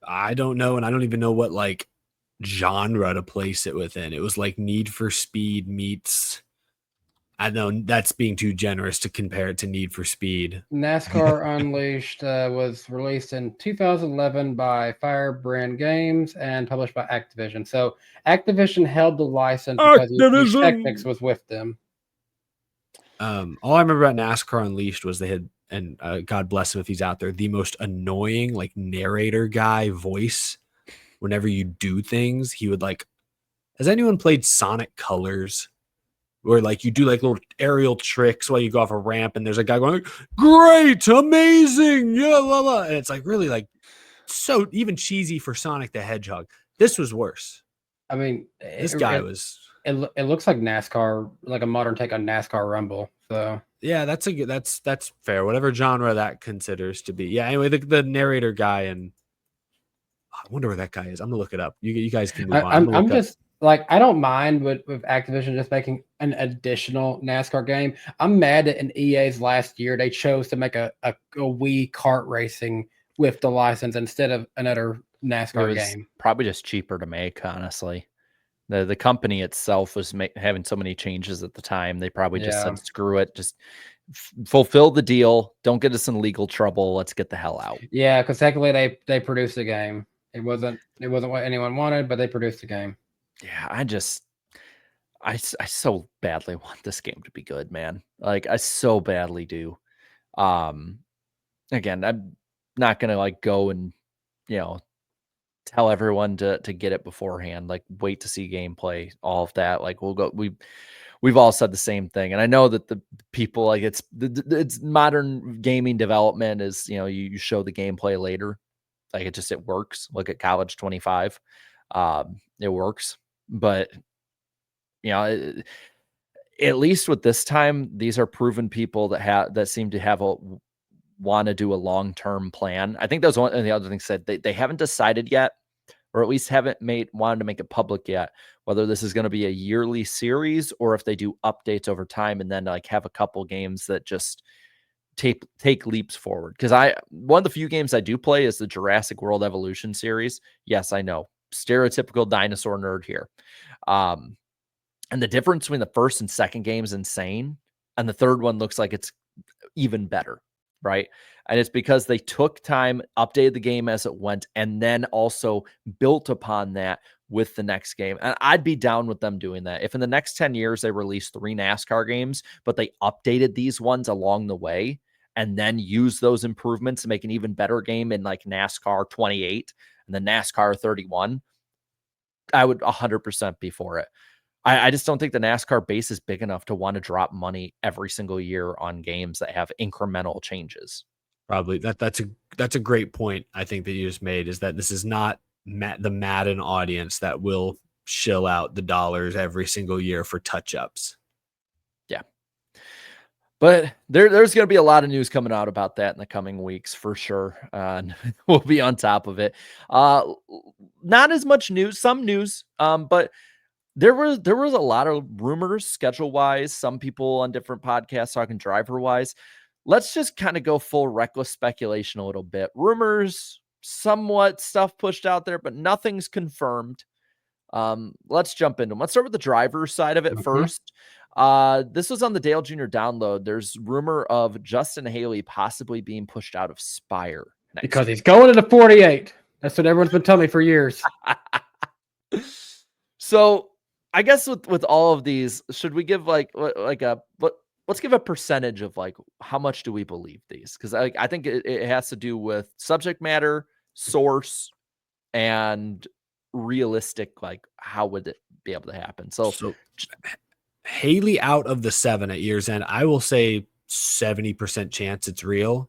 F: I don't know, and I don't even know what like genre to place it within. It was like Need for Speed meets. I know that's being too generous to compare it to Need for Speed.
E: NASCAR Unleashed was released in 2011 by Firebrand Games and published by Activision. So Activision held the license because Technics was with them.
F: All I remember about NASCAR Unleashed was they had, and God bless him if he's out there, the most annoying like narrator guy voice. Whenever you do things, he would like. Has anyone played Sonic Colors? Where like you do like little aerial tricks while you go off a ramp, and there's a guy going, "Great, amazing, yeah, blah, blah." And it's like really like so even cheesy for Sonic the Hedgehog. This was worse.
E: I mean,
F: This guy was.
E: It looks like NASCAR, like a modern take on NASCAR Rumble. So
F: yeah, that's fair. Whatever genre that considers to be. Yeah. Anyway, the narrator guy, and I wonder where that guy is. I'm gonna look it up. You guys can move on.
E: I'm just like, I don't mind with Activision just making an additional NASCAR game. I'm mad that in EA's last year they chose to make a Wii kart racing with the license instead of another NASCAR game.
D: Probably just cheaper to make, honestly. The company itself was having so many changes at the time. They probably just said, screw it, just fulfill the deal. Don't get us in legal trouble. Let's get the hell out.
E: Yeah, because technically they produced a game. It wasn't what anyone wanted, but they produced a game.
D: Yeah, I so badly want this game to be good, man. Like, I so badly do. Again, I'm not gonna like go and tell everyone to get it beforehand. Like, wait to see gameplay, all of that. Like, we've all said the same thing, and I know that the people like it's modern gaming development is you show the gameplay later. Like, it works. Look at College 25. It works. But at least with this time, these are proven people that seem to want to do a long-term plan. I think that was one of the other things said they haven't decided yet, or at least haven't wanted to make it public yet, whether this is going to be a yearly series or if they do updates over time and then like have a couple games that just take leaps forward. Because one of the few games I do play is the Jurassic World Evolution series. Yes, I know, stereotypical dinosaur nerd here. And the difference between the first and second game is insane. And the third one looks like it's even better, right? And it's because they took time, updated the game as it went, and then also built upon that with the next game. And I'd be down with them doing that. If in the next 10 years they release 3 NASCAR games, but they updated these ones along the way and then use those improvements to make an even better game in like NASCAR 28 and then NASCAR 31, I would 100% be for it. I just don't think the NASCAR base is big enough to want to drop money every single year on games that have incremental changes.
F: Probably that's a great point. I think that you just made is that this is not the Madden audience that will shill out the dollars every single year for touch-ups. Yeah.
D: But there's going to be a lot of news coming out about that in the coming weeks for sure. And we'll be on top of it. Not as much news, some news, but there was a lot of rumors schedule-wise, some people on different podcasts talking driver-wise. Let's just kind of go full reckless speculation a little bit. Rumors, somewhat stuff pushed out there, but nothing's confirmed. Let's jump into them. Let's start with the driver's side of it first. This was on the Dale Jr. download. There's rumor of Justin Haley possibly being pushed out of Spire
E: because he's going to the 48. That's what everyone's been telling me for years.
D: So I guess with all of these, should we give let's give a percentage of like how much do we believe these? Because I think it has to do with subject matter, source, and realistic, like how would it be able to happen? So
F: Haley out of the 7 at year's end, I will say 70% chance it's real,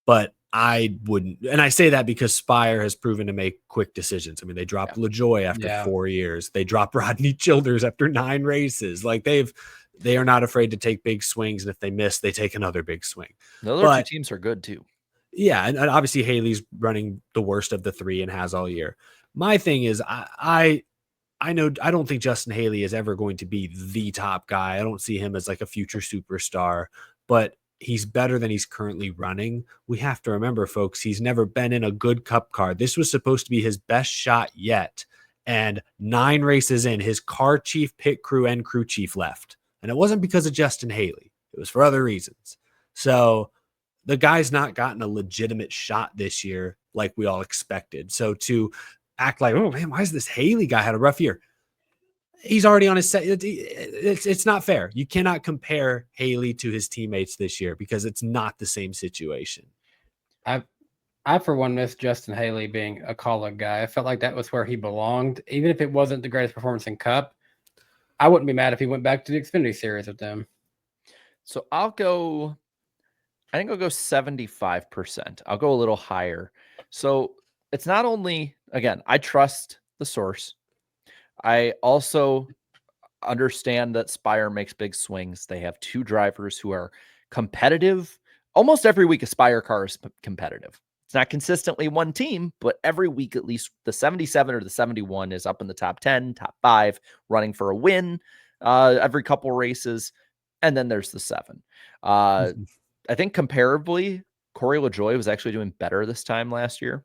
F: but I wouldn't. And I say that because Spire has proven to make quick decisions. I mean, they dropped LaJoy after 4 years. They dropped Rodney Childers after 9 races. Like they are not afraid to take big swings. And if they miss, they take another big swing.
D: The other 2 teams are good too.
F: Yeah. And obviously Haley's running the worst of the 3 and has all year. My thing is I know I don't think Justin Haley is ever going to be the top guy. I don't see him as like a future superstar, but he's better than he's currently running. We have to remember, folks, he's never been in a good Cup car. This was supposed to be his best shot yet. And 9 races in, his car chief, pit crew, and crew chief left. And it wasn't because of Justin Haley. It was for other reasons. So the guy's not gotten a legitimate shot this year like we all expected. So to act like, oh man, why is this Haley guy had a rough year? He's already on his set. It's not fair. You cannot compare Haley to his teammates this year because it's not the same situation.
E: I for one miss Justin Haley being a call-up guy. I felt like that was where he belonged. Even if it wasn't the greatest performance in Cup, I wouldn't be mad if he went back to the Xfinity Series with them.
D: So I think I'll go 75%. I'll go a little higher. So it's not only, again, I trust the source. I also understand that Spire makes big swings. They have 2 drivers who are competitive. Almost every week, a Spire car is competitive. It's not consistently one team, but every week, at least the 77 or the 71 is up in the top 10, top 5, running for a win every couple races. And then there's the 7. I think comparably, Corey LaJoy was actually doing better this time last year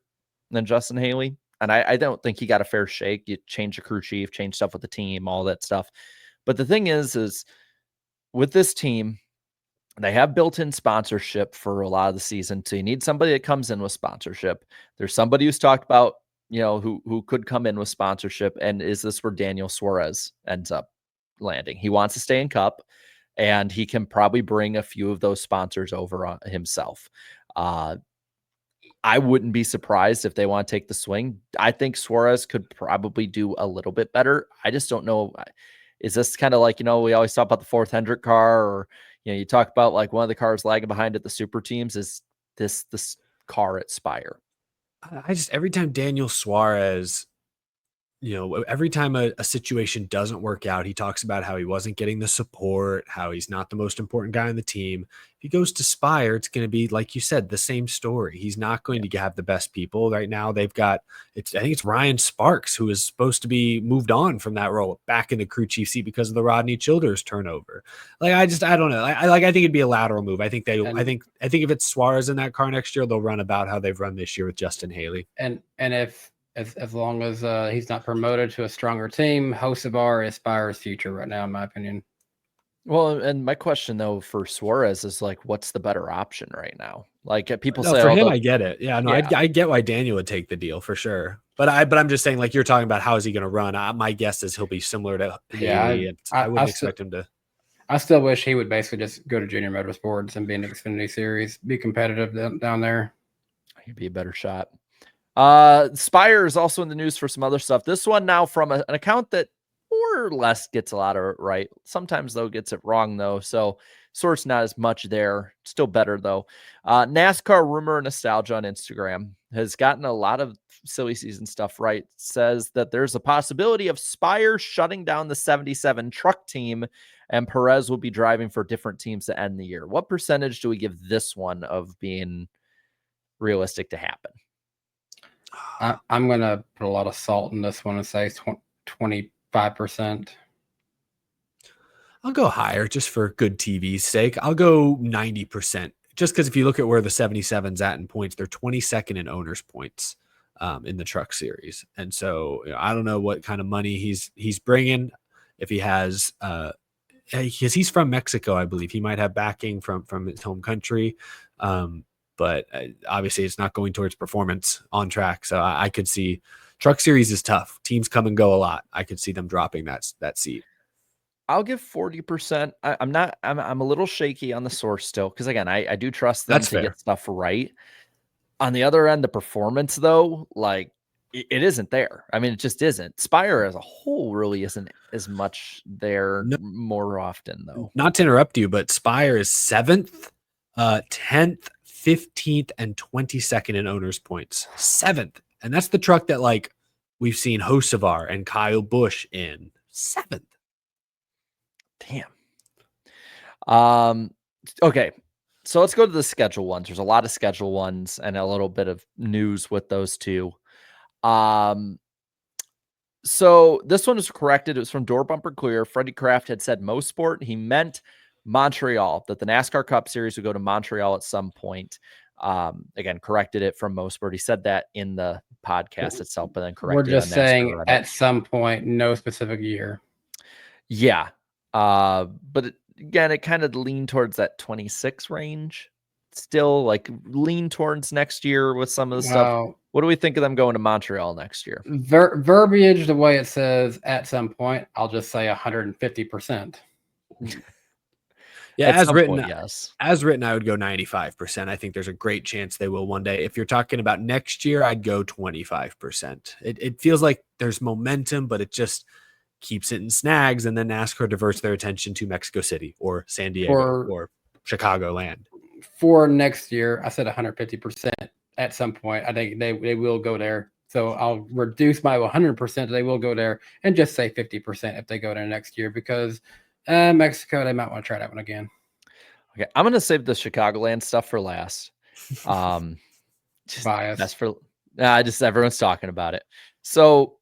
D: than Justin Haley. And I don't think he got a fair shake. You change the crew chief, change stuff with the team, all that stuff. But the thing is with this team, they have built-in sponsorship for a lot of the season. So you need somebody that comes in with sponsorship. There's somebody who's talked about, who could come in with sponsorship. And is this where Daniel Suarez ends up landing? He wants to stay in Cup, and he can probably bring a few of those sponsors over on himself. I wouldn't be surprised if they want to take the swing. I think Suarez could probably do a little bit better. I just don't know. Is this kind of like, we always talk about the 4th Hendrick car, or, you talk about like one of the cars lagging behind at the super teams. Is this car at Spire?
F: Every time Daniel Suarez, every time a situation doesn't work out, he talks about how he wasn't getting the support, how he's not the most important guy on the team. If he goes to Spire, it's going to be, like you said, the same story. He's not going to have the best people right now. They've got, I think it's Ryan Sparks, who is supposed to be moved on from that role back in the crew chief seat because of the Rodney Childers turnover. Like, I don't know. I think it'd be a lateral move. I think I think if it's Suarez in that car next year, they'll run about how they've run this year with Justin Haley.
E: And if, as long as he's not promoted to a stronger team, Hocevar is Spire's future right now, in my opinion.
D: Well, and my question though for Suarez is like, what's the better option right now? Like people say,
F: for him, I get it. Yeah, no, yeah. I get why Daniel would take the deal for sure. But I'm just saying, like you're talking about, how is he going to run? My guess is he'll be similar to Haley. I wouldn't expect him to.
E: I still wish he would basically just go to Junior Motorsports and be in the Xfinity Series, be competitive down there.
D: He'd be a better shot. Spire is also in the news for some other stuff. This one now from an account that more or less gets a lot of it right. Sometimes though gets it wrong though. So source not as much there. Still better though. NASCAR Rumor Nostalgia on Instagram has gotten a lot of silly season stuff right. Says that there's a possibility of Spire shutting down the 77 truck team, and Perez will be driving for different teams to end the year. What percentage do we give this one of being realistic to happen?
E: I'm going to put a lot of salt in this one and say 25%.
F: I'll go higher just for good TV's sake. I'll go 90%. Just because if you look at where the 77's at in points, they're 22nd in owners points in the truck series. And so I don't know what kind of money he's bringing. If he has, because he's from Mexico, I believe he might have backing from his home country. But obviously it's not going towards performance on track. So I could see truck series is tough. Teams come and go a lot. I could see them dropping that seat.
D: I'll give 40%. I'm a little shaky on the source still. Cause again, I do trust them to get stuff right. On the other end, the performance though, like it isn't there. I mean, it just isn't. Spire as a whole really isn't as much there
F: No.
D: more often though.
F: Not to interrupt you, but Spire is 7th, 10th, 15th, and 22nd in owners points. 7th. And that's the truck that like we've seen Hocevar and Kyle Busch in. 7th.
D: Damn. Okay. So let's go to the schedule ones. There's a lot of schedule ones and a little bit of news with those two. So this one was corrected. It was from Door Bumper Clear. Freddie Kraft had said Mosport. He meant Montreal, that the NASCAR Cup Series would go to Montreal at some point. Again, corrected it from Mosport. He said that in the podcast itself, but then corrected
E: We're just
D: on NASCAR
E: saying
D: Reddit.
E: at some point, no specific year.
D: Yeah. But again, it kind of leaned towards that 26 range. Still like lean towards next year with some of the stuff.
E: Well,
D: What do we think of them going to Montreal next year?
E: verbiage, the way it says at some point, I'll just say 150%.
F: Yeah,
D: At
F: as
D: some
F: written,
D: point, yes.
F: As written, I would go 95%. I think there's a great chance they will one day. If you're talking about next year, I'd go 25%. It feels like there's momentum, but it just keeps it in snags, and then NASCAR diverts their attention to Mexico City or San Diego or Chicagoland.
E: For next year, I said 150% at some point. I think they will go there. So I'll reduce my 100%. They will go there and just say 50% if they go there next year, because Mexico, they might want to try that one again.
D: Okay, I'm gonna save the Chicagoland stuff for last. Just
E: Bias.
D: that's for just everyone's talking about it. So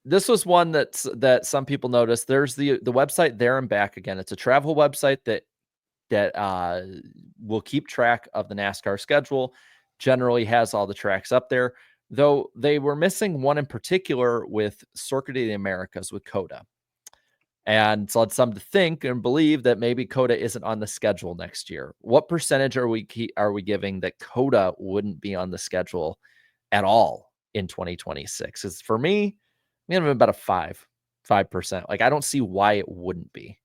D: this was one that some people noticed. There's the website There and Back again. It's a travel website that will keep track of the NASCAR schedule. Generally has all the tracks up there, though they were missing one in particular with Circuit of the Americas with COTA. And so it's some to think and believe that maybe COTA isn't on the schedule next year. What percentage are we giving that COTA wouldn't be on the schedule at all in 2026? Because for me, I'm gonna have about a 5%. Like I don't see why it wouldn't be.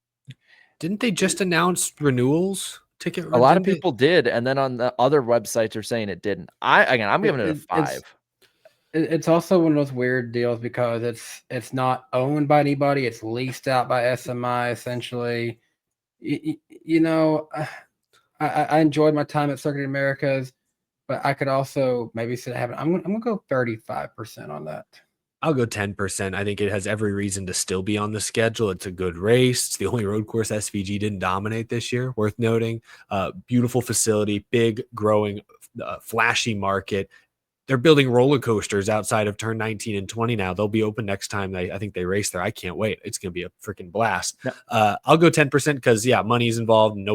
F: Didn't they just announce renewals? Ticket
D: A lot of people did, and then on the other websites are saying it didn't. I'm giving it a 5.
E: It's also one of those weird deals because it's not owned by anybody. It's leased out by SMI essentially. You know, I enjoyed my time at Circuit of Americas, but I could also maybe sit having. I'm gonna go 35% on that.
F: I'll go 10%. I think it has every reason to still be on the schedule. It's a good race. It's the only road course SVG didn't dominate this year, worth noting. Beautiful facility, big, growing, flashy market. They're building roller coasters outside of turn 19 and 20 now. They'll be open next time I think they race there. I can't wait. It's going to be a freaking blast. Yeah. I'll go 10% because, money's involved. And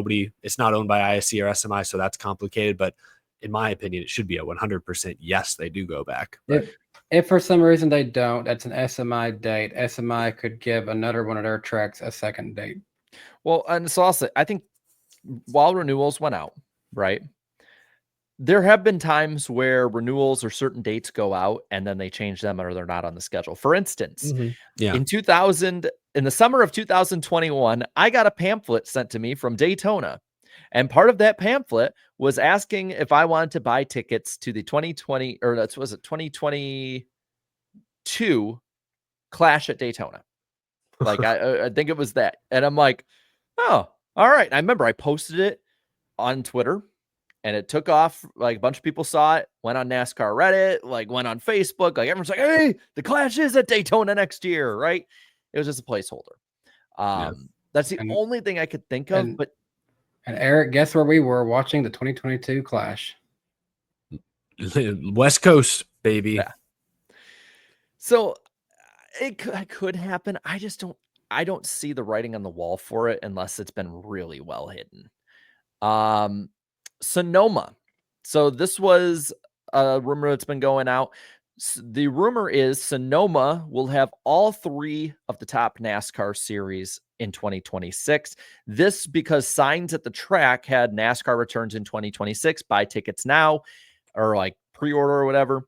F: it's not owned by ISC or SMI, so that's complicated. But in my opinion, it should be a 100% yes, they do go back. But
E: if for some reason they don't, that's an SMI date. SMI could give another one of their tracks a second date.
D: Well, and so also, I think while renewals went out, right, there have been times where renewals or certain dates go out and then they change them or they're not on the schedule. For instance, in the summer of 2021, I got a pamphlet sent to me from Daytona. And part of that pamphlet was asking if I wanted to buy tickets to the 2022 Clash at Daytona. Like, I think it was that. And I'm like, oh, all right. And I remember I posted it on Twitter and it took off. Like a bunch of people saw it, went on NASCAR Reddit, like went on Facebook. Like everyone's like, hey, the Clash is at Daytona next year, right? It was just a placeholder. That's the only thing I could think of.
E: And Eric, guess where we were watching the 2022 Clash?
F: West Coast, baby.
D: Yeah. So it could happen. I don't see the writing on the wall for it unless it's been really well hidden. Sonoma. So this was a rumor that's been going out. The rumor is Sonoma will have all 3 of the top NASCAR series in 2026. This because signs at the track had NASCAR returns in 2026, buy tickets now, or like pre-order or whatever.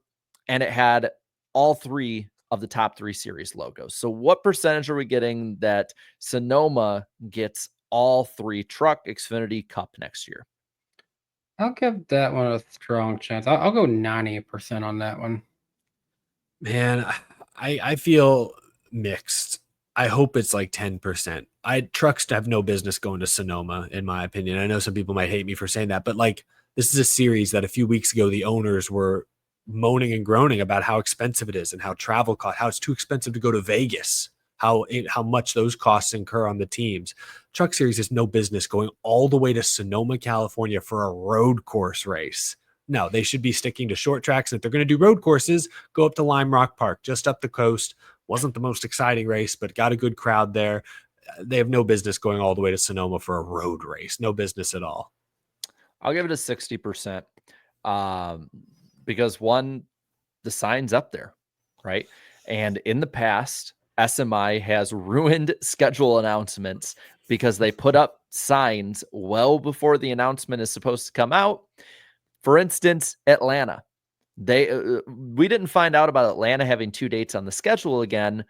D: And it had all 3 of the top 3 series logos. So what percentage are we getting that Sonoma gets all 3 truck Xfinity Cup next year?
E: I'll give that one a strong chance. I'll go 90% on that one.
F: Man, I feel mixed. I hope it's like 10%. Trucks have no business going to Sonoma, in my opinion. I know some people might hate me for saying that, but like this is a series that a few weeks ago the owners were moaning and groaning about how expensive it is and how travel cost, how it's too expensive to go to Vegas, how much those costs incur on the teams. Truck Series has no business going all the way to Sonoma, California for a road course race. No, they should be sticking to short tracks. And if they're going to do road courses, go up to Lime Rock Park, just up the coast. Wasn't the most exciting race, but got a good crowd there. They have no business going all the way to Sonoma for a road race. No business at all.
D: I'll give it a 60%. Because one, the sign's up there, right? And in the past, SMI has ruined schedule announcements because they put up signs well before the announcement is supposed to come out. For instance, Atlanta. We didn't find out about Atlanta having 2 dates on the schedule again.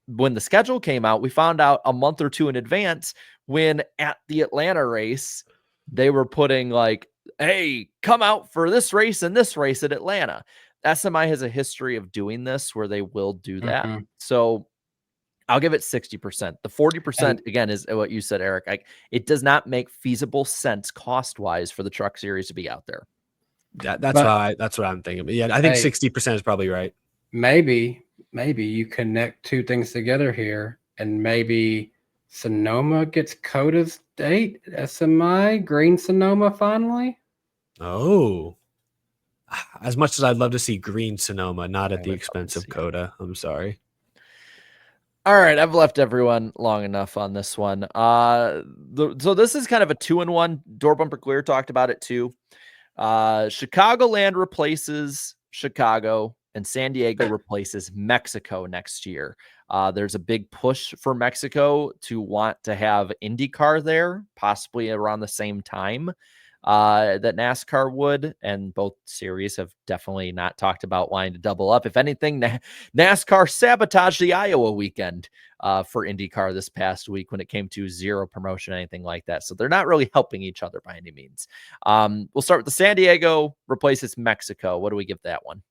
D: When the schedule came out, we found out a month or two in advance when at the Atlanta race, they were putting like, hey, come out for this race and this race at Atlanta. SMI has a history of doing this where they will do that.
E: Mhm.
D: So I'll give it 60%. The 40%
E: And
D: again is what you said, Eric. It does not make feasible sense cost-wise for the Truck Series to be out there.
F: That's what I'm thinking. But yeah, I think
E: Hey,
F: 60% is probably right.
E: maybe you connect two things together here, and maybe Sonoma gets Coda's date. SMI Green Sonoma finally.
F: Oh, as much as I'd love to see green Sonoma, not at
D: I
F: the
D: would love
F: expense
D: to
F: of
D: see it.
F: Coda. I'm sorry.
D: All right, I've left everyone long enough on this one. So this is kind of a 2-in-1. Door Bumper Clear talked about it too. Chicagoland replaces Chicago, and San Diego replaces Mexico next year. There's a big push for Mexico to want to have IndyCar there, possibly around the same time that NASCAR would, and both series have definitely not talked about wanting to double up. If anything, NASCAR sabotaged the Iowa weekend for IndyCar this past week when it came to zero promotion, anything like that. So they're not really helping each other by any means. We'll start with the San Diego replaces Mexico. What do we give that one?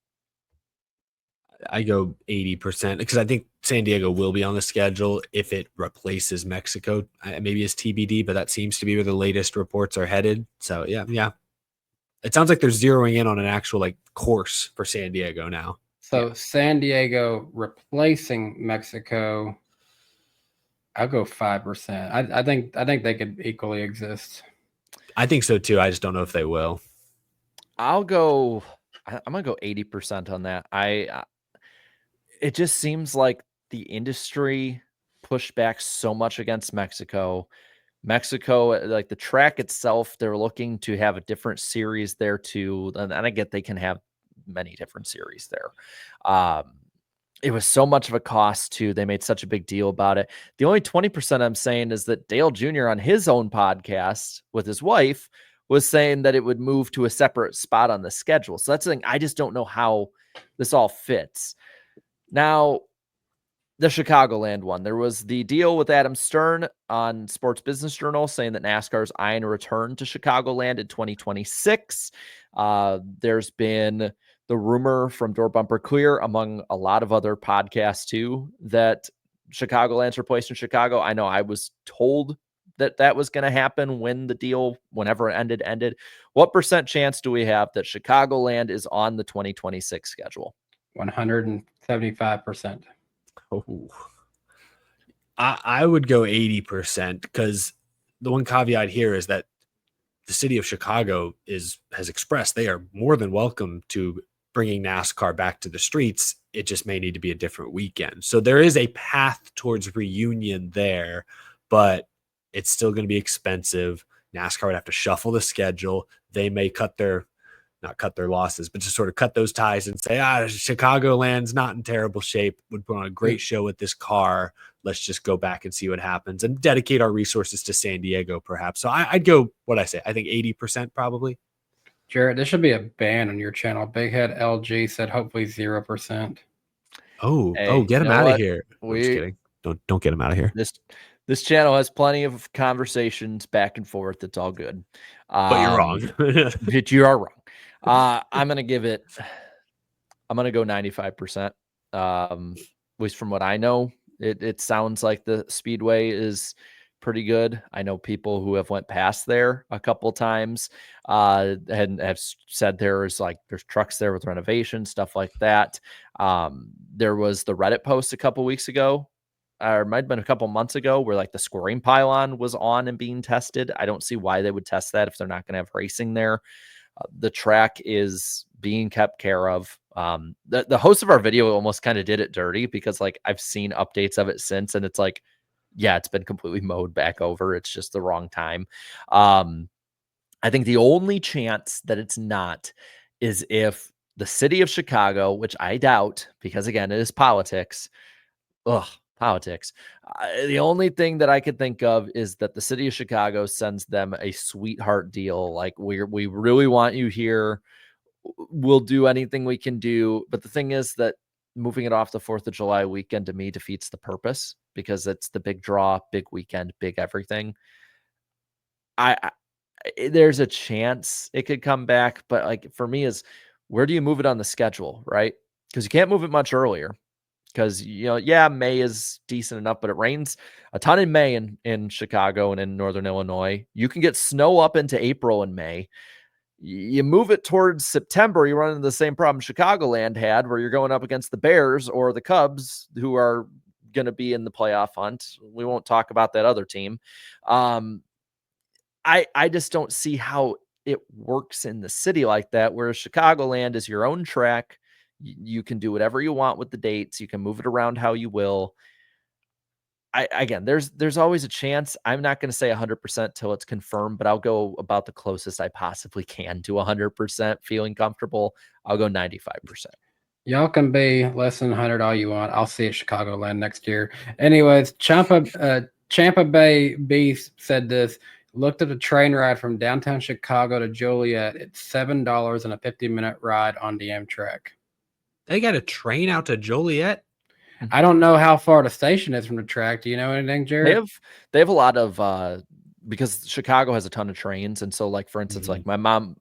F: I go 80% because I think San Diego will be on the schedule if it replaces Mexico. Maybe it's TBD, but that seems to be where the latest reports are headed. So yeah. It sounds like they're zeroing in on an actual like course for San Diego now.
E: So San Diego replacing Mexico. I'll go 5%. I think they could equally exist.
F: I think so too. I just don't know if they will.
D: I'm gonna go 80% on that. It just seems like the industry pushed back so much against Mexico. Mexico, like the track itself, they're looking to have a different series there too. And I get they can have many different series there. It was so much of a cost too. They made such a big deal about it. The only 20% I'm saying is that Dale Jr. on his own podcast with his wife was saying that it would move to a separate spot on the schedule. So that's the thing. I just don't know how this all fits. Now, the Chicagoland one, there was the deal with Adam Stern on Sports Business Journal saying that NASCAR is eyeing a return to Chicagoland in 2026. There's been the rumor from Door Bumper Clear, among a lot of other podcasts too, that Chicagoland's replaced in Chicago. I know I was told that was going to happen when the deal, whenever it ended. What % chance do we have that Chicagoland is on the 2026 schedule?
E: 175%.
F: Oh, I would go 80% because the one caveat here is that the city of Chicago has expressed they are more than welcome to bringing NASCAR back to the streets. It just may need to be a different weekend. So there is a path towards reunion there, but it's still going to be expensive. NASCAR would have to shuffle the schedule. They may not cut their losses, but just sort of cut those ties and say, Chicagoland's not in terrible shape, would put on a great show with this car. Let's just go back and see what happens and dedicate our resources to San Diego, perhaps. So I'd go, I think 80% probably.
E: Jarrett, there should be a ban on your channel. Big Head LG said hopefully 0%.
F: Get him out of here. I'm just kidding. Don't get him out of here.
D: This channel has plenty of conversations back and forth. It's all good.
F: But you're wrong.
D: But you are wrong. I'm going to give it, I'm going to go 95%. At least from what I know, it sounds like the speedway is pretty good. I know people who have went past there a couple times and have said there's trucks there with renovation, stuff like that. There was the Reddit post a couple weeks ago, or it might have been a couple months ago, where like the scoring pylon was on and being tested. I don't see why they would test that if they're not going to have racing there. The track is being kept care of. The host of our video almost kind of did it dirty, because like I've seen updates of it since, and it's like, yeah, it's been completely mowed back over. It's just the wrong time. I think the only chance that it's not is if the city of Chicago, which I doubt, because again, it is politics. Politics. The only thing that I could think of is that the city of Chicago sends them a sweetheart deal. Like, we really want you here. We'll do anything we can do. But the thing is that moving it off the 4th of July weekend to me defeats the purpose, because it's the big draw, big weekend, big everything. There's a chance it could come back, but like for me is, where do you move it on the schedule, right? Because you can't move it much earlier. Because, yeah, May is decent enough, but it rains a ton in May in Chicago and in Northern Illinois. You can get snow up into April and May. You move it towards September, you run into the same problem Chicagoland had, where you're going up against the Bears or the Cubs, who are going to be in the playoff hunt. We won't talk about that other team. I just don't see how it works in the city like that, whereas Chicagoland is your own track. You can do whatever you want with the dates. You can move it around how you will. Again, there's always a chance. I'm not going to say 100% till it's confirmed, but I'll go about the closest I possibly can to 100% feeling comfortable. I'll go 95%.
E: Y'all can be less than 100 all you want. I'll see it Chicagoland next year. Anyways, Champa Bay Beast said this. Looked at a train ride from downtown Chicago to Joliet. It's $7 and a 50-minute ride on the Amtrak.
F: They got a train out to Joliet?
E: I don't know how far the station is from the track. Do you know anything, Jared?
D: They have a lot of because Chicago has a ton of trains, and so like for instance, like my mom,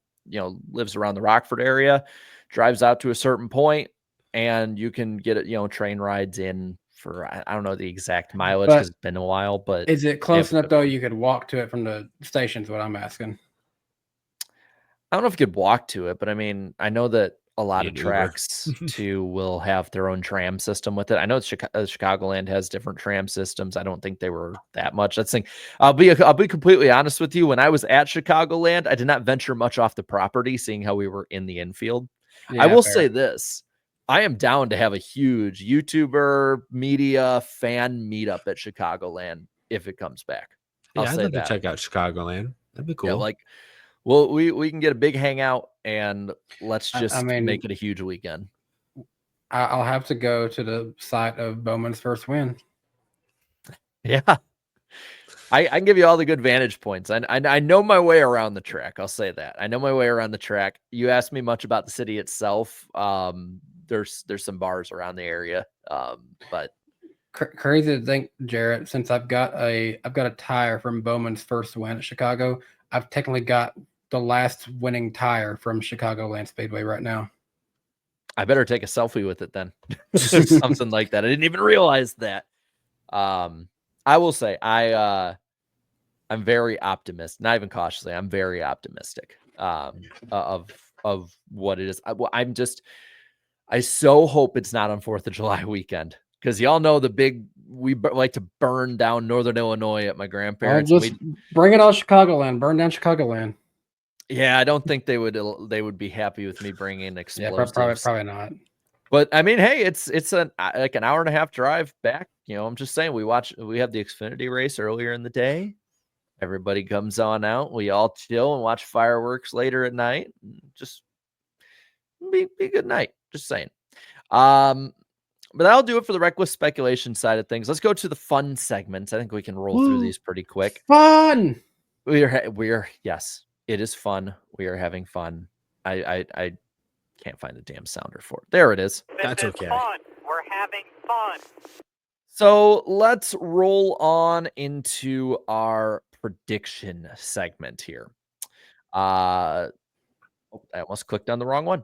D: lives around the Rockford area, drives out to a certain point, and you can get it, train rides in for I don't know the exact mileage because it's been a while, but
E: is it close enough though you could walk to it from the station is what I'm asking.
D: I don't know if you could walk to it, but I mean, I know that a lot of tracks too will have their own tram system with it. I know Chicagoland has different tram systems. I don't think they were that much. That's the thing. I'll be completely honest with you. When I was at Chicagoland, I did not venture much off the property, seeing how we were in the infield.
E: Yeah,
D: I will say this. I am down to have a huge YouTuber media fan meetup at Chicagoland if it comes back.
F: I'd love to check out Chicagoland. That'd be cool.
D: Yeah, well, we can get a big hangout and let's just make it a huge weekend.
E: I'll have to go to the site of Bowman's first win.
D: Yeah. I can give you all the good vantage points. I know my way around the track. I'll say that. I know my way around the track. You asked me much about the city itself. There's some bars around the area. But
E: crazy to think, Jarrett, since I've got a tire from Bowman's first win at Chicago, I've technically got the last winning tire from Chicagoland Speedway right now.
D: I better take a selfie with it then. Something like that. I didn't even realize that. I will say I'm very optimistic. Not even cautiously. I'm very optimistic of what it is. I so hope it's not on 4th of July weekend, because y'all know we like to burn down Northern Illinois at my grandparents.
E: Just bring it all Chicagoland. Burn down Chicagoland.
D: Yeah, I don't think they would be happy with me bringing explosives.
E: Yeah, probably not.
D: But I mean, hey, it's like an hour and a half drive back. I'm just saying, we have the Xfinity race earlier in the day. Everybody comes on out. We all chill and watch fireworks later at night. Just be a good night. Just saying. But that'll do it for the reckless speculation side of things. Let's go to the fun segments. I think we can roll through these pretty quick.
E: Fun.
D: We're yes, it is fun. We are having fun. I can't find the damn sounder for it. There it is.
F: That's okay.
B: Fun. We're having fun.
D: So let's roll on into our prediction segment here. I almost clicked on the wrong one.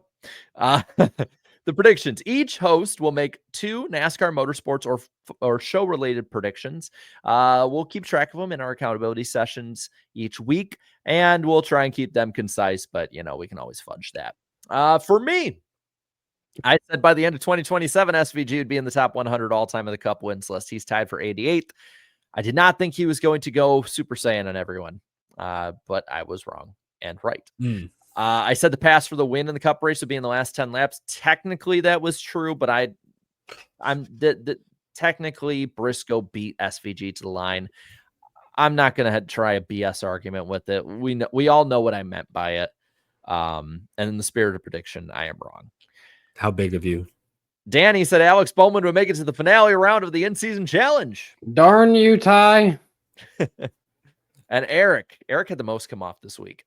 D: The predictions. Each host will make 2 NASCAR motorsports or show related predictions. We'll keep track of them in our accountability sessions each week, and we'll try and keep them concise, but we can always fudge that. For me, I said by the end of 2027, SVG would be in the top 100 all-time of the Cup wins list. He's tied for 88th. I did not think he was going to go Super Saiyan on everyone, but I was wrong and right. I said the pass for the win in the Cup race would be in the last 10 laps. Technically, that was true, but technically Briscoe beat SVG to the line. I'm not going to try a BS argument with it. We all know what I meant by it. And in the spirit of prediction, I am wrong.
F: How big of you?
D: Danny said Alex Bowman would make it to the finale round of the in-season challenge.
E: Darn you, Ty.
D: And Eric had the most come off this week.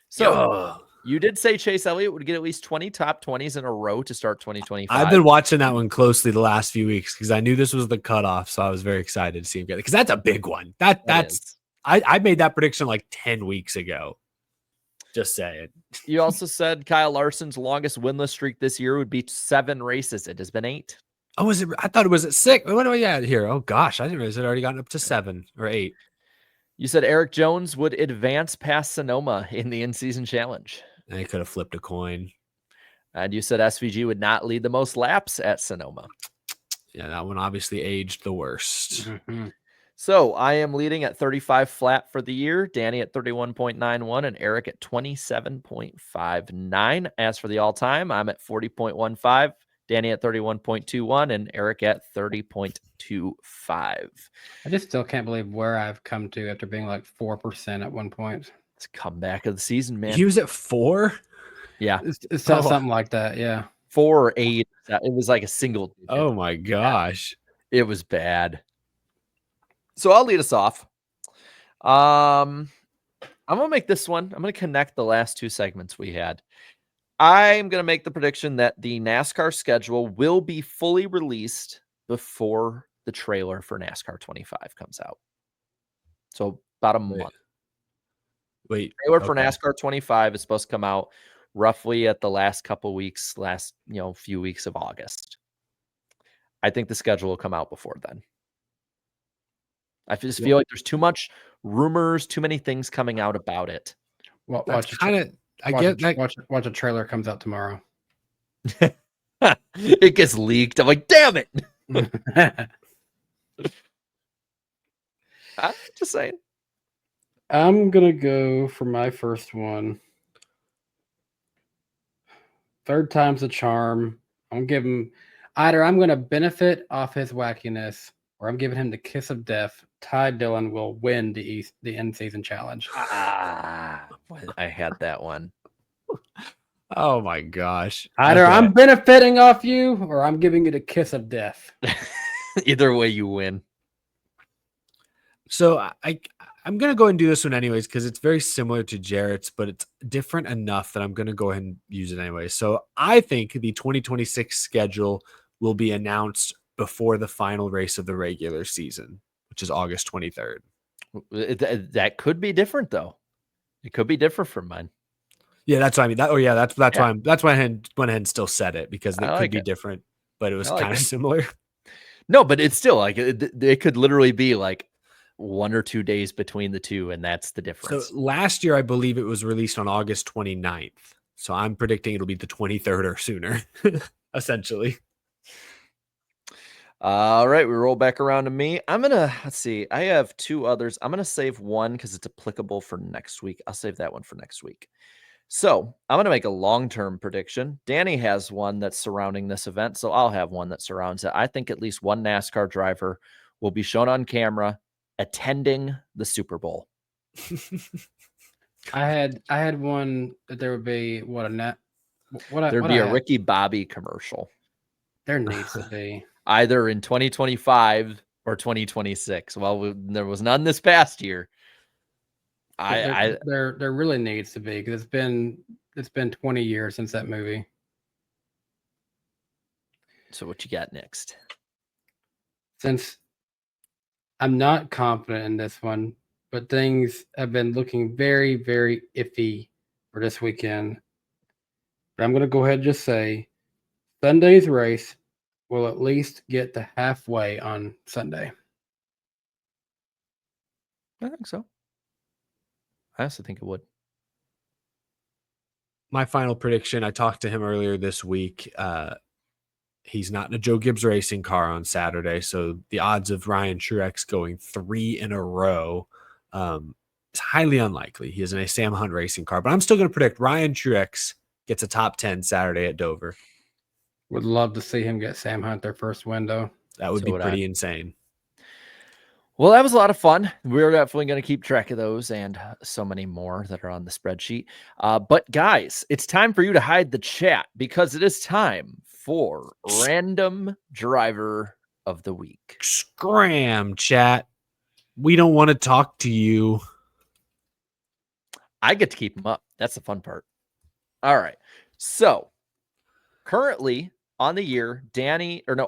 D: So you did say Chase Elliott would get at least 20 top 20s in a row to start 2025.
F: I've been watching that one closely the last few weeks because I knew this was the cutoff, so I was very excited to see him get it because that's a big one. I made that prediction like 10 weeks ago. Just saying.
D: You also said Kyle Larson's longest winless streak this year would be 7 races. It has been 8.
F: Oh, was it? I thought it was at 6. What do we at here? Oh gosh, I didn't realize it had already gotten up to 7 or 8.
D: You said Eric Jones would advance past Sonoma in the in-season challenge.
F: And he could have flipped a coin.
D: And you said SVG would not lead the most laps at Sonoma.
F: Yeah, that one obviously aged the worst.
E: Mm-hmm.
D: So I am leading at 35 flat for the year, Danny at 31.91, and Eric at 27.59. As for the all-time, I'm at 40.15, Danny at 31.21, and Eric at 30.25.
E: I just still can't believe where I've come to after being like 4% at one point.
D: It's a comeback of the season, man.
F: He was at 4?
D: Yeah.
E: It's something like that, yeah.
D: 4 or 8. It was like a single digit.
F: Oh my gosh.
D: It was bad. So I'll lead us off. I'm going to make this one. I'm going to connect the last 2 segments we had. I'm going to make the prediction that the NASCAR schedule will be fully released before the trailer for NASCAR 25 comes out. So about a month.
F: Wait.
D: Trailer for NASCAR 25 is supposed to come out roughly at the last couple weeks, few weeks of August. I think the schedule will come out before then. I just feel like there's too much rumors, too many things coming out about it.
E: Well,
F: That's kind of. I get that.
E: Watch a trailer comes out tomorrow.
D: It gets leaked. I'm like, damn it. I'm just saying.
E: I'm gonna go for my first one. 3rd time's a charm. I'm giving either I'm gonna benefit off his wackiness, or I'm giving him the kiss of death. Ty Dillon will win the in-season challenge.
D: I had that one.
F: Oh my gosh.
E: Either I'm benefiting off you, or I'm giving you the kiss of death.
D: Either way, you win.
F: So I'm going to go and do this one anyways because it's very similar to Jarrett's, but it's different enough that I'm going to go ahead and use it anyway. So I think the 2026 schedule will be announced before the final race of the regular season, which is August 23rd.
D: That could be different, though. It could be different from mine.
F: Yeah, that's what I mean. That's why I went ahead and still said it because it could be different, but it was kind of similar.
D: No, but it's still like it could literally be like 1 or 2 days between the two, and that's the difference.
F: So last year, I believe it was released on August 29th. So I'm predicting it'll be the 23rd or sooner, essentially.
D: All right, we roll back around to me. Let's see. I have 2 others. I'm going to save one because it's applicable for next week. I'll save that one for next week. So I'm going to make a long-term prediction. Danny has one that's surrounding this event, so I'll have one that surrounds it. I think at least one NASCAR driver will be shown on camera attending the Super Bowl.
E: I had one that there would be
D: There'd be a Ricky Bobby commercial.
E: There needs to be.
D: Either in 2025 or 2026. Well, there was none this past year.
E: There really needs to be because it's been 20 years since that movie.
D: So what you got next?
E: Since I'm not confident in this one, but things have been looking very, very iffy for this weekend. But I'm going to go ahead and just say Sunday's race will at least get to halfway on Sunday.
D: I think so. I also think it would.
F: My final prediction, I talked to him earlier this week. He's not in a Joe Gibbs racing car on Saturday, so the odds of Ryan Truex going 3 in a row is highly unlikely. He is in a Sam Hunt racing car, but I'm still going to predict Ryan Truex gets a top 10 Saturday at Dover.
E: Would love to see him get Sam Hunt their first window.
F: That would
D: So
F: be
D: would
F: pretty
D: I.
F: insane.
D: Well, that was a lot of fun. We're definitely going to keep track of those and so many more that are on the spreadsheet. But guys, it's time for you to hide the chat because it is time for Random Driver of the Week.
F: Scram, chat. We don't want to talk to you.
D: I get to keep them up. That's the fun part. All right. So currently on the year,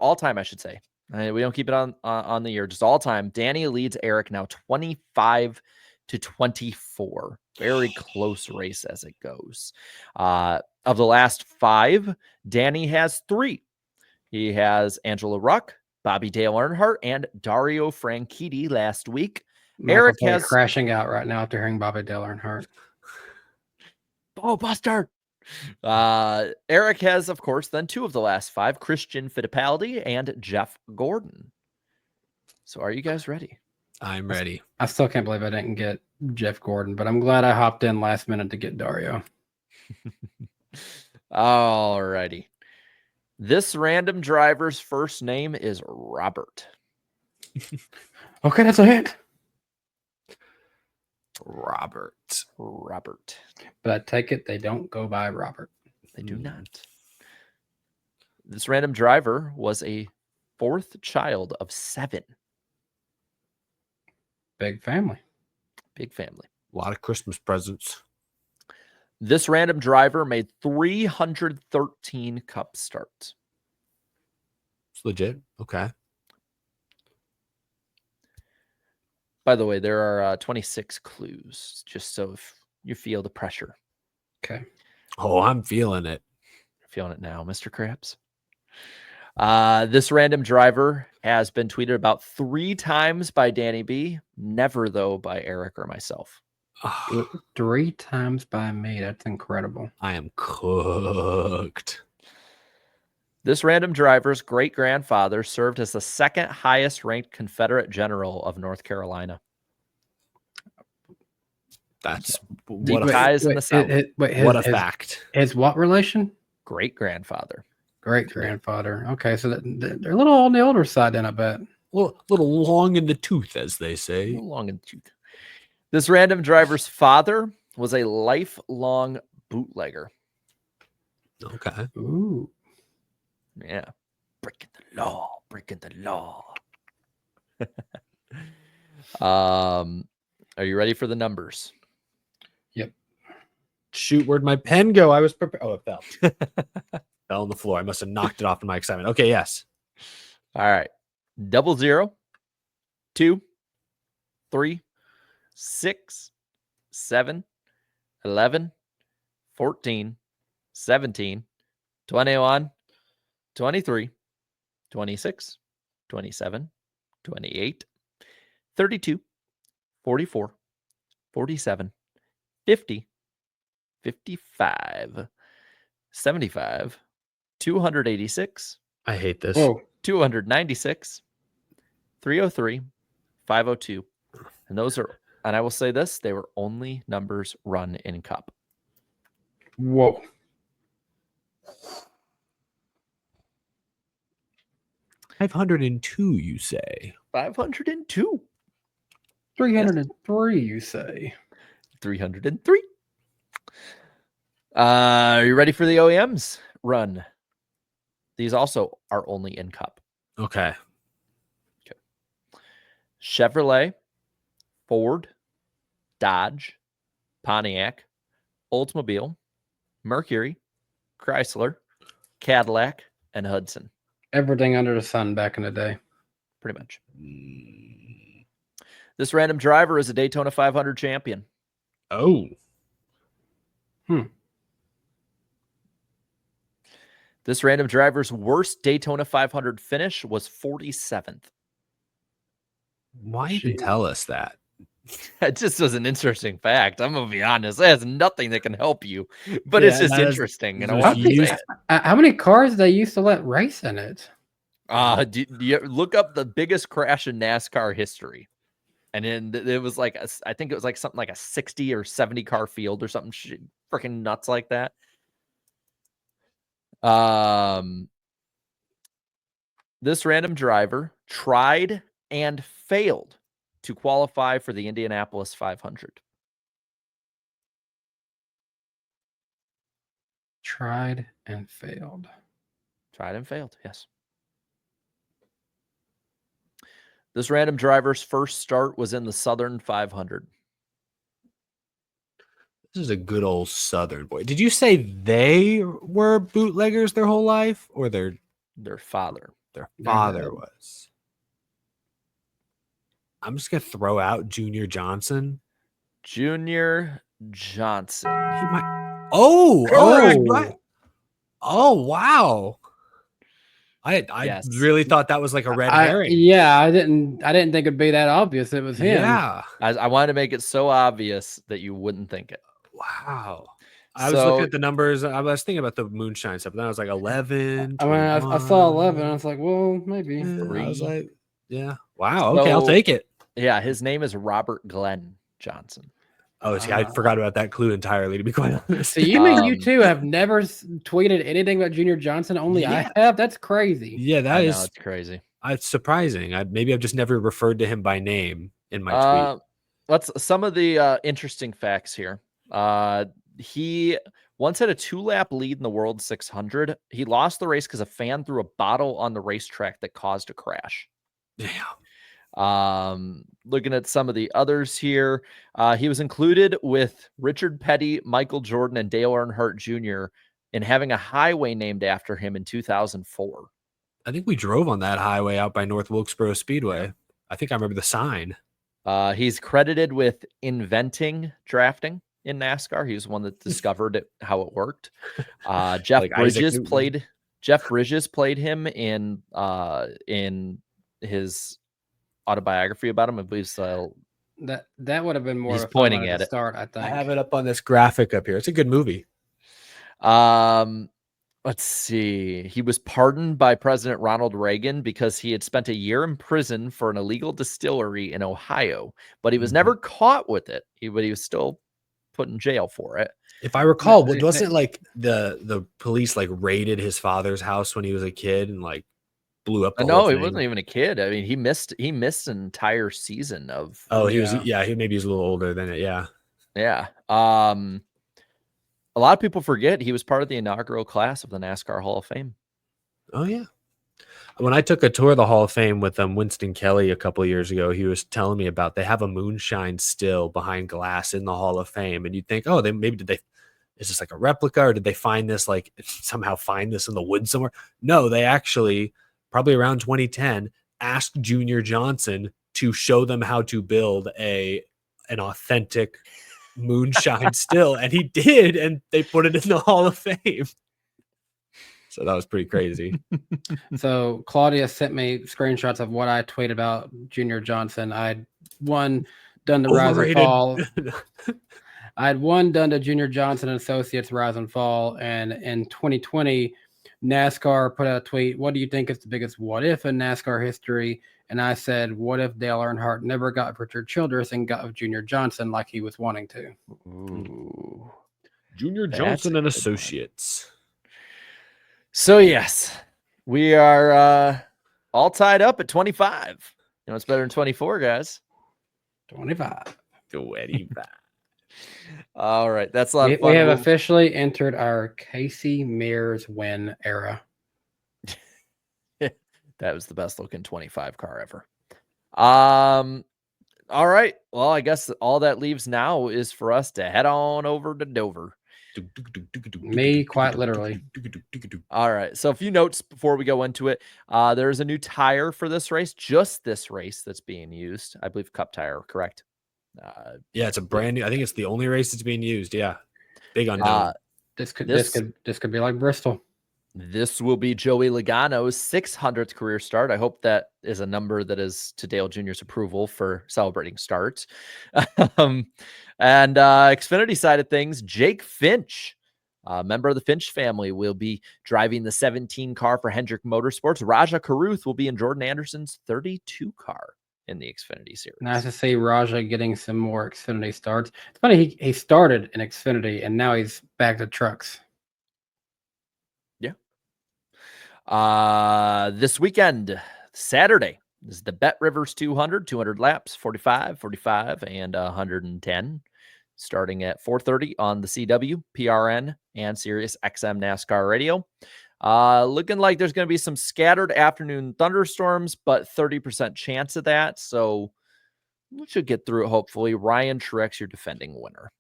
D: all time, I should say. We don't keep it on the year, just all time. Danny leads Eric now 25-24. Very close race as it goes. Of the last 5, Danny has 3. He has Angela Ruck, Bobby Dale Earnhardt, and Dario Franchitti last week. Eric has
E: crashing out right now after hearing Bobby Dale Earnhardt.
D: Oh, bastard. Eric has, of course, then 2 of the last 5, Christian Fittipaldi and Jeff Gordon. So are you guys ready?
F: I'm ready.
E: I still can't believe I didn't get Jeff Gordon, but I'm glad I hopped in last minute to get Dario.
D: All righty. This random driver's first name is Robert.
E: Okay, that's a hint.
F: Robert.
E: But I take it they don't go by Robert.
D: They do not. This random driver was a 4th child of 7.
E: Big family.
D: Big family.
F: A lot of Christmas presents.
D: This random driver made 313 Cup starts.
F: It's legit. Okay.
D: By the way, there are 26 clues, just so if you feel the pressure.
E: Okay.
F: Oh, I'm feeling it.
D: You're feeling it now, Mr. Krabs. This random driver has been tweeted about 3 times by Danny B. Never, though, by Eric or myself.
E: 3 times by me. That's incredible.
F: I am cooked.
D: This random driver's great-grandfather served as the 2nd highest ranked Confederate general of North Carolina.
F: That's
D: Deep ties in the South.
F: What a fact.
E: His what relation?
D: Great-grandfather.
E: Great-grandfather. Okay, so they're a little on the older side then, I bet.
F: Well, a little long in the tooth, as they say.
D: Long in the tooth. This random driver's father was a lifelong bootlegger.
F: Okay.
E: Ooh.
D: Yeah. Breaking the law. Are you ready for the numbers?
E: Yep.
F: Shoot, where'd my pen go? I was prepared. Oh, it fell. Fell on the floor. I must have knocked it off in my excitement. Okay, yes.
D: All right. 00, 2, 3, 6, 7, 11, 14, 17, 21, 23, 26, 27, 28, 32, 44, 47, 50, 55, 75, 286.
F: I hate this.
E: Whoa.
D: 296, 303, 502. And those are, and I will say this, they were only numbers run in Cup.
E: Whoa.
F: 502, you say?
D: 502.
E: 303, you say?
D: 303. Are you ready for the OEMs run? These also are only in Cup.
F: Okay.
D: Chevrolet, Ford, Dodge, Pontiac, Oldsmobile, Mercury, Chrysler, Cadillac, and Hudson.
E: Everything under the sun back in the day.
D: Pretty much. This random driver is a Daytona 500 champion.
F: Oh.
D: This random driver's worst Daytona 500 finish was 47th.
F: Why even tell us that?
D: It just was an interesting fact. I'm gonna be honest. It has nothing that can help you, but
F: Yeah,
D: it's just
F: that is-
D: interesting. And
F: is
D: I
F: it
D: want to say
F: used-
D: it.
E: How many cars did they used to let race in it?
D: Do you look up the biggest crash in NASCAR history? And then it was like, I think it was like something like a 60 or 70 car field or something freaking nuts like that. This random driver tried and failed to qualify for the Indianapolis 500.
E: Tried and failed.
D: Tried and failed, yes. This random driver's first start was in the Southern 500.
F: This is a good old Southern boy. Did you say they were bootleggers their whole life, or their
D: father?
F: Their
E: Their
F: father
E: dad.
F: was. I'm just gonna throw out Junior Johnson.
D: Junior Johnson.
F: Right. Oh, wow. I
D: Yes.
F: really thought that was like a red herring.
E: I didn't think it'd be that obvious. It was him.
F: Yeah.
D: I wanted to make it so obvious that you wouldn't think it.
F: Wow. I was looking at the numbers. I was thinking about the moonshine stuff, but then I was like 11.
E: I mean, I saw 11. I was like, well, maybe.
F: I was like, yeah. Wow. Okay, I'll
D: So-
F: take it.
D: Yeah, his name is Robert Glenn Johnson.
F: Oh, see, I forgot about that clue entirely, to be quite honest.
E: So you mean you two have never tweeted anything about Junior Johnson? Only
F: Yeah.
E: I have? That's crazy.
F: Yeah,
D: I
F: that
D: know,
F: is
D: it's crazy.
F: it's surprising. Maybe I've just never referred to him by name in my tweet.
D: Let's some of the interesting facts here. He once had a 2-lap lead in the World 600. He lost the race because a fan threw a bottle on the racetrack that caused a crash. Looking at some of the others here, he was included with Richard Petty, Michael Jordan, and Dale Earnhardt Jr. in having a highway named after him in 2004.
F: I think we drove on that highway out by North Wilkesboro Speedway. I think I remember the sign.
D: He's credited with inventing drafting in NASCAR. He was the one that discovered how it worked. Jeff
F: Like Isaac
D: Bridges
F: Newton.
D: played him in his autobiography about him. I believe so.
E: That would have been more
D: He's
E: of a fun
D: pointing
E: one
D: at
E: to
D: it.
E: start, I think.
F: I have it up on this graphic up here. It's a good movie.
D: Let's see. He was pardoned by President Ronald Reagan because he had spent a year in prison for an illegal distillery in Ohio, but he was never caught with it. But he was still put in jail for it.
F: If I recall,
E: they-
F: wasn't it like the police like raided his father's house when he was a kid and like blew up the
D: No,
F: whole
D: he
F: thing?
D: wasn't even a kid. I mean, he missed an entire season of.
F: Oh, he
E: Yeah.
F: was maybe he was a little older than it. Yeah.
D: Yeah. A lot of people forget he was part of the inaugural class of the NASCAR Hall of Fame.
F: Oh yeah. When I took a tour of the Hall of Fame with Winston Kelly a couple of years ago, he was telling me about they have a moonshine still behind glass in the Hall of Fame, and you'd think, oh, is this like a replica, or did they somehow find this in the woods somewhere? No, they actually probably around 2010 asked Junior Johnson to show them how to build an authentic moonshine still, and he did, and they put it in the Hall of Fame. So that was pretty crazy.
E: So Claudia sent me screenshots of what I tweeted about Junior Johnson. I had one done to Rise and
F: Overrated.
E: Fall. I had one done to Junior Johnson and Associates Rise and Fall, and in 2020, NASCAR put out a tweet. What do you think is the biggest what if in NASCAR history? And I said, what if Dale Earnhardt never got with Richard Childress and got with Junior Johnson like he was wanting to?
D: Ooh.
F: Junior
D: That's
F: Johnson
D: a
F: and
D: good one.
F: Associates.
D: So yes, we are all tied up at 25. You know, it's better than 24, guys.
E: 25.
F: 25.
D: All right, that's a lot
E: We,
D: of fun.
E: we have
D: We'll-
E: officially entered our Casey Mears win era.
D: That was the best looking 25 car ever. All right. Well, I guess all that leaves now is for us to head on over to Dover.
E: Me, quite literally.
D: All right. So a few notes before we go into it. There's a new tire for this race, just this race that's being used. I believe Cup tire, correct?
F: Yeah, it's a brand new. I think it's the only race that's being used. Yeah, big unknown.
E: This could be like Bristol.
D: This will be Joey Logano's 600th career start. I hope that is a number that is to Dale Jr.'s approval for celebrating starts. And Xfinity side of things, Jake Finch, a member of the Finch family, will be driving the 17 car for Hendrick Motorsports. Raja Karuth will be in Jordan Anderson's 32 car in the Xfinity series.
E: Nice to see Raja getting some more Xfinity starts. It's funny, he started in Xfinity and now he's back to trucks.
D: This weekend, Saturday, is the Bet Rivers 200 laps, 45, 45, and 110, starting at 4:30 on the CW, PRN, and Sirius XM NASCAR radio. Looking like there's going to be some scattered afternoon thunderstorms, but 30% chance of that. So we should get through it, hopefully. Ryan Truex, your defending winner.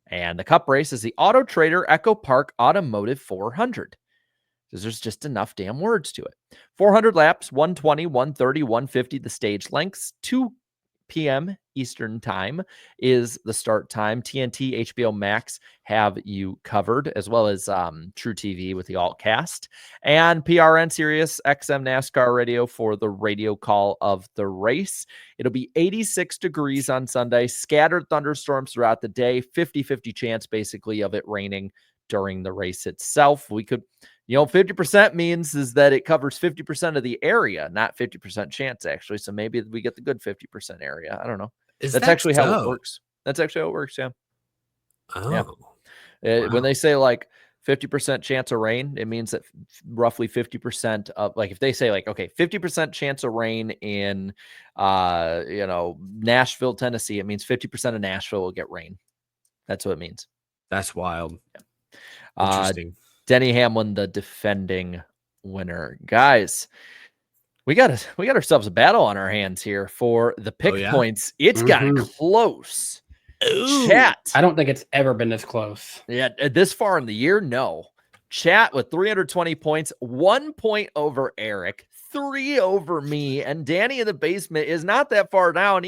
D: And the Cup race is the Auto Trader Echo Park Automotive 400. Because there's just enough damn words to it. 400 laps, 120, 130, 150, the stage lengths. 2 p.m. Eastern time is the start time. TNT, HBO Max have you covered, as well as True TV with the alt cast. And PRN Sirius XM NASCAR radio for the radio call of the race. It'll be 86 degrees on Sunday, scattered thunderstorms throughout the day, 50-50 chance basically of it raining during the race itself. We could... 50% means is that it covers 50% of the area, not 50% chance, actually. So maybe we get the good 50% area. I don't know. That's actually how it works. That's actually how it works. Yeah.
F: Oh,
D: yeah.
F: Wow.
D: When they say like 50% chance of rain, it means that roughly 50% of, like, if they say like, okay, 50% chance of rain in, Nashville, Tennessee, it means 50% of Nashville will get rain. That's what it means.
F: That's wild.
D: Yeah.
F: Interesting.
D: Denny Hamlin, the defending winner. Guys, we got ourselves a battle on our hands here for the pick points. It's gotten close.
F: Ooh.
D: Chat.
E: I don't think it's ever been this close.
D: Yeah, this far in the year, no. Chat with 320 points, 1 point over Eric, 3 over me, and Danny in the basement is not that far down.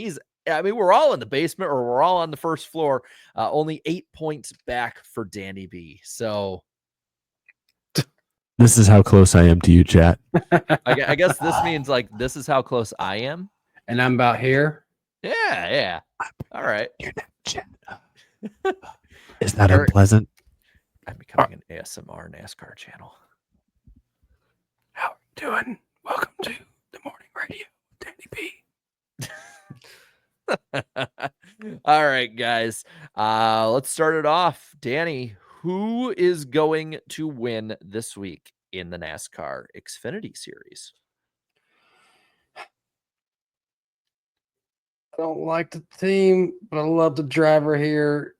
D: We're all in the basement, or we're all on the first floor. Only 8 points back for Danny B. So
F: this is how close I am to you, chat.
D: I guess this means like this is how close I am.
E: And I'm about here.
D: Yeah. All right.
F: Is that unpleasant?
D: I'm becoming an ASMR NASCAR channel.
E: How are you doing? Welcome to the morning radio, Danny B.
D: All right, guys. Let's start it off. Danny, who is going to win this week in the NASCAR Xfinity Series?
E: I don't like the team, but I love the driver here.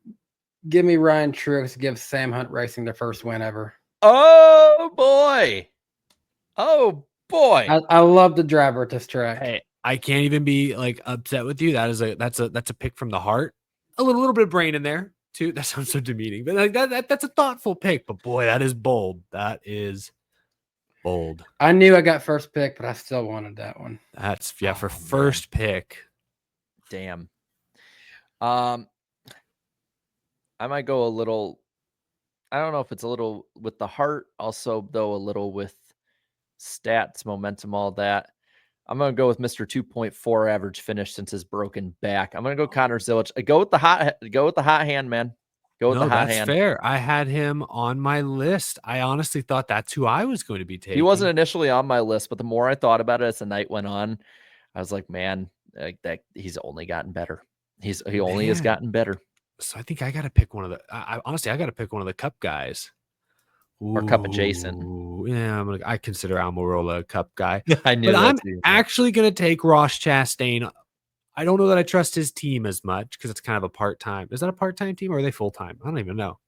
E: Give me Ryan Truex. Give Sam Hunt Racing their first win ever.
D: Oh boy!
E: I love the driver at this track.
F: Hey, I can't even be like upset with you. That's a pick from the heart. A little bit of brain in there too. That sounds so demeaning, but like that's a thoughtful pick. But boy, that is bold. That is bold.
E: I knew I got first pick, but I still wanted that one.
F: That's for first pick.
D: Damn. I might go a little. I don't know if it's a little with the heart, also though a little with stats, momentum, all that. I'm gonna go with Mr. 2.4 average finish since his broken back. I'm gonna go Connor Zilic. Go with the hot hand, man. Go with the hot hand.
F: That's fair. I had him on my list. I honestly thought that's who I was going to be taking.
D: He wasn't initially on my list, but the more I thought about it as the night went on, I was like, man, that he's only gotten better. He only has gotten better.
F: So I think I got to pick one of the. Honestly, I got to pick one of the Cup guys.
D: Or Cup adjacent.
F: Yeah, I consider Almirola a Cup guy.
D: I knew,
F: but
D: that
F: I'm
D: too.
F: actually going to take Ross Chastain. I don't know that I trust his team as much because it's kind of a part-time. Is that a part-time team or are they full-time? I don't even know.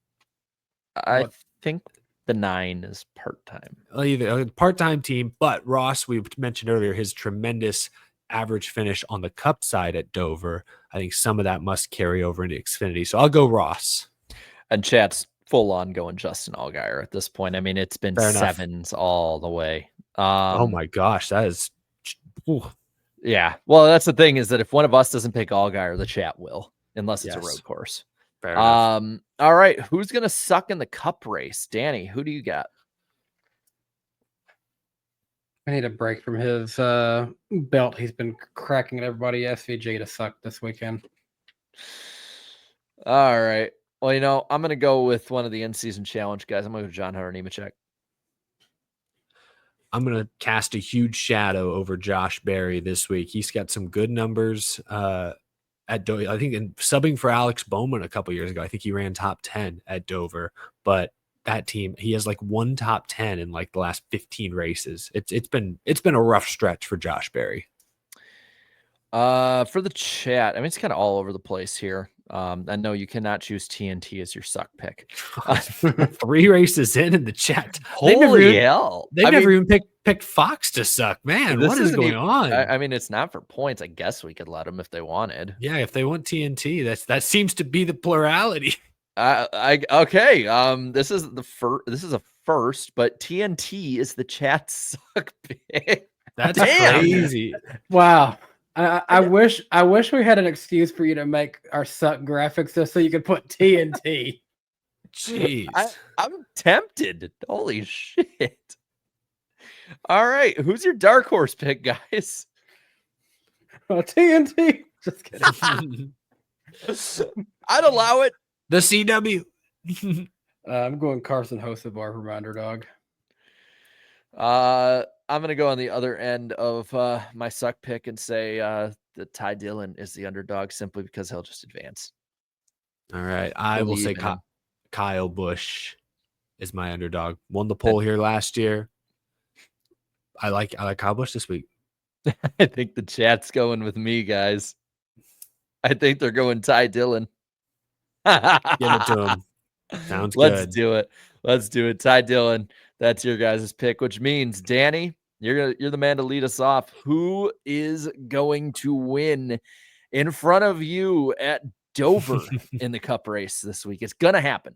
D: I think the 9 is part-time.
F: Either a part-time team, but Ross, we mentioned earlier, his tremendous average finish on the Cup side at Dover. I think some of that must carry over into Xfinity. So I'll go Ross.
D: And chat's full on going Justin Allgaier at this point. I mean, it's been
F: Fair enough.
D: 7s all the way.
F: Oh my gosh, that is. Ooh,
D: Yeah. Well, that's the thing is that if one of us doesn't pick Allgaier, the chat will, unless it's a
F: Yes.
D: road course.
F: fair enough.
D: All right. Who's gonna suck in the cup race? Danny, who do you got?
E: I need a break from his belt. He's been cracking at everybody SVG to suck this weekend.
D: All right. Well, I'm gonna go with one of the in-season challenge guys. I'm gonna go John Hunter Nemechek.
F: I'm going to cast a huge shadow over Josh Berry this week. He's got some good numbers at Dover. I think in subbing for Alex Bowman a couple years ago, I think he ran top 10 at Dover. But that team, he has like one top 10 in like the last 15 races. It's been a rough stretch for Josh Berry.
D: For the chat, I mean, it's kind of all over the place here. I know you cannot choose TNT as your suck pick.
F: 3 races in the chat.
D: Holy hell!
F: They've never even picked Fox to suck. Man, what is going on?
D: I mean, it's not for points. I guess we could let them if they wanted.
F: Yeah, if they want TNT, that seems to be the plurality.
D: Okay. This is a first, but TNT is the chat suck pick.
F: That's
D: Damn.
F: crazy.
E: Wow. I wish we had an excuse for you to make our suck graphics just so you could put TNT.
F: Jeez.
D: I'm tempted. Holy shit. All right. Who's your dark horse pick, guys?
E: TNT. Just kidding.
D: I'd allow it.
F: The CW.
E: I'm going Carson Hocevar from underdog.
D: I'm going to go on the other end of my suck pick and say that Ty Dillon is the underdog simply because he'll just advance.
F: All right. I will say Kyle Busch is my underdog. Won the poll here last year. I like Kyle Busch this week.
D: I think the chat's going with me, guys. I think they're going Ty Dillon.
F: Give it to him. Sounds good.
D: Let's do it. Ty Dillon. That's your guys' pick, which means Danny, you're the man to lead us off. Who is going to win in front of you at Dover in the cup race this week? It's gonna happen.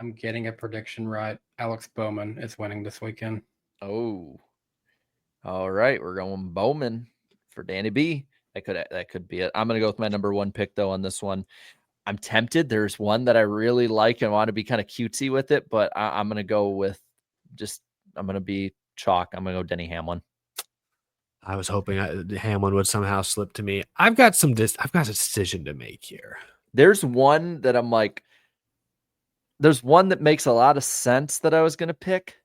E: I'm getting a prediction right. Alex Bowman is winning this weekend.
D: Oh, all right. We're going Bowman for Danny B. That could be it. I'm gonna go with my number 1 pick though on this one. I'm tempted. There's one that I really like and want to be kind of cutesy with it, but I'm going to go with I'm going to be chalk. I'm going to go Denny Hamlin.
F: I was hoping Hamlin would somehow slip to me. I've got a decision to make here.
D: There's one that I'm like, there's one that makes a lot of sense that I was going to pick,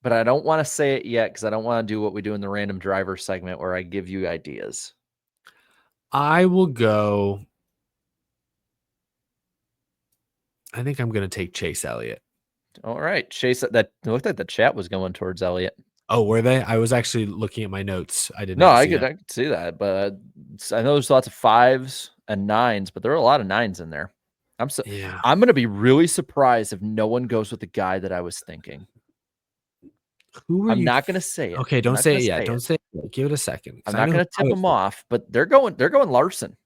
D: but I don't want to say it yet because I don't want to do what we do in the random driver segment where I give you ideas.
F: I will go. I think I'm going to take Chase Elliott.
D: All right. Chase, that looked like the chat was going towards Elliott.
F: Oh, were they? I was actually looking at my notes. I didn't.
D: No, I could see that, but I know there's lots of 5s and 9s, but there are a lot of 9s in there. I'm going to be really surprised if no one goes with the guy that I was thinking. I'm not going to say it.
F: Okay, don't say it yet. Don't say it yet. Give it a second.
D: I'm not going to tip him off, but they're going Larson.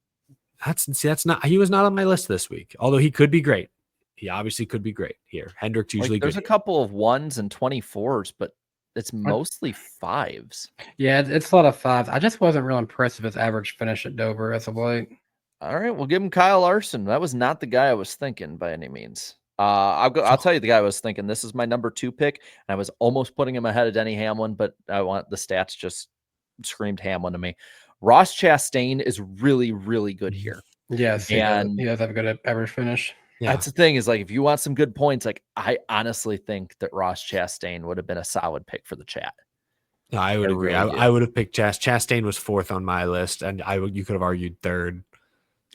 F: That's not. He was not on my list this week. Although he could be great. He obviously could be great here. Hendrick's usually
D: there's
F: good.
D: A couple of 1s and 24s, but it's mostly 5s.
E: Yeah, it's a lot of 5s. I just wasn't real impressed with his average finish at Dover as of late.
D: All right, we'll give him Kyle Larson. That was not the guy I was thinking by any means. I'll tell you the guy I was thinking. This is my number 2 pick, and I was almost putting him ahead of Denny Hamlin, but I want the stats just screamed Hamlin to me. Ross Chastain is really, really good here.
E: Yes, and he does have a good average finish.
D: Yeah. That's the thing is like if you want some good points, like I honestly think that Ross Chastain would have been a solid pick for the chat.
F: No, I would agree. I would have picked Chastain was 4th on my list, and you could have argued 3rd.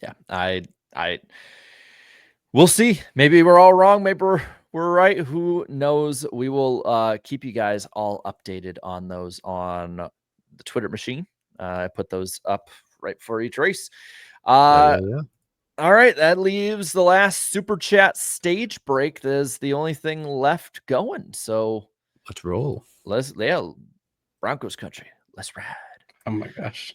D: Yeah, we'll see. Maybe we're all wrong. Maybe we're right. Who knows? We will keep you guys all updated on those on the Twitter machine. I put those up right before each race. All right, that leaves the last super chat stage break. That is the only thing left going. So
F: let's roll.
D: Broncos country. Let's ride.
E: Oh my gosh.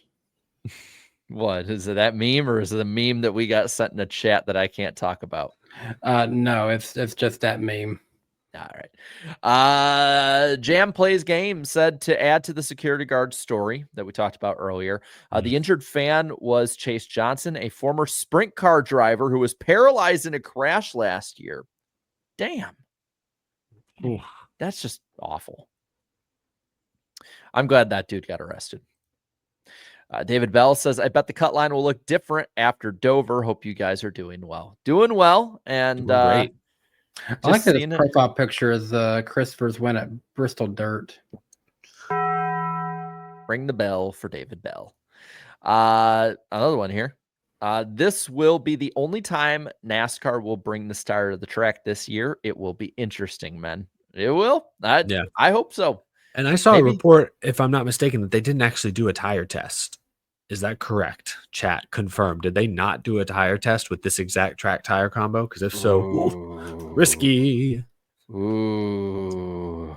D: What is it? That meme, or is it a meme that we got sent in a chat that I can't talk about?
E: No, it's just that meme.
D: All right. Jam Plays Game said to add to the security guard story that we talked about earlier. The injured fan was Chase Johnson, a former sprint car driver who was paralyzed in a crash last year. Damn. Ooh, that's just awful. I'm glad that dude got arrested. David Bell says, I bet the cut line will look different after Dover. Hope you guys are doing well. Doing well. And
F: Great.
E: I like that his profile picture is Christopher's win at Bristol Dirt.
D: Ring the bell for David Bell. Another one here. This will be the only time NASCAR will bring the star to the track this year. It will be interesting, man. It will.
F: Yeah.
D: I hope so.
F: And I saw a report, if I'm not mistaken, that they didn't actually do a tire test. Is that correct? Chat, confirmed. Did they not do a tire test with this exact track tire combo? Because if so, risky.
D: Ooh.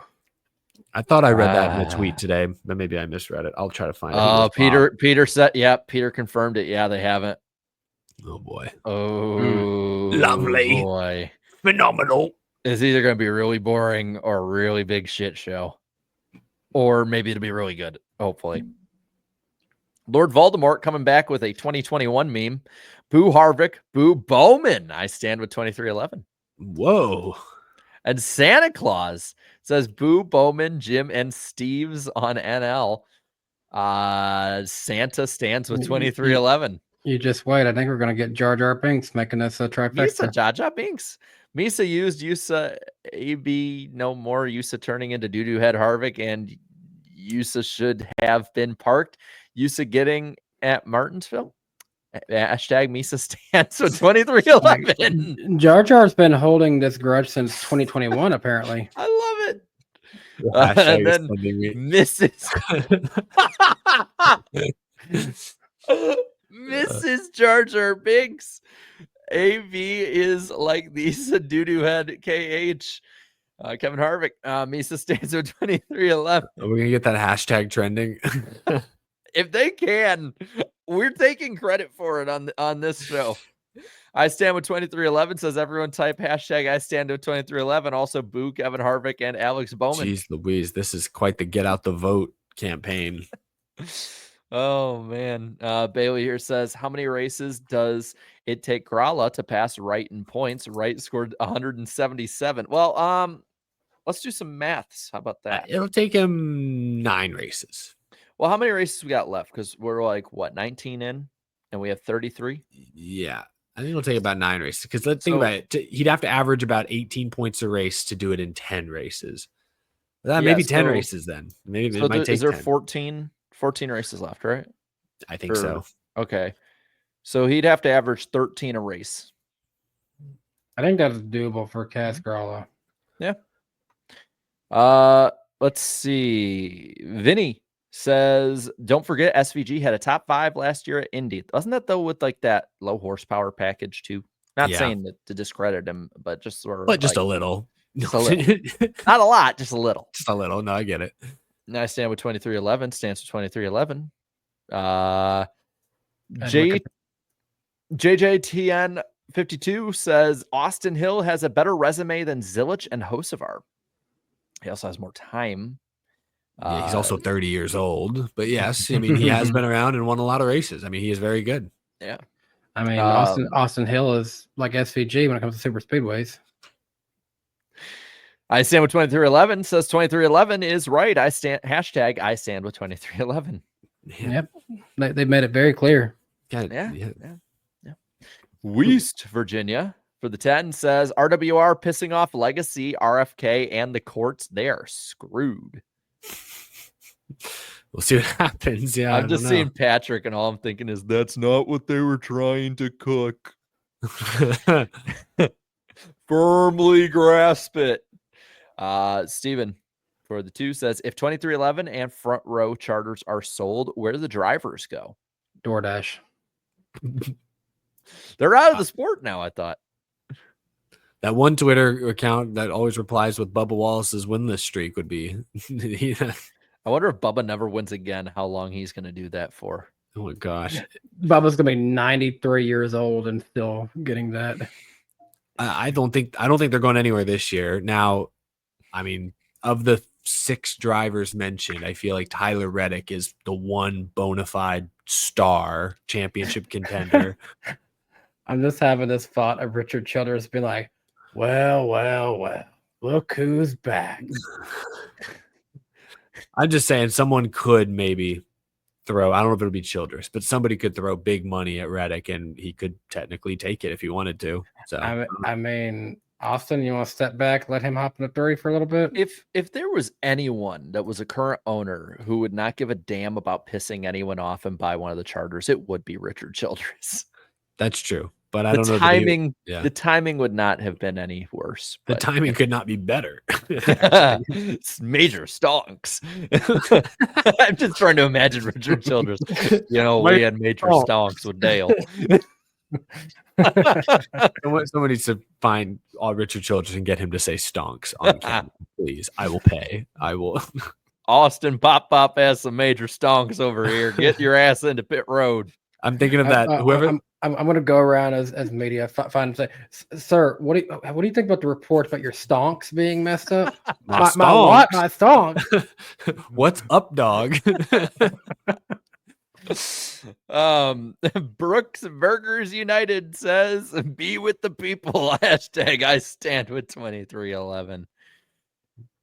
F: I thought I read that in a tweet today, but maybe I misread it. I'll try to find it.
D: Oh, Peter said, yeah, Peter confirmed it. Yeah, they haven't.
F: Oh boy.
D: Oh,
F: lovely.
D: Boy.
F: Phenomenal.
D: It's either going to be really boring or a really big shit show. Or maybe it'll be really good, hopefully. Lord Voldemort coming back with a 2021 meme. Boo Harvick, boo Bowman. I stand with 2311.
F: Whoa.
D: And Santa Claus says boo Bowman, Jim, and Steve's on NL. Santa stands with 2311.
E: You just wait. I think we're going to get Jar Jar Binks making us a trifecta.
D: Misa Jar Jar Binks. Misa used Yusa AB no more. Yusa turning into Doo-Doo Head Harvick, and Yusa should have been parked. Yusa getting at Martinsville. Hashtag Misa stands with 2311.
E: Jar Jar's been holding this grudge since 2021, apparently.
D: I love it. And then Mrs. Jar Jar Binks. AV is like these doo-doo head KH. Kevin Harvick. Misa stands with 2311.
F: Are we going to get that hashtag trending?
D: If they can, we're taking credit for it on this show. I stand with 2311 says everyone type hashtag I stand with 2311. Also boo Kevin Harvick and Alex Bowman.
F: Jeez Louise, this is quite the get out the vote campaign.
D: Oh man. Bailey here says, how many races does it take Gralla to pass Wright in points? Wright scored 177. Well, let's do some maths. How about that?
F: It'll take him 9 races.
D: Well, how many races we got left? Because we're like, what, 19 in? And we have 33?
F: Yeah. I think it'll take about 9 races. Because let's think about it. He'd have to average about 18 points a race to do it in 10 races. Maybe 10 races then. Maybe it might take 10.
D: Is there 14 races left, right?
F: I think so.
D: Okay. So he'd have to average 13 a race.
E: I think that's doable for Kaz Gralla.
D: Yeah. Let's see. Vinny says, don't forget SVG had a top 5 last year at Indy. Wasn't that though with like that low horsepower package too? Not saying that to discredit him, but just sort of.
F: But just a little.
D: Just a little. Not a lot, just a little.
F: Just a little. No, I get it.
D: Now I stand with 2311. Stands with 2311. JJTN 52 says Austin Hill has a better resume than Zilich and Hocevar. He also has more time.
F: Yeah, he's also 30 years old, but yes, I mean, he has been around and won a lot of races. I mean, he is very good.
D: Yeah.
E: I mean, Austin Hill is like SVG when it comes to super speedways.
D: I stand with 2311 says 2311 is right. I stand with 2311.
E: Yep. They made it very clear.
D: Yeah. West Virginia for the 10 says RWR pissing off Legacy, RFK, and the courts. They are screwed.
F: We'll see what happens. Yeah,
D: I'm just seeing Patrick, and all I'm thinking is that's not what they were trying to cook. Firmly grasp it. Steven for the 2 says if 2311 and front row charters are sold, where do the drivers go?
E: DoorDash.
D: They're out of the sport now, I thought.
F: That one Twitter account that always replies with Bubba Wallace's winless streak would be.
D: I wonder if Bubba never wins again, how long he's going to do that for.
F: Oh my gosh.
E: Bubba's gonna be 93 years old and still getting that.
F: I don't think they're going anywhere this year. Now, I mean, of the 6 drivers mentioned, I feel like Tyler Reddick is the one bona fide star championship contender.
E: I'm just having this thought of Richard Childress being like, well, look who's back.
F: I'm just saying someone could maybe throw, I don't know if it'll be Childress, but somebody could throw big money at Reddick and he could technically take it if he wanted to. So
E: I mean, Austin, you want to step back, let him hop in the 30 for a little bit?
D: If there was anyone that was a current owner who would not give a damn about pissing anyone off and buy one of the charters, it would be Richard Childress.
F: that's true. But I
D: The
F: don't know.
D: timing,
F: Yeah.
D: the timing would not have been any worse.
F: The
D: but-
F: timing could not be better.
D: It's major stonks. I'm just trying to imagine Richard Childress. You know, we had major stonks with Dale.
F: Someone needs to find Richard Childress and get him to say stonks on camera, please. I will pay. I will.
D: Austin Pop has some major stonks over here. Get your ass into pit road.
F: I'm thinking of that. Whoever.
E: I'm going to go around as media, find and say, sir, what do you think about the reports about your stonks being messed up?
F: My
E: what?
F: stonks?
E: My stonks.
F: What's up, dog?
D: Brooks Burgers United says, "Be with the people." Hashtag I stand with 2311.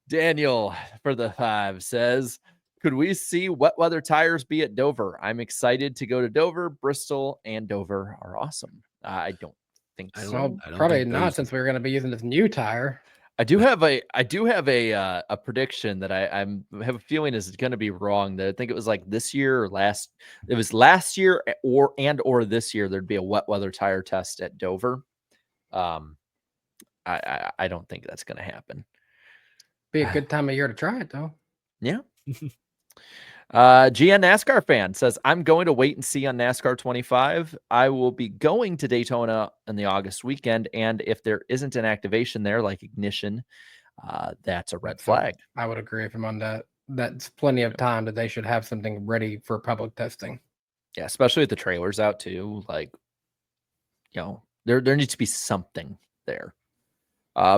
D: Daniel for the 5 says, "Could we see wet weather tires be at Dover? I'm excited to go to Dover. Bristol and Dover are awesome." I don't think so.
E: Well,
F: I don't
E: probably
F: think
E: not,
F: those-
E: since we're going to be using this new tire.
D: I do have a prediction that I have a feeling is going to be wrong. That I think it was like this year or last. It was last year or this year. There'd be a wet weather tire test at Dover. I don't think that's going to happen.
E: Be a good time of year to try it, though.
D: Yeah. GN NASCAR fan says, "I'm going to wait and see on NASCAR 25. I will be going to Daytona in the August weekend, and if there isn't an activation there like ignition, that's a red flag."
E: I would agree with him on that. That's plenty of time that they should have something ready for public testing.
D: Yeah, especially with the trailers out too. Like, you know, there needs to be something there.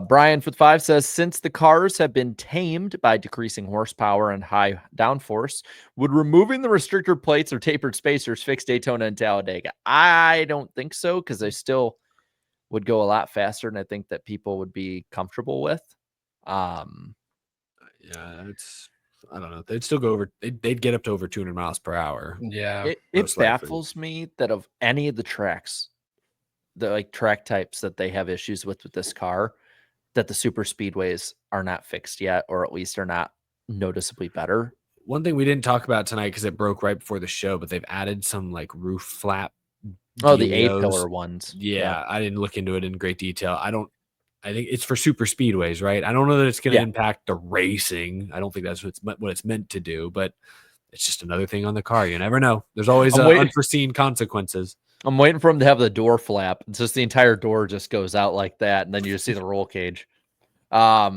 D: Brian for the 5 says, "Since the cars have been tamed by decreasing horsepower and high downforce, would removing the restrictor plates or tapered spacers fix Daytona and Talladega?" I don't think so, because they still would go a lot faster, and I think that people would be comfortable with.
F: Yeah, I don't know. They'd still go over. They'd get up to over 200 miles per hour.
E: Yeah.
D: It
F: most likely.
D: baffles me that of any of the tracks, the like track types that they have issues with this car, that the super speedways are not fixed yet, or at least are not noticeably better.
F: One thing we didn't talk about tonight because it broke right before the show, but they've added some like roof flap.
D: Oh, the
F: dealios.
D: A-pillar ones.
F: Yeah, I didn't look into it in great detail. I think it's for super speedways, right? I don't know that it's going to impact the racing. I don't think that's what it's meant to do, but it's just another thing on the car. You never know. There's always unforeseen consequences.
D: I'm waiting for them to have the door flap. It's just the entire door just goes out like that, and then you just see the roll cage. Yeah,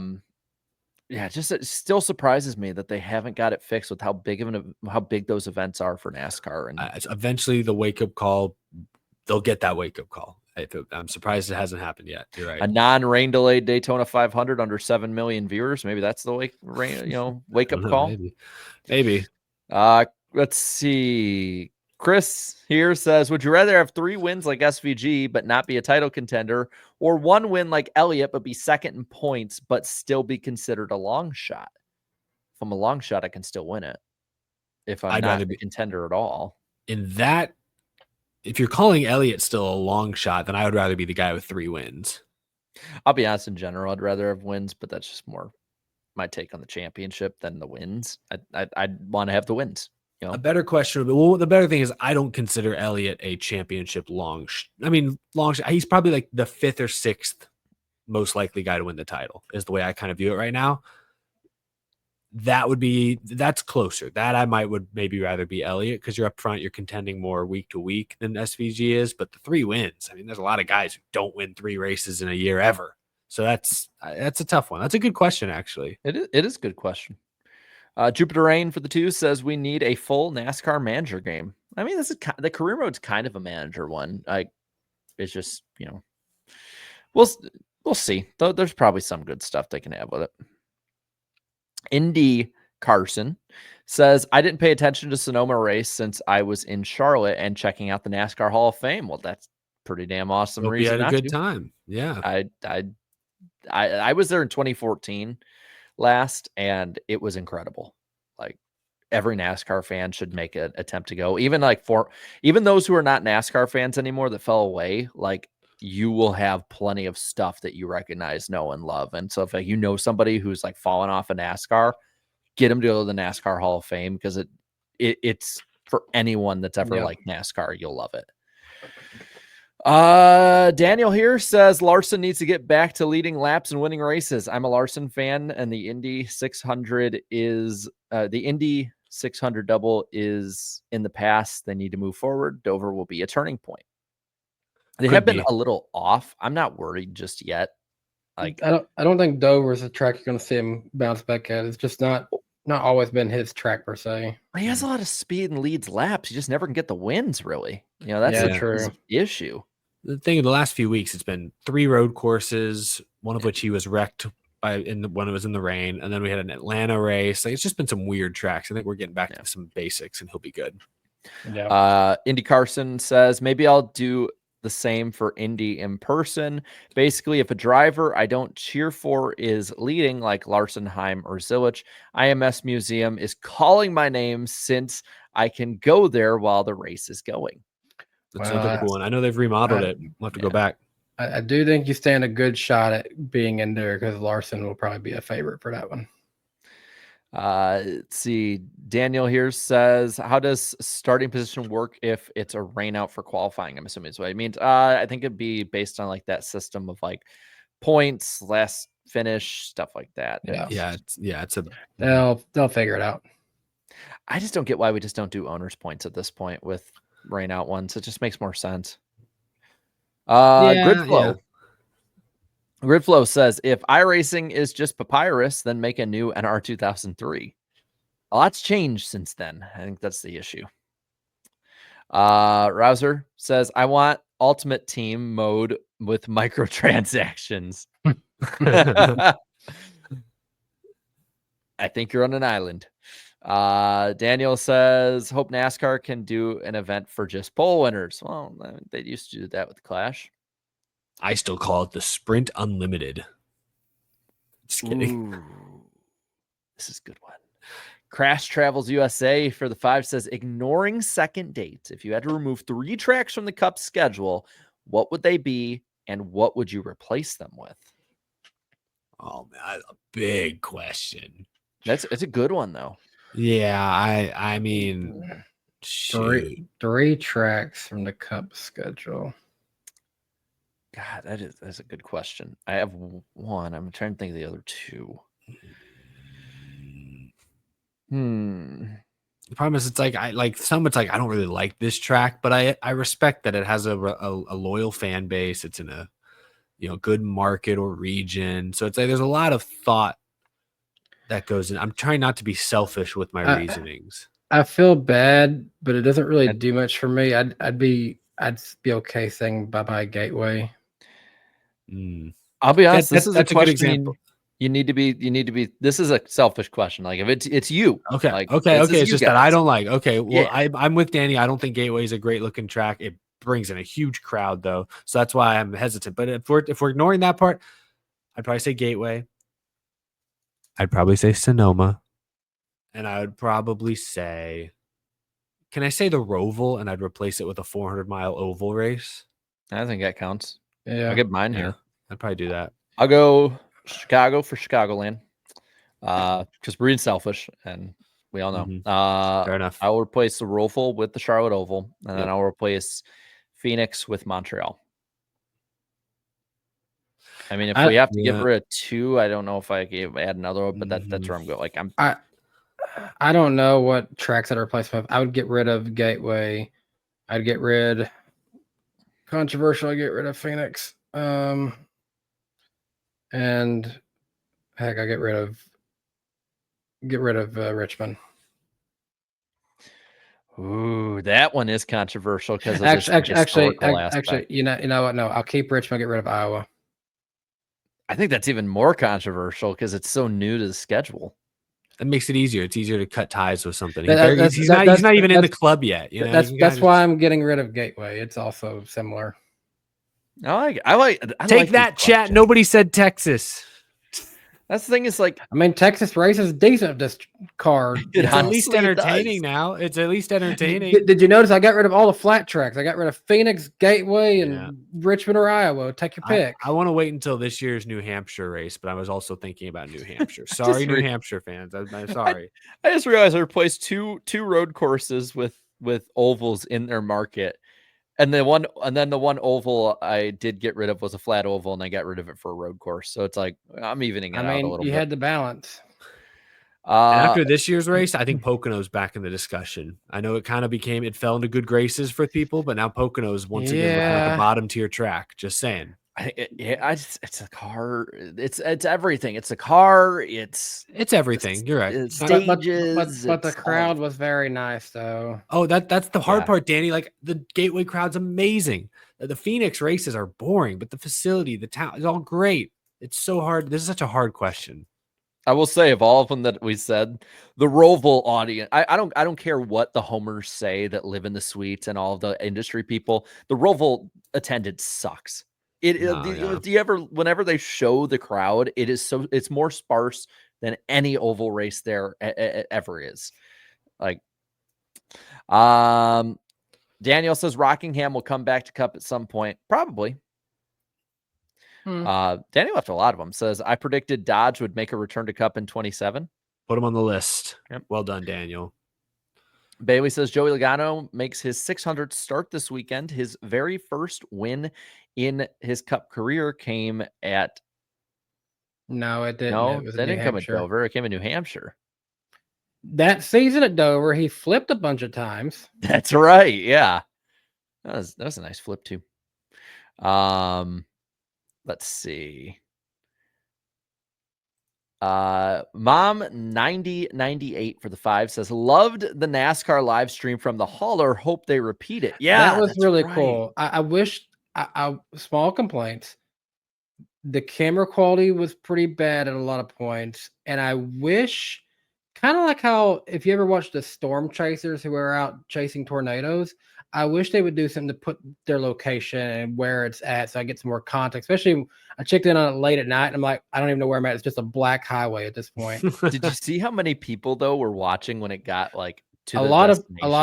D: it still surprises me that they haven't got it fixed with how big those events are for NASCAR. And
F: eventually, the wake up call, they'll get that wake up call. I'm surprised it hasn't happened yet. You're right.
D: A non-rain delayed Daytona 500 under 7 million viewers. Maybe that's the wake up call.
F: Maybe.
D: Let's see. Chris here says, "Would you rather have 3 wins like SVG but not be a title contender, or 1 win like Elliott but be second in points but still be considered a long shot?" If I'm a long shot, I can still win it. If I'm not a contender at all.
F: In that, if you're calling Elliott still a long shot, then I would rather be the guy with 3 wins.
D: I'll be honest, in general, I'd rather have wins, but that's just more my take on the championship than the wins. I'd want to have the wins. You know?
F: A better question, but the better thing is I don't consider Elliott a championship long. He's probably like the 5th or 6th most likely guy to win the title is the way I kind of view it right now. That's closer. That I would maybe rather be Elliott because you're up front, you're contending more week to week than SVG is. But the 3 wins, I mean, there's a lot of guys who don't win 3 races in a year ever. So that's a tough one. That's a good question, actually.
D: It is a good question. Jupiter Rain for the 2 says, "We need a full NASCAR manager game." I mean, this is the career mode's kind of a manager one. Like, it's just, we'll see. Though there's probably some good stuff they can have with it. Indy Carson says, I didn't pay attention to Sonoma race since I was in Charlotte and checking out the NASCAR Hall of Fame. Well, that's pretty damn awesome
F: Hope you
D: reason
F: had a
D: not
F: good
D: to.
F: time. Yeah.
D: I was there in 2014 last, and it was incredible. Like, every NASCAR fan should make an attempt to go. Even those who are not NASCAR fans anymore that fell away, like, you will have plenty of stuff that you recognize, know, and love. And so if somebody who's like fallen off of NASCAR, get them to go to the NASCAR Hall of Fame, because it's for anyone that's ever liked NASCAR. You'll love it. Daniel here says Larson needs to get back to leading laps and winning races. I'm a Larson fan, and the Indy 600 double is in the past. They need to move forward. Dover will be a turning point. They have been a little off. I'm not worried just yet. Like,
E: I don't think Dover is a track you're going to see him bounce back at. It's just not always been his track per se.
D: He has a lot of speed and leads laps. He just never can get the wins, really. That's his issue.
F: The thing in the last few weeks, it's been 3 road courses, one of which he was wrecked when it was in the rain, and then we had an Atlanta race. Like, it's just been some weird tracks. I think we're getting back to some basics, and he'll be good.
E: Yeah.
D: Indy Carson says, maybe I'll do the same for Indy in person. Basically, if a driver I don't cheer for is leading, like Larson, Heim, or Zilich, IMS Museum is calling my name since I can go there while the race is going.
F: That's another cool one. I know they've remodeled it. We'll have to go back.
E: I do think you stand a good shot at being in there, because Larson will probably be a favorite for that one.
D: Let's see. Daniel here says, how does starting position work if it's a rain out for qualifying? I'm assuming is what it means. I think it'd be based on like that system of like points, last finish, stuff like that.
E: They'll figure it out.
D: I just don't get why we just don't do owners points at this point with rain out ones. It just makes more sense. Gridflow says, if iRacing is just Papyrus, then make a new NR 2003. A lot's changed since then. I think that's the issue. Rouser says, I want Ultimate Team mode with microtransactions. I think you're on an island. Daniel says, hope NASCAR can do an event for just pole winners. Well, they used to do that with Clash.
F: I still call it the Sprint Unlimited. Just kidding.
D: Ooh, this is a good one. Crash Travels USA for the 5 says, ignoring second dates, if you had to remove 3 tracks from the Cup schedule, what would they be, and what would you replace them with?
F: Oh man, a big question.
D: It's a good one though.
F: Yeah, I mean,
E: three tracks from the Cup schedule.
D: God, that's a good question. I have one. I'm trying to think of the other 2.
F: The problem is, it's like I don't really like this track, but I respect that it has a loyal fan base. It's in a good market or region, so it's like there's a lot of thought that goes in. I'm trying not to be selfish with my reasonings.
E: I feel bad, but it doesn't really do much for me. I'd be okay saying bye Gateway.
D: I'll be honest. This is a
F: good
D: question
F: example.
D: You need to be. This is a selfish question. Like, if it's you.
F: Okay.
D: Like,
F: okay. It's just that I don't like. Okay. Well,
D: yeah.
F: I'm with Danny. I don't think Gateway is a great looking track. It brings in a huge crowd though, so that's why I'm hesitant. But if we're ignoring that part, I'd probably say Gateway. I'd probably say Sonoma, and I would probably say, can I say the Roval, and I'd replace it with a 400-mile oval race?
D: I think that counts.
E: Yeah,
D: I'll get mine here.
F: I'd probably do that.
D: I'll go Chicago for Chicagoland. Because we're being selfish, and we all know.
F: Fair enough.
D: I will replace the Roval with the Charlotte Oval, and then I'll replace Phoenix with Montreal. I mean, if we have to get rid of 2, I don't know if I add another one, but that's where I'm going. Like,
E: I don't know what tracks I'd replace with. I would get rid of Gateway. I'd get rid. Controversial. I'd get rid of Phoenix. And heck, I get rid of Richmond.
D: Ooh, that one is controversial because of this historical aspect.
E: you know what? No, I'll keep Richmond, get rid of Iowa.
D: I think that's even more controversial because it's so new to the schedule.
F: That makes it easier. It's easier to cut ties with something.
E: He's
F: He's not even in the club yet. You know,
E: that's why I'm getting rid of Gateway. It's also similar.
D: I
F: take
D: like
F: that,
D: these
F: chat.
D: questions.
F: Nobody said Texas.
D: That's the thing is like,
E: I mean, Texas race is decent. This car,
F: It's at least
D: honestly, it
F: entertaining
D: does.
F: now. It's at least entertaining.
E: Did you notice I got rid of all the flat tracks? I got rid of Phoenix, Gateway, and
F: Yeah.
E: Richmond or Iowa. Take your pick.
F: I want to wait until this year's New Hampshire race, but I was also thinking about New Hampshire. Sorry, New Hampshire fans. I'm sorry.
D: I just realized I replaced two road courses with ovals in their market. And then the one oval I did get rid of was a flat oval, and I got rid of it for a road course. So it's like I'm evening it out a little
E: you
D: bit.
E: had the balance.
F: After this year's race, I think Pocono's back in the discussion. I know it fell into good graces for people, but now Pocono's once again looking like a bottom tier track. Just saying.
D: It's a car. It's everything. It's a car. It's
F: everything. You're right.
D: It's stages.
E: But the crowd was very nice, though.
F: Oh, that's the hard part, Danny. Like the Gateway crowd's amazing. The Phoenix races are boring, but the facility, the town is all great. It's so hard. This is such a hard question.
D: I will say, of all of them that we said, the Roval audience, I don't care what the homers say that live in the suites and all of the industry people. The Roval attendance sucks. Whenever they show the crowd, it's more sparse than any oval race there ever is. Like, Daniel says Rockingham will come back to Cup at some point, probably. Daniel left a lot of them. Says I predicted Dodge would make a return to Cup in 27.
F: Put him on the list.
D: Yep.
F: Well done, Daniel.
D: Bailey says Joey Logano makes his 600th start this weekend. His very first win in his Cup career came at.
E: No, it didn't.
D: No,
E: it was
D: that didn't come at Dover. It came in New Hampshire.
E: That season at Dover, he flipped a bunch of times.
D: That's right. Yeah, that was a nice flip too. Let's see. Mom 9098 for the 5 says loved the NASCAR live stream from the hauler. Hope they repeat it. Yeah,
E: that was really cool. I wish. Small complaints. The camera quality was pretty bad at a lot of points, and I wish, kind of like how if you ever watched the storm chasers who are out chasing tornadoes, I wish they would do something to put their location and where it's at so I get some more context. Especially, I checked in on it late at night and I'm like, I don't even know where I'm at. It's just a black highway at this point.
D: Did you see how many people though were watching when it got like to
E: a lot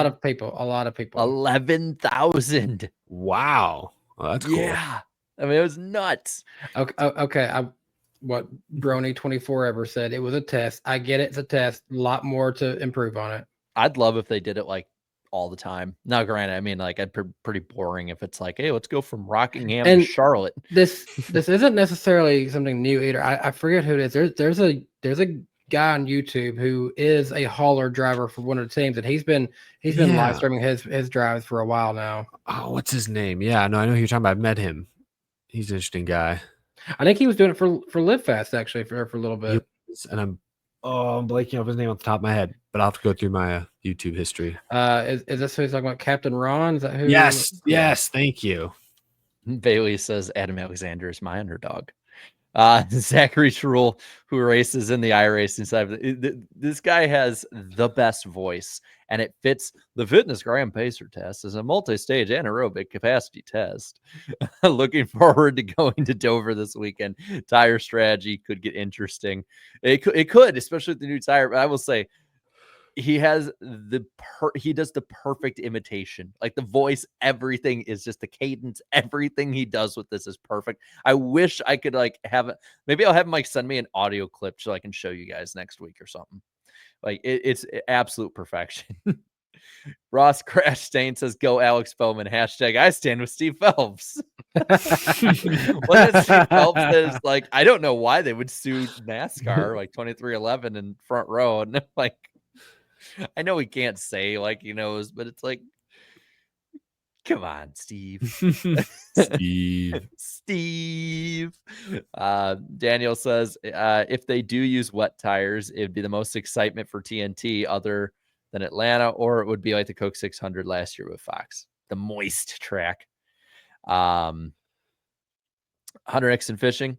E: of people
D: 11,000.
F: Wow, well, that's cool.
D: Yeah, I mean it was nuts.
E: Okay. What Brony24 ever said, it was a test. I get it. It's a test. A lot more to improve on it.
D: I'd love if they did it like all the time. Now, granted, I mean, like, pretty boring if it's like, hey, let's go from Rockingham to Charlotte.
E: This isn't necessarily something new either. I forget who it is. There's a guy on YouTube who is a hauler driver for one of the teams, and he's been live streaming his drives for a while now.
F: Oh, what's his name? Yeah, no, I know who you're talking about. I've met him. He's an interesting guy.
E: I think he was doing it for Live Fast actually for a little bit.
F: And I'm blanking off his name off the top of my head, but I'll have to go through my YouTube history.
E: Is this who he's talking about? Captain Ron? Is that who?
F: Yes, thank you.
D: Bailey says Adam Alexander is my underdog. Zachary Sherrill, who races in the iRacing side. This guy has the best voice, and it fits the Fitness Gram Pacer test as a multi-stage anaerobic capacity test. Looking forward to going to Dover this weekend. Tire strategy could get interesting. It could, especially with the new tire. But I will say, he has he does the perfect imitation. Like the voice, everything is just the cadence. Everything he does with this is perfect. I wish I could like have it. Maybe I'll have him like send me an audio clip so I can show you guys next week or something. Like it's absolute perfection. Ross Crash Stain says, "Go Alex Bowman." Hashtag I stand with Steve Phelps. What is Steve Phelps is like, I don't know why they would sue NASCAR like 2311 in front row, and like, I know he can't say like he knows, but it's like, come on, Steve. Steve. Daniel says, if they do use wet tires, it'd be the most excitement for TNT. than Atlanta, or it would be like the Coke 600 last year with Fox, the moist track. Hunter X and Fishing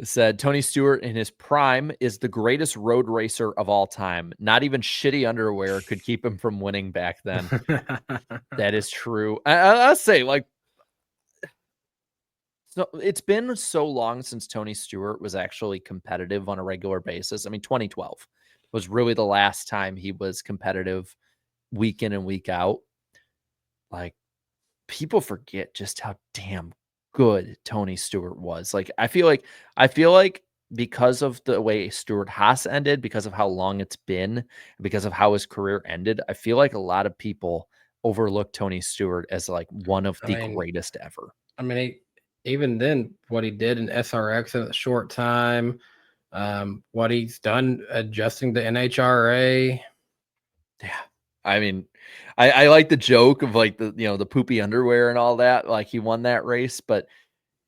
D: said Tony Stewart in his prime is the greatest road racer of all time. Not even shitty underwear could keep him from winning back then. That is true. I'll say, like, so it's been so long since Tony Stewart was actually competitive on a regular basis. I mean, 2012 was really the last time he was competitive week in and week out. Like, people forget just how damn good Tony Stewart was. Like, I feel like because of the way Stewart Haas ended, because of how long it's been, because of how his career ended, I feel like a lot of people overlook Tony Stewart as like one of the greatest ever.
E: I mean, even then, what he did in SRX in a short time, what he's done adjusting the NHRA.
D: Yeah. I mean, I like the joke of like the poopy underwear and all that. Like, he won that race, but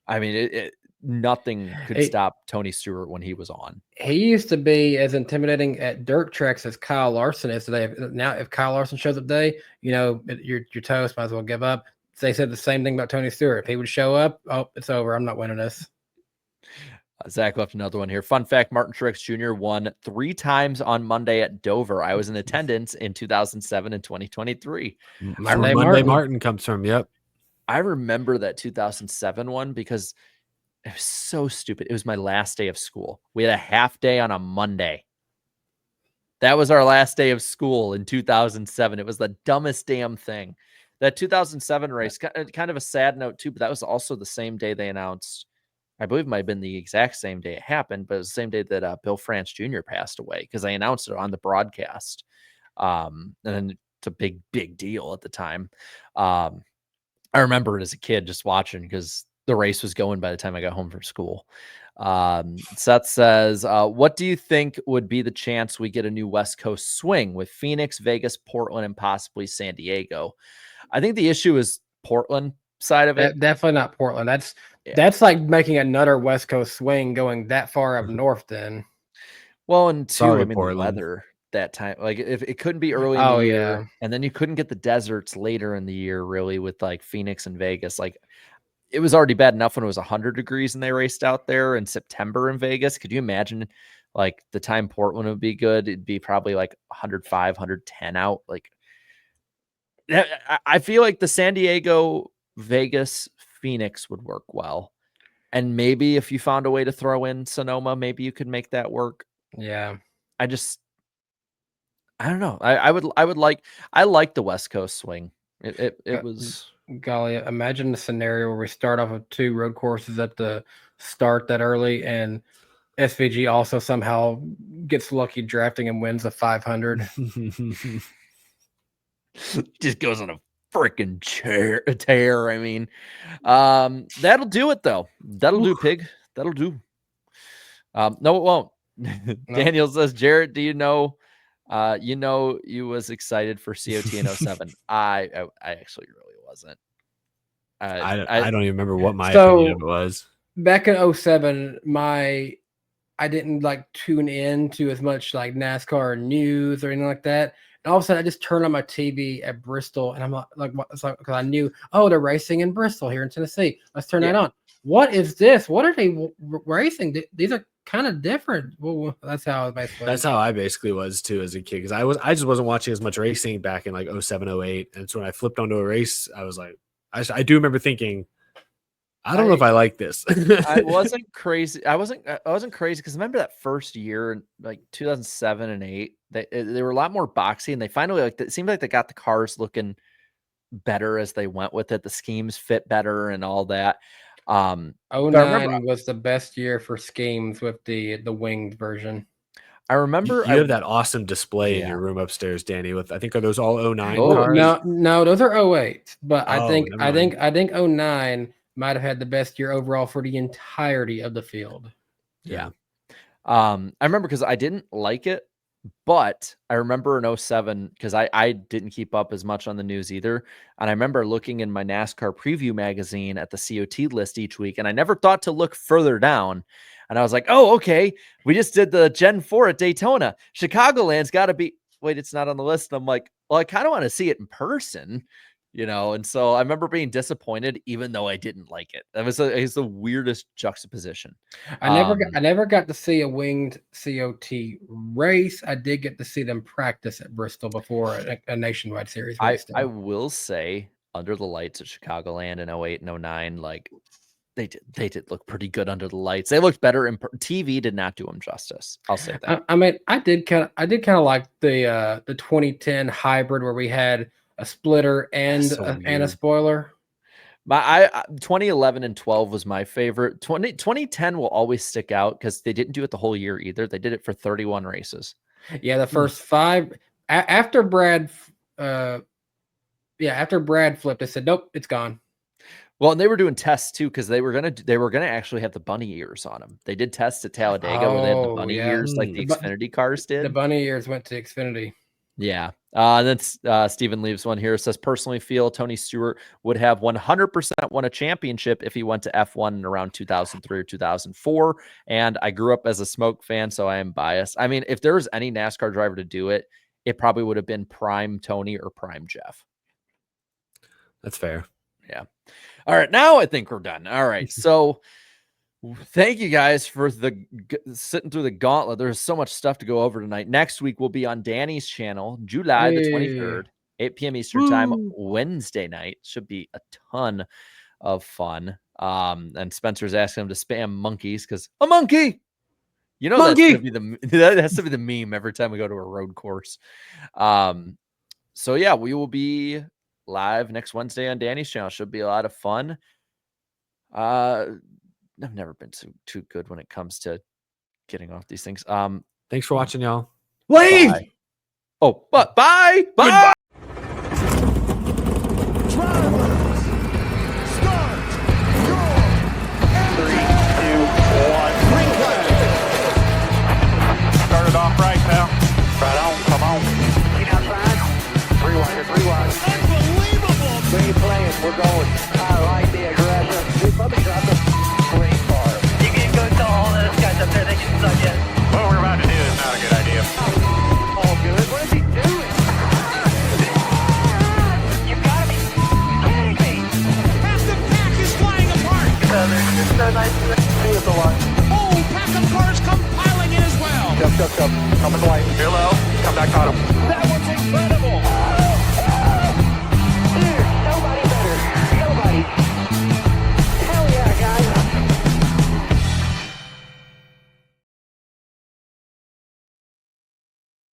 D: I mean, nothing could stop Tony Stewart when he was on.
E: He used to be as intimidating at dirt tracks as Kyle Larson is today. Now, if Kyle Larson shows up today, you're toast. Might as well give up. They said the same thing about Tony Stewart. If he would show up, oh, it's over. I'm not winning this.
D: Zach left another one here. Fun fact, Martin Truex Jr. won 3 times on Monday at Dover. I was in attendance in 2007 and 2023.
F: Monday Martin comes from, yep.
D: I remember that 2007 one because it was so stupid. It was my last day of school. We had a half day on a Monday. That was our last day of school in 2007. It was the dumbest damn thing. That 2007 race, kind of a sad note too, but that was also the same day they announced, I believe it might have been the exact same day it happened, but it was the same day that Bill France Jr. passed away because they announced it on the broadcast. And then it's a big, big deal at the time. I remember it as a kid just watching because the race was going by the time I got home from school. Seth says, what do you think would be the chance we get a new West Coast swing with Phoenix, Vegas, Portland, and possibly San Diego? I think the issue is Portland side of it.
E: Definitely not Portland. That's like making another West Coast swing going that far up north then.
D: Well, and two,
F: Sorry,
D: I mean,
F: Portland.
D: the weather that time, like if it couldn't be early in the year,
E: yeah.
D: and then you couldn't get the deserts later in the year, really, with like Phoenix and Vegas. Like, it was already bad enough when it was 100 degrees and they raced out there in September in Vegas. Could you imagine like the time Portland would be good? It'd be probably like 105, 110 out. Like, I feel like the San Diego, Vegas, Phoenix would work well. And maybe if you found a way to throw in Sonoma, maybe you could make that work.
E: Yeah.
D: I don't know. I like the West Coast swing. It was,
E: golly, imagine the scenario where we start off with 2 road courses at the start that early, and SVG also somehow gets lucky drafting and wins the 500.
D: just goes on a freaking tear. I mean, that'll do it though. That'll do, pig. That'll do. No, it won't. Daniel says, Jarrett, do you know you was excited for COT in 07. I actually really wasn't.
F: I don't even remember what my opinion of it was.
E: Back in 07, I didn't like tune in to as much like NASCAR news or anything like that. And all of a sudden, I just turned on my TV at Bristol, and I'm like, because I knew, they're racing in Bristol here in Tennessee. Let's turn that on. What is this? What are they racing? These are kind of different. Well, that's how I basically
F: was too as a kid, because I just wasn't watching as much racing back in like 07, 08. And so when I flipped onto a race, I was like, I do remember thinking, I don't know if I like this.
D: I wasn't crazy. I wasn't crazy because remember that first year, like 2007 and 8, they were a lot more boxy, and they finally it seemed like they got the cars looking better as they went with it. The schemes fit better and all that.
E: 09 was the best year for schemes with the winged version.
D: I remember
F: you have that awesome display in your room upstairs, Danny. With I think are those all 09
E: cars? No, those are 08. But I think 09 might have had the best year overall for the entirety of the field.
F: Yeah.
D: I remember because I didn't like it, but I remember in 07, because I didn't keep up as much on the news either. And I remember looking in my NASCAR preview magazine at the COT list each week, and I never thought to look further down. And I was like, oh, okay, we just did the Gen 4 at Daytona. Chicagoland's got to be, wait, it's not on the list. And I'm like, well, I kind of want to see it in person, you know? And so I remember being disappointed, even though I didn't like it. That was it's the weirdest juxtaposition.
E: I never got to see a winged COT race. I did get to see them practice at Bristol before a nationwide series race.
D: I will say, under the lights at Chicagoland in 08 and 09, like they did look pretty good under the lights. They looked better in TV. Did not do them justice. I'll say that.
E: I mean, I did kind of like the 2010 hybrid where we had a splitter and a spoiler.
D: 2011 and 12 was my favorite. 2010 will always stick out because they didn't do it the whole year either. They did it for 31 races.
E: Yeah, the first 5 after Brad. After Brad flipped, I said, nope, it's gone.
D: Well, and they were doing tests too because they were gonna actually have the bunny ears on them. They did tests at Talladega where they had the bunny ears like the Xfinity cars did.
E: The bunny ears went to Xfinity.
D: Yeah. Then Steven leaves one here. It says, personally feel Tony Stewart would have 100% won a championship if he went to F1 in around 2003 or 2004. And I grew up as a Smoke fan, so I am biased. I mean, if there was any NASCAR driver to do it, it probably would have been prime Tony or prime Jeff.
F: That's fair.
D: Yeah. All right. Now I think we're done. All right. So thank you guys for sitting through the gauntlet. There's so much stuff to go over tonight. Next week we'll be on Danny's channel, July the 23rd, 8 p.m. Eastern time, Wednesday night. Should be a ton of fun. And Spencer's asking him to spam monkeys because a monkey. You know, that has to be the meme every time we go to a road course. So yeah, we will be live next Wednesday on Danny's channel. Should be a lot of fun. I've never been too good when it comes to getting off these things.
F: Thanks for watching, y'all.
E: Leave.
D: Bye. Oh, but bye. Bye.
B: Started off right now.
A: Right on, come on. Get outside. 3 wide.
C: Unbelievable.
A: Where you playing? We're going. I like the aggressive. We probably dropped a great car. You can go tell all those guys up there they can suck in.
B: What we're about to do is not a good idea.
A: All good. What is he doing? You gotta be kidding me.
C: Half the pack is flying apart.
A: It's so nice to see us a lot.
C: Oh, pack of cars come piling in as well.
A: Come. Come in the light.
B: Hello. Come back on him.
C: That was incredible.